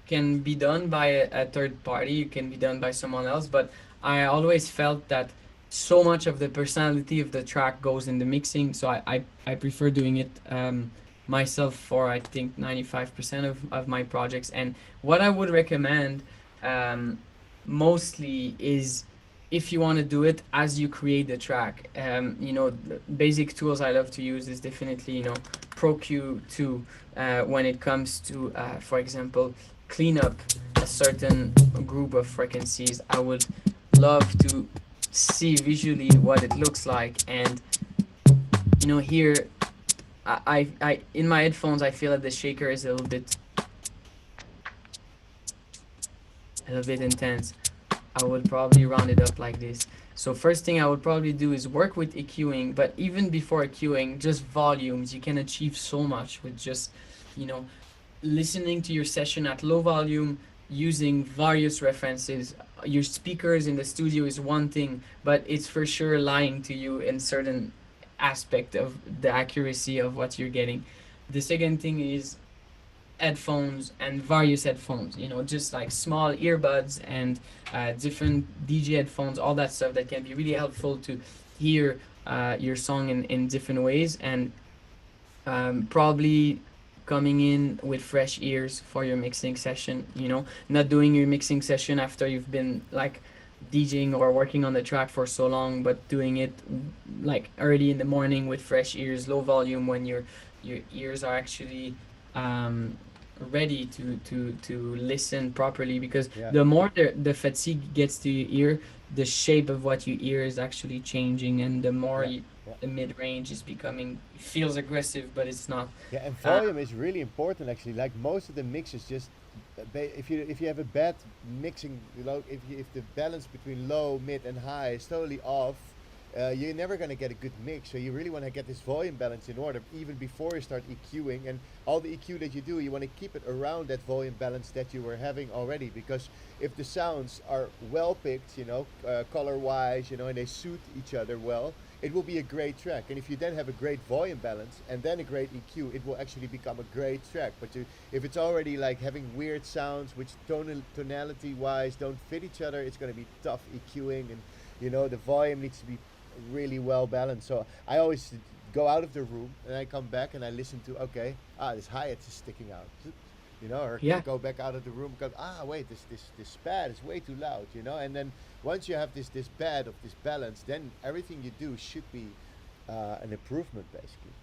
can be done by a third party, it can be done by someone else, but I always felt that so much of the personality of the track goes in the mixing, so I prefer doing it myself for I think 95% of my projects. And what I would recommend mostly is, if you want to do it as you create the track, the basic tools I love to use is definitely Pro Q2 when it comes to for example clean up a certain group of frequencies. I would love to see visually what it looks like, and here I in my headphones I feel that the shaker is a little bit intense. I would probably round it up like this. So first thing I would probably do is work with EQing, but even before EQing, just volumes. You can achieve so much with just, you know, listening to your session at low volume, using various references. Your speakers in the studio is one thing, but it's for sure lying to you in certain aspect of the accuracy of what you're getting. The second thing is headphones and various headphones, you know, just like small earbuds and different DJ headphones, all that stuff that can be really helpful to hear your song in different ways. And probably coming in with fresh ears for your mixing session, you know, not doing your mixing session after you've been like DJing or working on the track for so long, but doing it like early in the morning with fresh ears, low volume, when your ears are actually um, ready to listen properly. Because Yeah. the more the fatigue gets to your ear, the shape of what you hear is actually changing, and the more Yeah. Yeah. the mid range is becoming, it feels aggressive, but it's not. Yeah, and Uh, volume is really important actually. Like most of the mixes, just if you have a bad mixing, you know, if the balance between low, mid, and high is totally off, you're never gonna get a good mix. So you really want to get this volume balance in order even before you start EQing. And all the EQ that you do, you want to keep it around that volume balance that you were having already. Because if the sounds are well picked, you know, color wise, you know, and they suit each other well, it will be a great track. And if you then have a great volume balance and then a great EQ, it will actually become a great track. But if it's already like having weird sounds which tonality wise don't fit each other, it's going to be tough EQing. And you know, the volume needs to be really well balanced. So I always go out of the room and I come back and I listen to, okay, this hi-hat is sticking out, you know, or yeah, go back out of the room because wait, this pad is way too loud, you know. And then once you have this pad of this balance, then everything you do should be an improvement basically.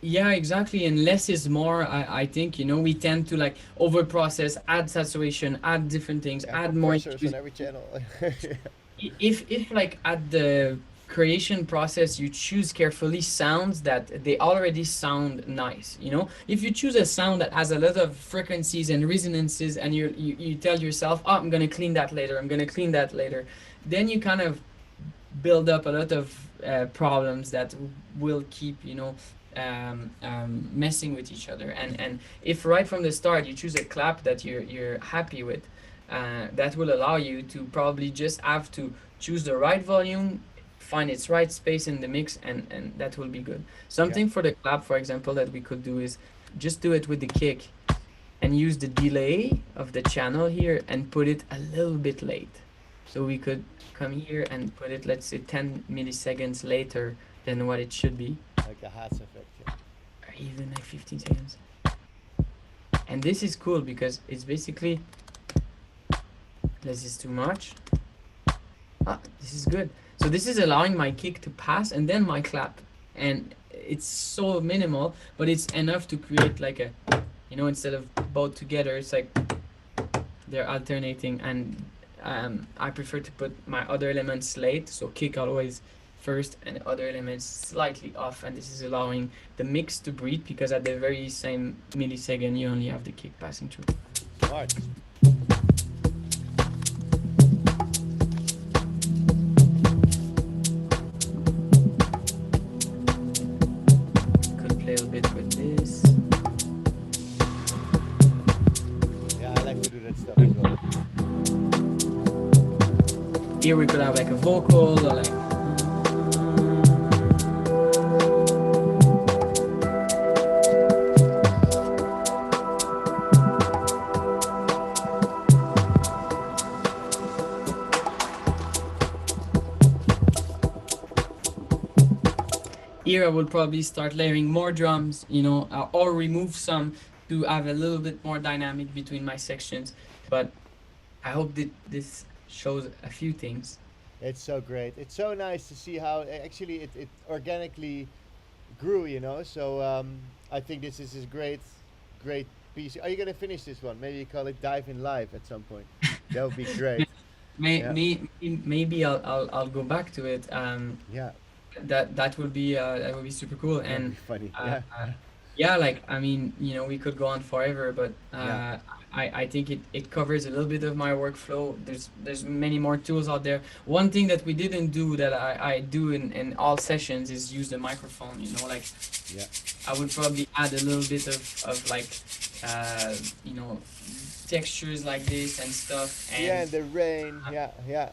yeah, exactly. And less is more. I think, you know, we tend to like over process, add saturation, add different things, Yeah, add more compressors EQs. on every channel. If like at the creation process you choose carefully sounds that they already sound nice, you know, if you choose a sound that has a lot of frequencies and resonances, and you tell yourself, oh, I'm gonna clean that later, I'm gonna clean that later, then you kind of build up a lot of problems that will keep, you know, messing with each other. And if right from the start you choose a clap that you're happy with, that will allow you to probably just have to choose the right volume, find its right space in the mix, and that will be good. Yeah. Something for the clap, for example, that we could do is just do it with the kick and use the delay of the channel here and put it a little bit late. So we could come here and put it, let's say, 10 milliseconds later than what it should be, Like a Hats effect. Yeah. or even like 15 seconds. And this is cool because it's basically, this is too much. This is good. So this is allowing my kick to pass and then my clap. And it's so minimal, but it's enough to create like a, you know, instead of both together, it's like they're alternating. And I prefer to put my other elements late, so kick always first and other elements slightly off. And this is allowing the mix to breathe, because at the very same millisecond you only have the kick passing through. Smart. Could play a bit with this. Yeah, I like to do that stuff as well. Here we could have like a vocal or like. Here I would probably start layering more drums, you know, or remove some to have a little bit more dynamic between my sections. But I hope that this shows a few things. It's so great. It's so nice to see how actually it organically grew, you know. So I think this is a great piece. Are you gonna finish this one? Maybe you call it Dive in Live at some point. That would be great. Yeah. Maybe I'll go back to it. Yeah. That would be super cool. That would be And funny. uh, Yeah. uh, Yeah, like I mean, we could go on forever, but Yeah. I think it covers a little bit of my workflow. There's many more tools out there. One thing that we didn't do that I do in all sessions is use the microphone. Like Yeah. I would probably add a little bit of like uh, you know textures like this and stuff. Yeah, And and the rain. Yeah, yeah.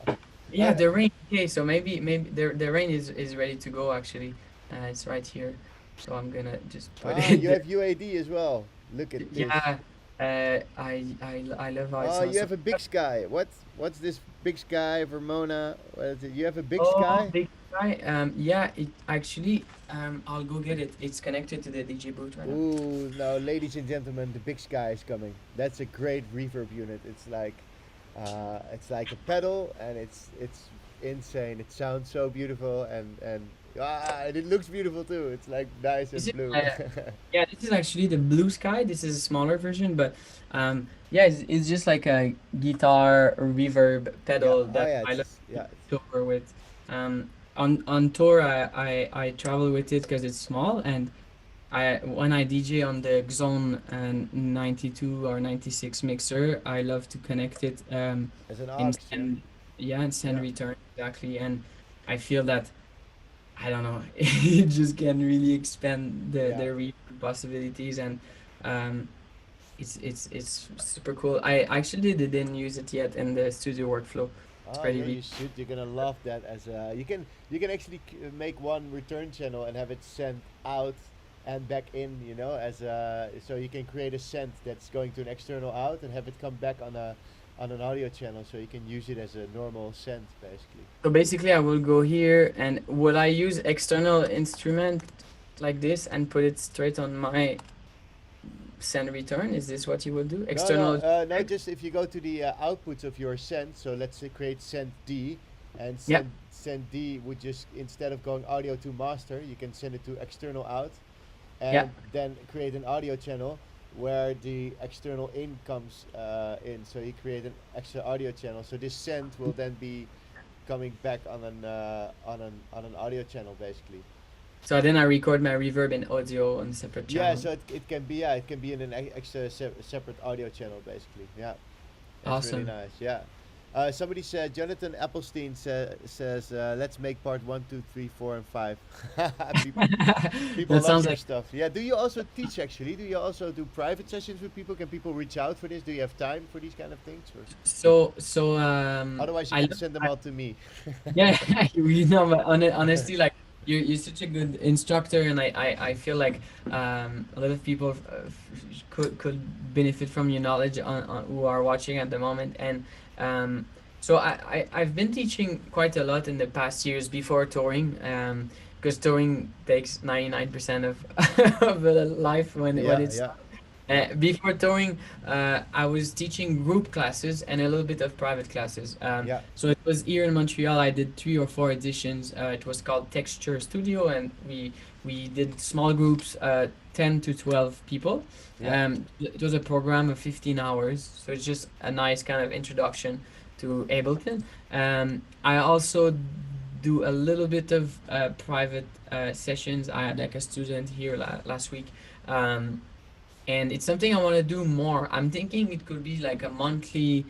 yeah, Uh, the rain. Okay, so maybe the rain is ready to go actually. It's right here, so I'm gonna just put it you there. have UAD as well. Look at this. Yeah, I love how it Oh, sounds. you So, have a big sky. What's this big sky, Vermona? What is it? You have a big oh, sky? big guy. Yeah, it actually. I'll go get it. It's connected to the DJ booth right now. Ooh, no, ladies and gentlemen, the big sky is coming. That's a great reverb unit. It's like a pedal, and it's insane. It sounds so beautiful, and it looks beautiful too. It's like nice This and is blue. yeah, this is actually the blue sky. This is a smaller version, but yeah, it's just like a guitar reverb Yeah. pedal Oh that yeah. I love It's yeah. to tour with. On tour, I travel with it because it's small, and when I DJ on the Xone 92 or 96 mixer, I love to connect it As an and aux, yeah. send, yeah, and send Yeah. return exactly. And I feel that I don't know, it just can really expand the Yeah. reverb possibilities, and um, it's super cool. I actually didn't use it yet in the studio workflow. It's Oh pretty yeah, you should. You're gonna cool. love that. You can actually make one return channel and have it sent out and back in. So you can create a send that's going to an external out and have it come back on an audio channel, so you can use it as a normal send basically. So basically, I will go here, and will I use external instrument like this and put it straight on my send return? Is this what you will do? No, no, External. no. Just if you go to the outputs of your send, so let's say create send D, and Yeah, send D would just, instead of going audio to master, you can send it to external out, yeah. and then create an audio channel where the external in comes in. So you create an extra audio channel. So this send will then be coming back on an audio channel basically. So then I record my reverb in audio on a separate Yeah, channel. so it can be in an extra separate audio channel basically. Yeah, that's really Awesome. nice. Yeah. Somebody said Jonathan Applestein says let's make part 1, 2, 3, 4, and 5. people, people That love sounds your like stuff. Yeah. Do you also teach actually? Do you also do private sessions with people? Can people reach out for this? Do you have time for these kind of things? Or so. otherwise you I can love. send them all to me. Yeah, but honestly, like you're such a good instructor, and I feel like a lot of people could benefit from your knowledge on who are watching at the moment. And so I've been teaching quite a lot in the past years before touring, because touring takes 99% of of the life when Yeah, it's yeah, yeah, before touring, I was teaching group classes and a little bit of private classes. yeah, So it was here in Montreal. I did 3 or 4 editions. It was called Texture Studio, and we did small groups, 10 to 12 people. yeah. It was a program of 15 hours, so it's just a nice kind of introduction to Ableton. I also do a little bit of private sessions. I had like a student here last week. Um, and it's something I want to do more. I'm thinking it could be like a monthly,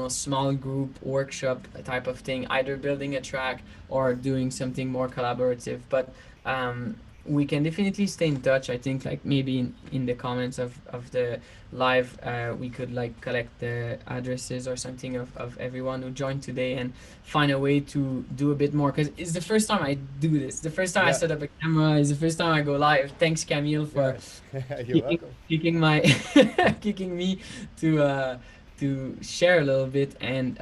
small group workshop type of thing, either building a track or doing something more collaborative. But um, we can definitely stay in touch. I think like maybe in the comments of the live, we could like collect the addresses or something of everyone who joined today and find a way to do a bit more, because it's the first time I do this. The first time I Yeah. set up a camera. It's the first time I go live. Thanks, Camille, for Yes. You're kicking welcome. kicking my kicking me to share a little bit. And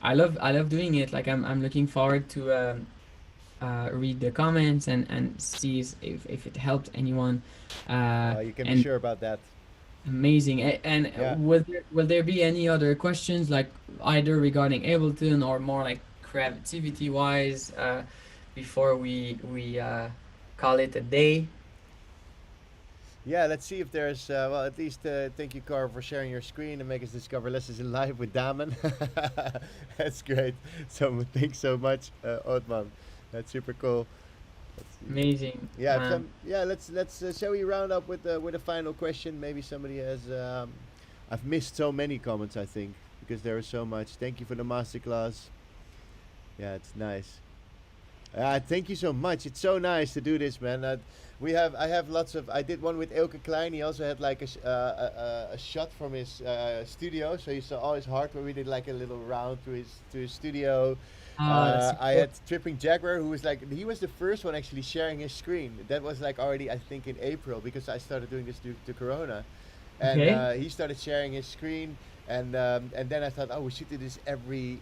I love doing it. Like I'm looking forward to read the comments and see if it helped anyone. You can be And sure about that. amazing. And Yeah. will there be any other questions, like either regarding Ableton or more like creativity wise, before we call it a day? Yeah, let's see if there's, well, at least thank you, Kora, for sharing your screen and make us discover Lessons in Live with Daamen. That's great. So, thanks so much, Otman. That's super cool. Let's see. Amazing. Yeah, if some, yeah. Let's shall we round up with a final question? Maybe somebody has. I've missed so many comments. I think because there is so much. Thank you for the masterclass. Yeah, it's nice. Thank you so much. It's so nice to do this, man. I have lots of. I did one with Elke Klein. He also had like a shot from his studio, so you saw all his hardware. We did like a little round to his studio. Oh, that's so I cool. had Tripping Jaguar, who was like he was the first one actually sharing his screen. That was like already I think in April because I started doing this due to Corona, and Okay. he started sharing his screen, and then I thought, oh, we should do this every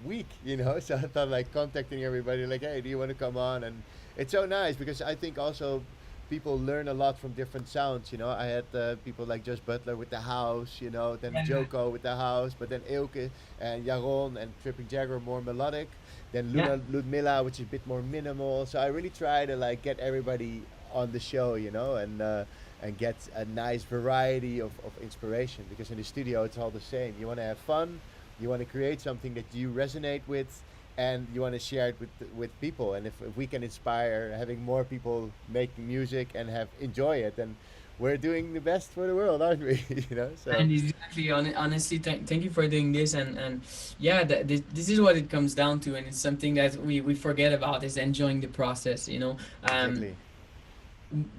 week, you know. So I thought like contacting everybody, like, hey, do you want to come on? And it's so nice because I think also people learn a lot from different sounds. You know, I had people like Josh Butler with the house, you know, then Yeah. Joko with the house, but then Ilke and Jaron and Tripping Jagger more melodic. Then Yeah. Ludmilla, which is a bit more minimal. So I really try to like get everybody on the show, you know, and get a nice variety of inspiration because in the studio it's all the same. You want to have fun, you want to create something that you resonate with, and you want to share it with people. And if we can inspire having more people making music and have enjoy it, then we're doing the best for the world, aren't we? You know. So And exactly, honestly, thank you for doing this, and yeah, this is what it comes down to, and it's something that we forget about is enjoying the process, you know. exactly.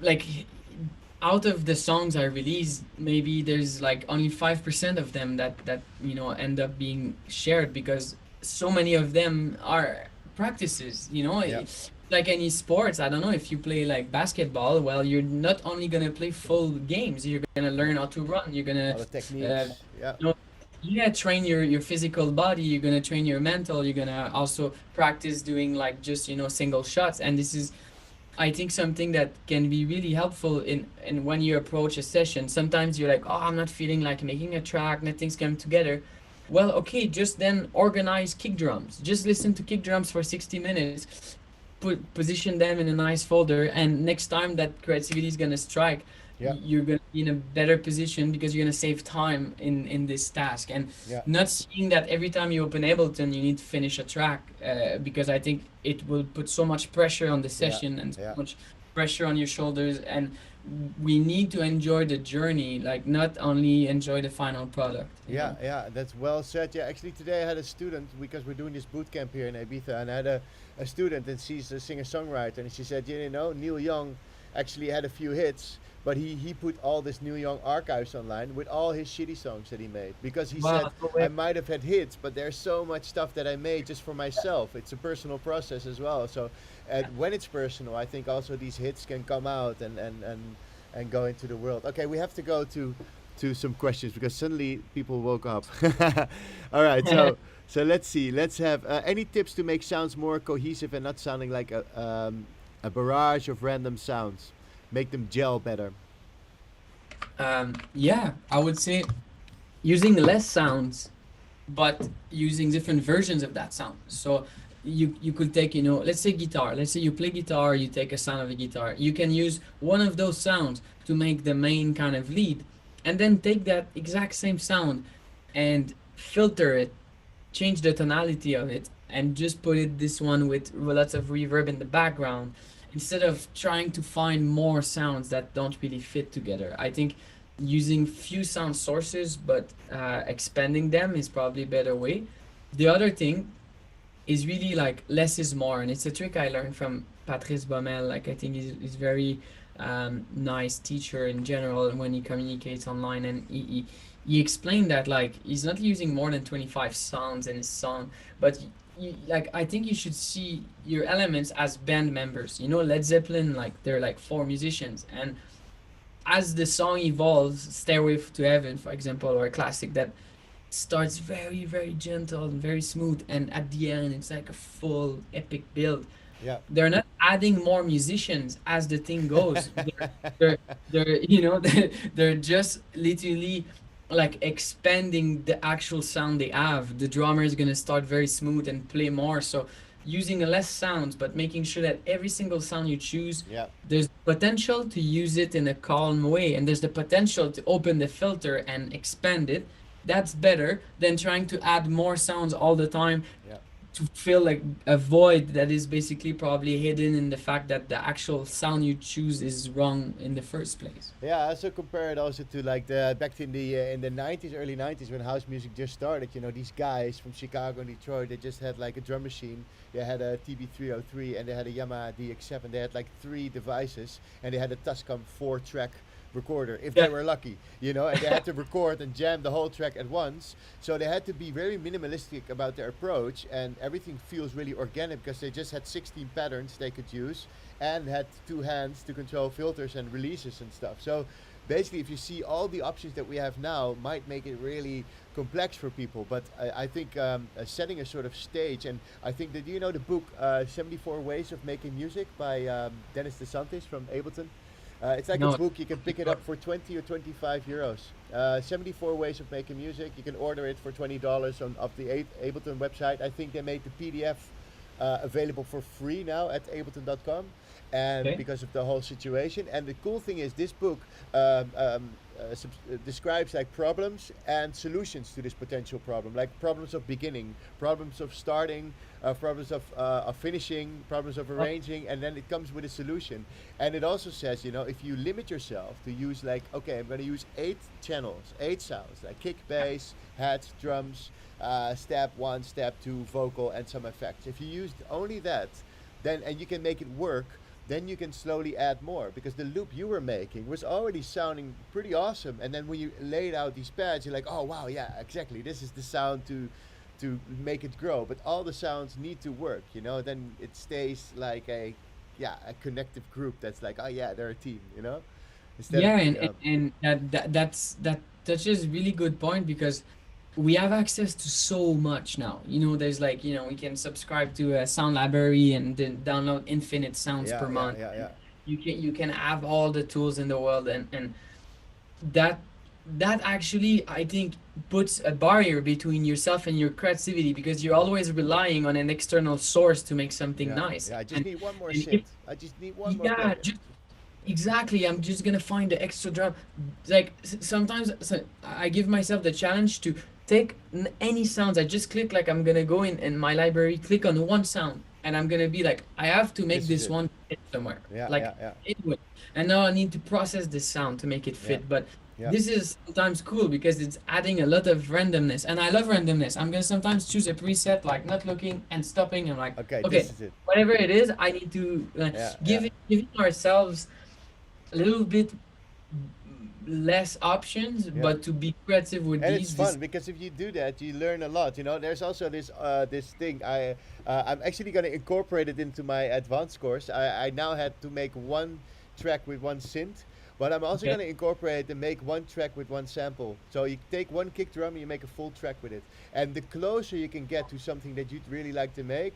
Like out of the songs I release, maybe there's like only 5% of them that you know end up being shared because so many of them are practices, you know. Yeah. Like any sports, I don't know if you play like basketball, well, you're not only gonna play full games, you're gonna learn how to run, you're gonna All the uh, techniques. Yeah. you know, yeah, train your physical body, you're gonna train your mental, you're gonna also practice doing like just, you know, single shots. And this is, I think, something that can be really helpful in when you approach a session. Sometimes you're like, oh, I'm not feeling like making a track, nothing's coming together. Well, okay, just then organize kick drums. Just listen to kick drums for 60 minutes, position them in a nice folder, and next time that creativity is gonna strike, Yeah. you're gonna be in a better position because you're gonna save time in this task. And Yeah. not seeing that every time you open Ableton you need to finish a track, because I think it will put so much pressure on the Yeah. session and so Yeah. much pressure on your shoulders. And we need to enjoy the journey, like not only enjoy the final product, you Yeah, know. yeah, that's well said. Yeah, actually, today I had a student because we're doing this boot camp here in Ibiza, and I had a student, and she's a singer songwriter, and she said, you know, Neil Young actually had a few hits, but he put all this Neil Young archives online with all his shitty songs that he made because he said, Wow, no I way. might have had hits, but there's so much stuff that I made just for myself. It's a personal process as well. So, when it's personal, I think also these hits can come out and go into the world. Okay, we have to go to some questions because suddenly people woke up. All right, so let's see. Let's have any tips to make sounds more cohesive and not sounding like a barrage of random sounds. Make them gel better. Yeah, I would say using less sounds but using different versions of that sound. So you could take, you know, let's say guitar. Let's say you play guitar, you take a sound of a guitar. You can use one of those sounds to make the main kind of lead, and then take that exact same sound and filter it, change the tonality of it, and just put it this one with lots of reverb in the background instead of trying to find more sounds that don't really fit together. I think using few sound sources but expanding them is probably a better way. The other thing is really like less is more, and it's a trick I learned from Patrice Baumel. Like I think he's very nice teacher in general when he communicates online, and he explained that like he's not using more than 25 sounds in his song, but like I think you should see your elements as band members. You know, Led Zeppelin, like they're like four musicians, and as the song evolves, Stairway to Heaven, for example, or a classic that starts very, very gentle and very smooth, and at the end, it's like a full epic build. Yeah. They're not adding more musicians as the thing goes. They're you know, they're just literally like expanding the actual sound they have. The drummer is gonna start very smooth and play more. So using less sounds, but making sure that every single sound you choose, Yeah. there's potential to use it in a calm way, and there's the potential to open the filter and expand it. That's better than trying to add more sounds all the time. Yeah. to fill like a void that is basically probably hidden in the fact that the actual sound you choose is wrong in the first place. Yeah, I also compare it also to like the back in the 90s, early 90s when house music just started. You know, these guys from Chicago and Detroit, they just had like a drum machine. They had a TB303 and they had a Yamaha DX7. They had like three devices and they had a Tascam 4-track recorder if they Yeah. were lucky, you know, and they had to record and jam the whole track at once. So they had to be very minimalistic about their approach, and everything feels really organic because they just had 16 patterns they could use and had two hands to control filters and releases and stuff. So basically, if you see all the options that we have now, might make it really complex for people. But I think setting a sort of stage, and I think that you know the book 74 Ways of Making Music by Dennis DeSantis from Ableton. It's like a No. book. You can pick it up for 20 or 25 euros. 74 Ways of Making Music. You can order it for $20 on of the Ableton website. I think they made the PDF available for free now at ableton.com, and Okay. because of the whole situation. And the cool thing is, this book describes like problems and solutions to this potential problem, like problems of beginning, problems of starting, problems of finishing, problems of arranging, and then it comes with a solution. And it also says, you know, if you limit yourself to use like, okay, I'm going to use 8 channels, 8 sounds, like kick, bass, hats, drums, step 1, step 2, vocal, and some effects. If you used only that, then and you can make it work, then you can slowly add more, because the loop you were making was already sounding pretty awesome, and then when you laid out these pads, you're like, oh wow, yeah, exactly, this is the sound to make it grow. But all the sounds need to work, you know, then it stays like a, yeah, a connective group that's like, oh yeah, they're a team, you know, instead Yeah, of and that touches really good point because we have access to so much now. You know, there's like, you know, we can subscribe to a sound library and then download infinite sounds yeah, per yeah, month. yeah, yeah, You can have all the tools in the world, and that that actually I think puts a barrier between yourself and your creativity because you're always relying on an external source to make something yeah, nice. yeah. I just need one more And if synth. I just need one more yeah, plugin. just exactly. I'm just gonna find the extra drum. Like sometimes I give myself the challenge to take any sounds. I just click like I'm gonna go in my library, click on one sound, and I'm gonna be like, I have to make This is this it. one fit somewhere. Yeah, Like yeah, yeah, it would. And now I need to process this sound to make it yeah, fit. But yeah. this is sometimes cool because it's adding a lot of randomness, and I love randomness. I'm gonna sometimes choose a preset, like not looking and stopping. I'm like, Okay, okay, this is it. whatever it is, I need to Yeah, yeah. giving ourselves a little bit less options, Yeah. but to be creative with And it's these. fun because if you do that, you learn a lot. You know, there's also this thing. I'm actually going to incorporate it into my advanced course. I now had to make one track with one synth, but I'm also Okay. going to incorporate and make one track with one sample. So you take one kick drum and you make a full track with it. And the closer you can get to something that you'd really like to make,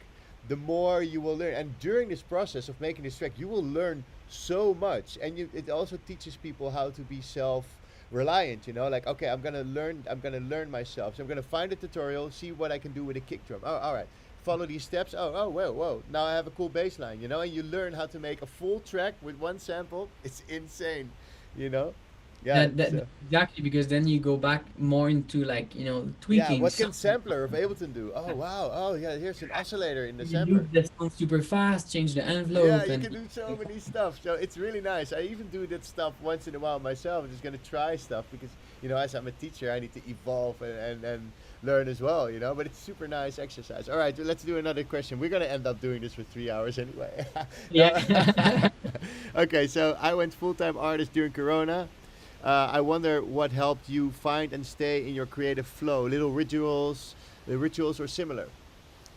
the more you will learn. And during this process of making this track, you will learn so much. And it also teaches people how to be self-reliant. You know, like, okay, I'm gonna learn myself. So I'm gonna find a tutorial, see what I can do with a kick drum. Oh, all right. Follow these steps. Oh, whoa. Now I have a cool bass line, you know, and you learn how to make a full track with one sample. It's insane, you know? Yeah, Exactly, because then you go back more into like, you know, yeah, tweaking what can something. sampler of Ableton do? Oh, wow. Oh, yeah, here's an oscillator in the You sampler. loop the sound super fast, change the Yeah, envelope, you and can do so many stuff. So it's really nice. I even do that stuff once in a while myself. I'm just gonna try stuff because, you know, as I'm a teacher, I need to evolve and learn as well, you know. But it's super nice exercise. All right, let's do another question. We're gonna end up doing this for 3 hours anyway. No. yeah. Okay, so I went full-time artist during Corona. I wonder what helped you find and stay in your creative flow. Little rituals, the rituals are similar.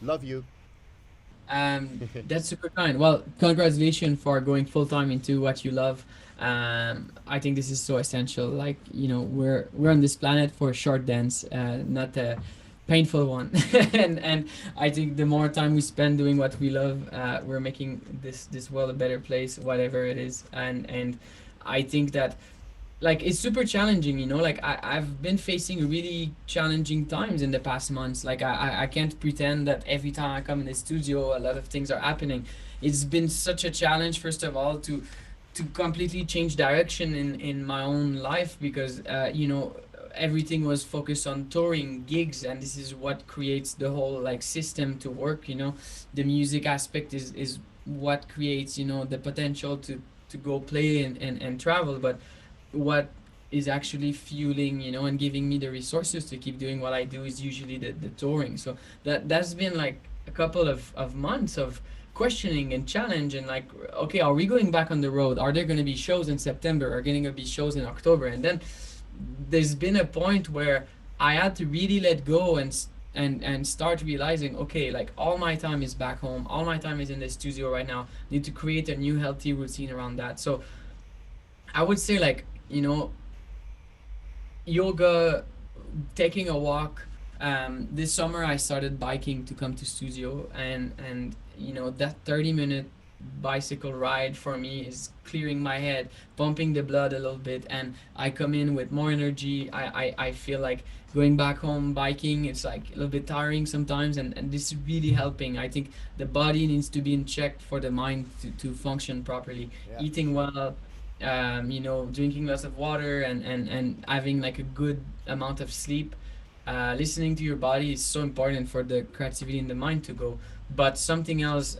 Love you. That's super kind. Well, congratulations for going full time into what you love. I think this is so essential. Like, you know, we're on this planet for a short dance, not a painful one. And I think the more time we spend doing what we love, we're making this world a better place, whatever it is. And I think that like it's super challenging, you know, like I've been facing really challenging times in the past months. Like I can't pretend that every time I come in the studio a lot of things are happening. It's been such a challenge, first of all, to completely change direction in my own life because you know, everything was focused on touring gigs, and this is what creates the whole like system to work, you know. The music aspect is what creates, you know, the potential to go play and travel, but what is actually fueling, you know, and giving me the resources to keep doing what I do is usually the touring. So that's been like a couple of months of questioning and challenge, and like, okay, are we going back on the road? Are there going to be shows in September? Are going to be shows in October? And then there's been a point where I had to really let go and start realizing, okay, like all my time is back home, all my time is in the studio right now. Need to create a new healthy routine around that. So I would say, like, you know, yoga, taking a walk. This summer I started biking to come to studio, and you know, that 30-minute bicycle ride for me is clearing my head, pumping the blood a little bit, and I come in with more energy. I feel like going back home biking, it's like a little bit tiring sometimes, and this is really helping. I think the body needs to be in check for the mind to function properly. Yeah. Eating well, you know, drinking lots of water, and having like a good amount of sleep. Listening to your body is so important for the creativity in the mind to go. But something else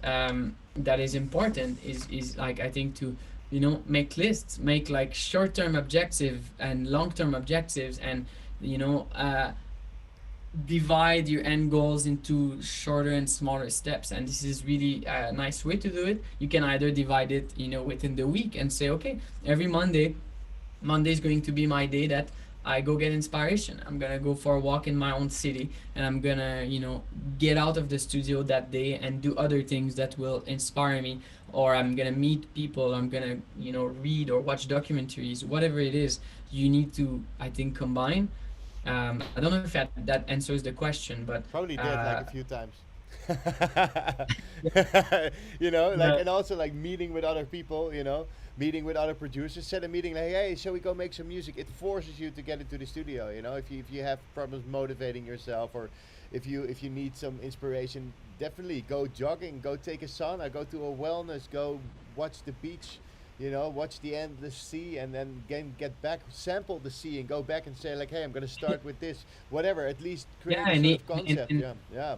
that is important is like, I think, to, you know, make lists, make like short-term objective and long-term objectives, and you know, divide your end goals into shorter and smaller steps. And this is really a nice way to do it. You can either divide it, you know, within the week and say, okay, every Monday is going to be my day that I go get inspiration. I'm gonna go for a walk in my own city, and I'm gonna, you know, get out of the studio that day and do other things that will inspire me. Or I'm gonna meet people. I'm gonna, you know, read or watch documentaries. Whatever it is, you need to, I think, combine. I don't know if that answers the question, but Probably did like a few times. yeah, You know, like, but and also like meeting with other people, you know, meeting with other producers, set a meeting like, hey, shall we go make some music? It forces you to get into the studio, you know, if you have problems motivating yourself, or if you need some inspiration, definitely go jogging, go take a sauna, go to a wellness, go watch the beach, you know, watch the endless sea, and then get back, sample the sea, and go back and say like, hey, I'm gonna start with this, whatever. At least yeah, create a sort of concept. and Yeah,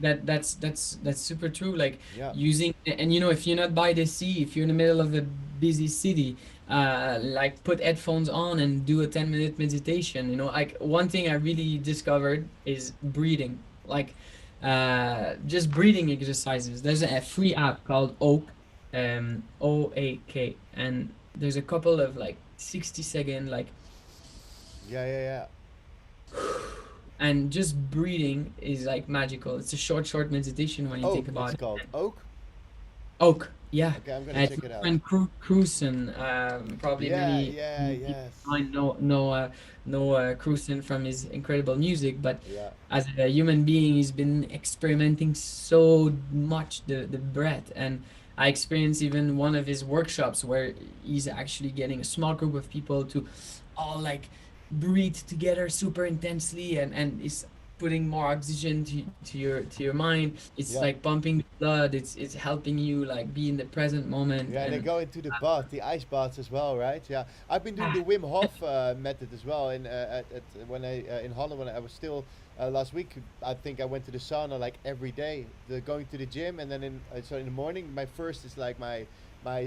yeah, that's super true. Like yeah, using, and you know, if you're not by the sea, if you're in the middle of a busy city, like put headphones on and do a 10-minute meditation. You know, like one thing I really discovered is breathing. Like just breathing exercises. There's a free app called Oak, OAK, and there's a couple of like 60-second like, yeah, yeah, yeah. and just breathing is like magical. It's a short meditation when you think Oak, about it's it. called Oak. Oak, yeah. Okay, I'm gonna It's check my it out. friend Cruisen. Probably Yeah, many yeah, many people yes, might know Cruisen from his incredible music, but yeah, as a human being, he's been experimenting so much the breath. And I experienced even one of his workshops where he's actually getting a small group of people to all like breathe together super intensely, and is putting more oxygen to your mind. It's yeah. like pumping the blood. It's helping you like be in the present moment. Yeah, they And go into the bath, the ice baths as well, right? Yeah, I've been doing the Wim Hof method as well. At when I in Holland, when I was still last week, I think I went to the sauna like every day. Going to the gym, and then so in the morning, my first is like my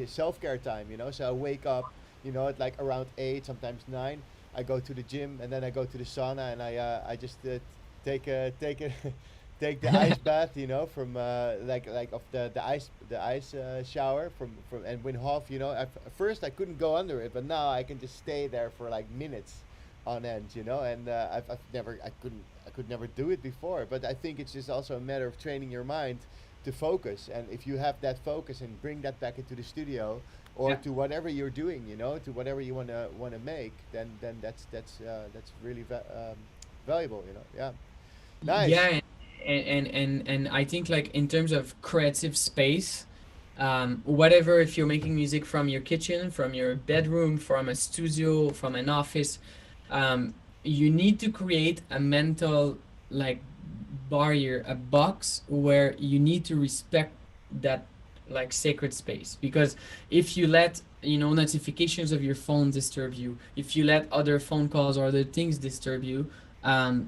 self care time. You know, so I wake up, you know, at like around 8, sometimes 9. I go to the gym, and then I go to the sauna, and I just take a take the ice bath, you know, from like of the ice shower from and Wim Hof, you know. At first I couldn't go under it, but now I can just stay there for like minutes on end, you know. And I've never I could never do it before, but I think it's just also a matter of training your mind to focus. And if you have that focus and bring that back into the studio or yeah, to whatever you're doing, you know, to whatever you wanna make, then that's really valuable, you know. Yeah, nice. yeah, and I think like in terms of creative space, whatever, if you're making music from your kitchen, from your bedroom, from a studio, from an office, you need to create a mental like barrier, a box where you need to respect that like sacred space, because if you let, you know, notifications of your phone disturb you, if you let other phone calls or other things disturb you,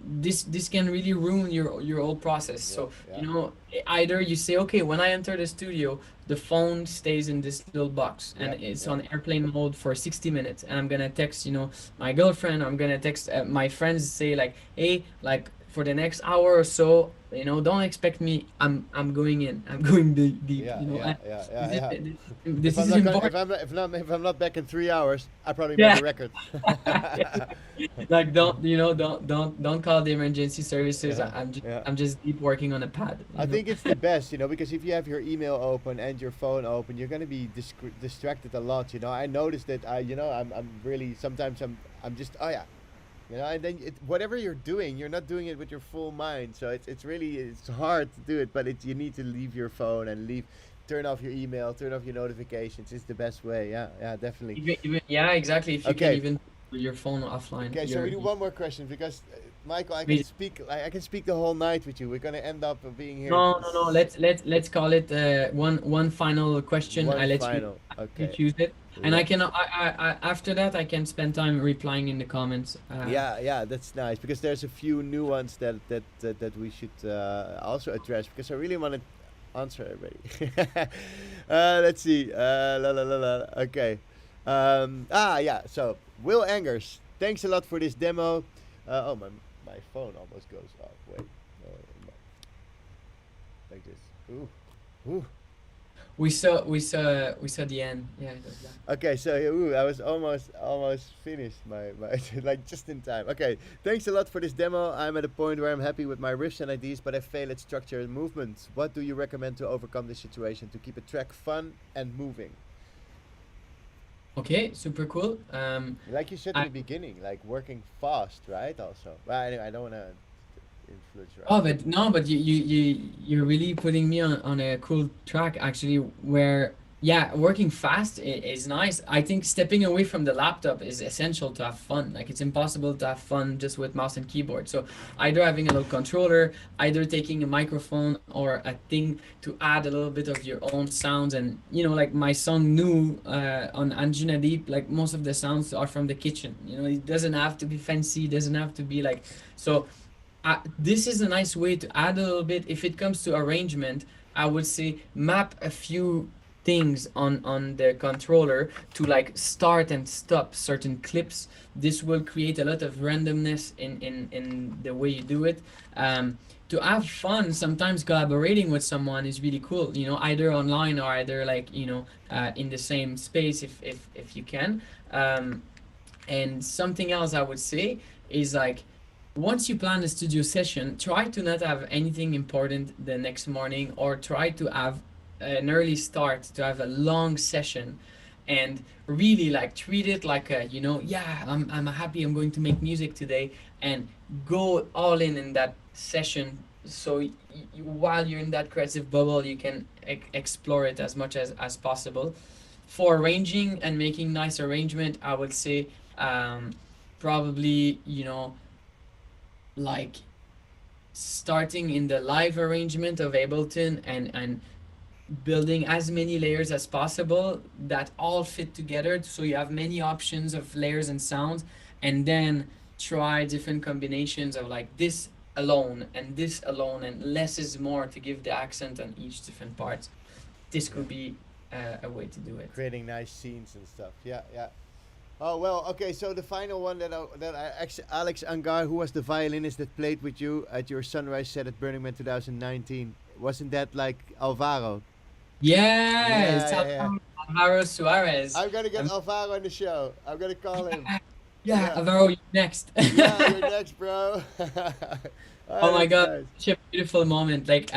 this can really ruin your whole process. Yeah, So, yeah, you know, either you say, okay, when I enter the studio, the phone stays in this little box and yeah, it's yeah. on airplane mode for 60 minutes, and I'm gonna text, you know, my girlfriend, I'm gonna text my friends, say like, hey, like for the next hour or so, you know, don't expect me, I'm going in, I'm going deep, Yeah, you know. yeah, And yeah, this yeah, is yeah. this is important. If I'm not back in 3 hours, I probably made Yeah. a record. Like, don't, you know, don't call the emergency services. Yeah, I'm just, yeah. I'm just deep working on a pad, I you know. think it's the best, you know, because if you have your email open and your phone open, you're gonna be distracted a lot. You know, I noticed that. I'm really sometimes I'm just, oh yeah, you know, and then whatever you're doing, you're not doing it with your full mind. So it's really, it's hard to do it, but you need to leave your phone and turn off your email, turn off your notifications. It's the best way. Yeah, yeah, definitely. Even, yeah, exactly. If you can Okay, even put your phone offline, okay. So we do you're one more question because Michael, amazing. I can speak the whole night with you. We're gonna end up being here. No, no, no. Let's call it one final question. I One let final. you Okay. choose it, and I Let can after that I can spend time replying in the comments. Yeah, yeah, that's nice because there's a few new ones that we should also address because I really want to answer everybody. Let's see. La la la la. Okay. Yeah. So Will Angers, thanks a lot for this demo. Oh, my phone almost goes off. Wait. No, like this. Ooh. Ooh. We saw the end. Yeah, it was that. Okay, so I was almost finished my like just in time. Okay, thanks a lot for this demo. I'm at a point where I'm happy with my riffs and ideas, but I fail at structure and movement. What do you recommend to overcome this situation to keep a track fun and moving? Okay, super cool. Like you said in I the beginning, like working fast, right? Also, well, anyway, I don't want to influence your Oh, answer. but no, but you're really putting me on a cool track actually, where yeah, working fast is nice. I think stepping away from the laptop is essential to have fun. Like, it's impossible to have fun just with mouse and keyboard. So either having a little controller, either taking a microphone or a thing to add a little bit of your own sounds. And you know, like my song New on Anjuna Deep, like most of the sounds are from the kitchen. You know, it doesn't have to be fancy, it doesn't have to be like so. This is a nice way to add a little bit. If it comes to arrangement, I would say map a few things on the controller to like start and stop certain clips. This will create a lot of randomness in the way you do it. To have fun, sometimes collaborating with someone is really cool, you know, either online or either like, you know, in the same space if you can. um, and something else I would say is like, once you plan a studio session, try to not have anything important the next morning, or try to have an early start, to have a long session, and really like treat it like a, you know, yeah, I'm happy I'm going to make music today, and go all in that session. So while you're in that creative bubble, you can explore it as much as possible. For arranging and making nice arrangement, I would say probably, you know, like starting in the live arrangement of Ableton, and building as many layers as possible that all fit together, so you have many options of layers and sounds, and then try different combinations of like this alone, and less is more, to give the accent on each different parts. This Yeah, could be a way to do it. creating nice scenes and stuff. Yeah, yeah. Oh well, okay. So the final one that I actually Alex Angar, who was the violinist that played with you at your sunrise set at Burning Man 2019, wasn't that like Alvaro? Yes, Yeah, yeah, yeah. Alvaro Suarez. I'm gonna get Um, Alvaro on the show. I'm gonna call him. yeah, Yeah, Alvaro, you're next. yeah. You're next, bro. Oh Oh, my that's God, nice. such a beautiful moment. Like,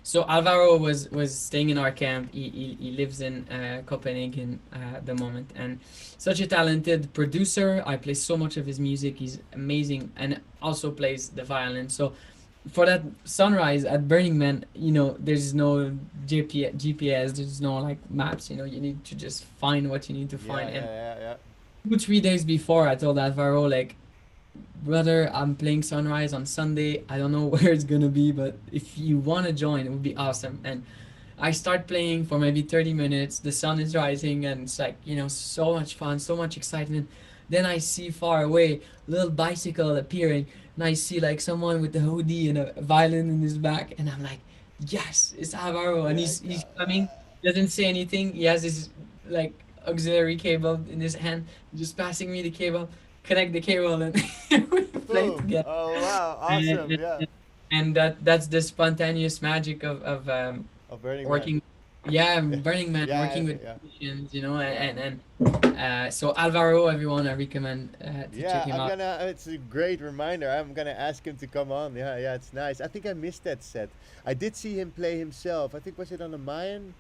so Alvaro was staying in our camp. He lives in Copenhagen at the moment, and such a talented producer. I play so much of his music. He's amazing, and also plays the violin. So for that sunrise at Burning Man, you know, there's no GPS. There's no like maps. You know, you need to just find what you need to Yeah, find. And yeah, yeah, 2 3 days before, I told Alvaro like, brother, I'm playing Sunrise on Sunday. I don't know where it's gonna be, but if you wanna join, it would be awesome. And I start playing for maybe 30 minutes. The sun is rising, and it's like, so much fun, so much excitement. Then I see far away a little bicycle appearing, and I see like someone with a hoodie and a violin in his back, and I'm like, yes, it's Alvaro, and Yeah, he's coming. Doesn't say anything. He has this like auxiliary cable in his hand, just passing me the cable, connect the cable, and we play boom. together. Oh wow, And, awesome. Yeah. and that's the spontaneous magic of Of Burning Man. working. Yeah, Burning Man, Yeah, working with yeah. musicians, so Alvaro, everyone, I recommend to check Yeah, him I'm out. gonna. It's a great reminder. I'm gonna ask him to come on. Yeah, yeah, it's nice. I think I missed that set. I did see him play himself. I think was it on the Mayan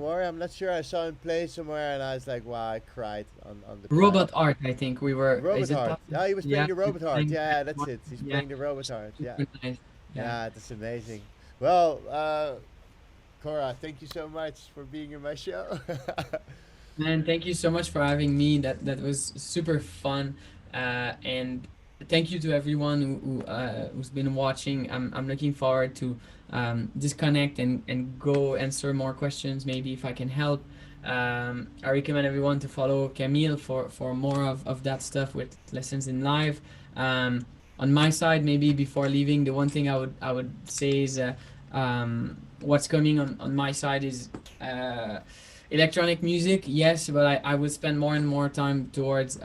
Warrior. I'm not sure. I saw him play somewhere, and I was like, wow, I cried on the piano. Robot art, I think we were. Robot Is it Heart. possible? Yeah, he was playing Yeah, the we were Robot Heart. playing Yeah, that that's one. it. He's Yeah, playing the Robot Heart. Yeah, super nice. Yeah. yeah, that's amazing. Well, Cora, thank you so much for being in my show. Man, thank you so much for having me. That was super fun, and thank you to everyone who's been watching. I'm looking forward to disconnect and go answer more questions. Maybe if I can help. I recommend everyone to follow Camille for more of that stuff with lessons in live. Um, on my side, maybe before leaving, the one thing I would say is what's coming on my side is. Electronic music, yes, but I would spend more and more time towards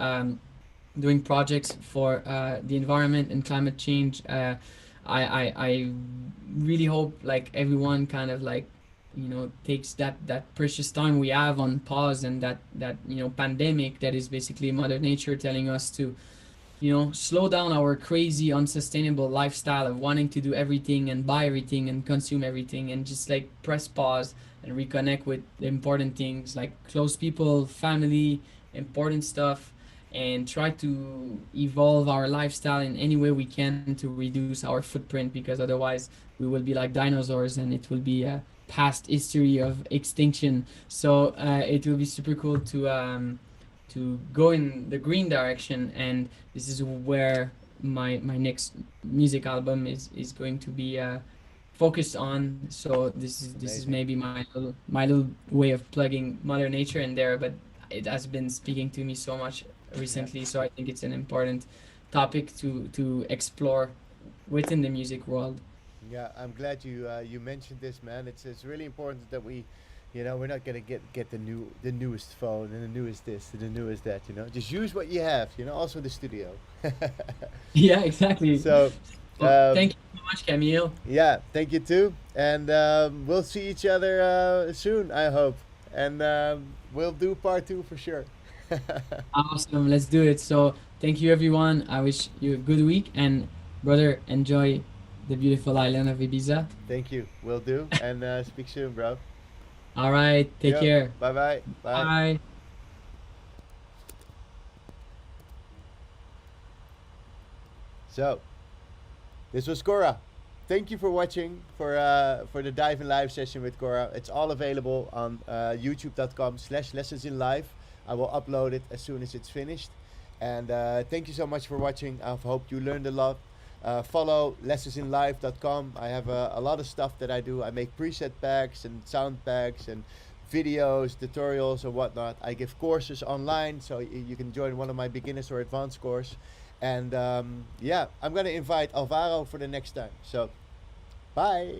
doing projects for the environment and climate change. I really hope like everyone kind of like takes that precious time we have on pause, and that pandemic that is basically Mother Nature telling us to slow down our crazy, unsustainable lifestyle of wanting to do everything and buy everything and consume everything, and just like press pause and reconnect with the important things like close people, family, important stuff, and try to evolve our lifestyle in any way we can to reduce our footprint, because otherwise we will be like dinosaurs and it will be a past history of extinction. So it will be super cool to go in the green direction, and this is where my next music album is going to be focused on. So this is Amazing. maybe my little way of plugging Mother Nature in there, but it has been speaking to me so much Yeah, recently, so I think it's an important topic to explore within the music world. yeah. I'm glad you mentioned this, man. It's really important that we're not gonna get the newest phone and the newest this and the newest that. Just use what you have. Also the studio. Yeah, exactly. So, Well, um, thank you so much, Camille. yeah, thank you too, and we'll see each other soon. I hope, and we'll do part two for sure. Awesome, let's do it. So thank you, everyone. I wish you a good week, and brother, enjoy the beautiful island of Ibiza. Thank you. Will do, and speak soon, bro. All right, take Yo, care. bye bye. Bye. Bye. So, this was Cora. Thank you for watching for the dive in live session with Cora. It's all available on youtube.com/lessonsinlive. I will upload it as soon as it's finished. And thank you so much for watching. I hope you learned a lot. Follow lessonsinlive.com. I have a lot of stuff that I do. I make preset packs and sound packs and videos, tutorials, and whatnot. I give courses online, so you can join one of my beginners or advanced course. And yeah, I'm gonna invite Alvaro for the next time. So, bye.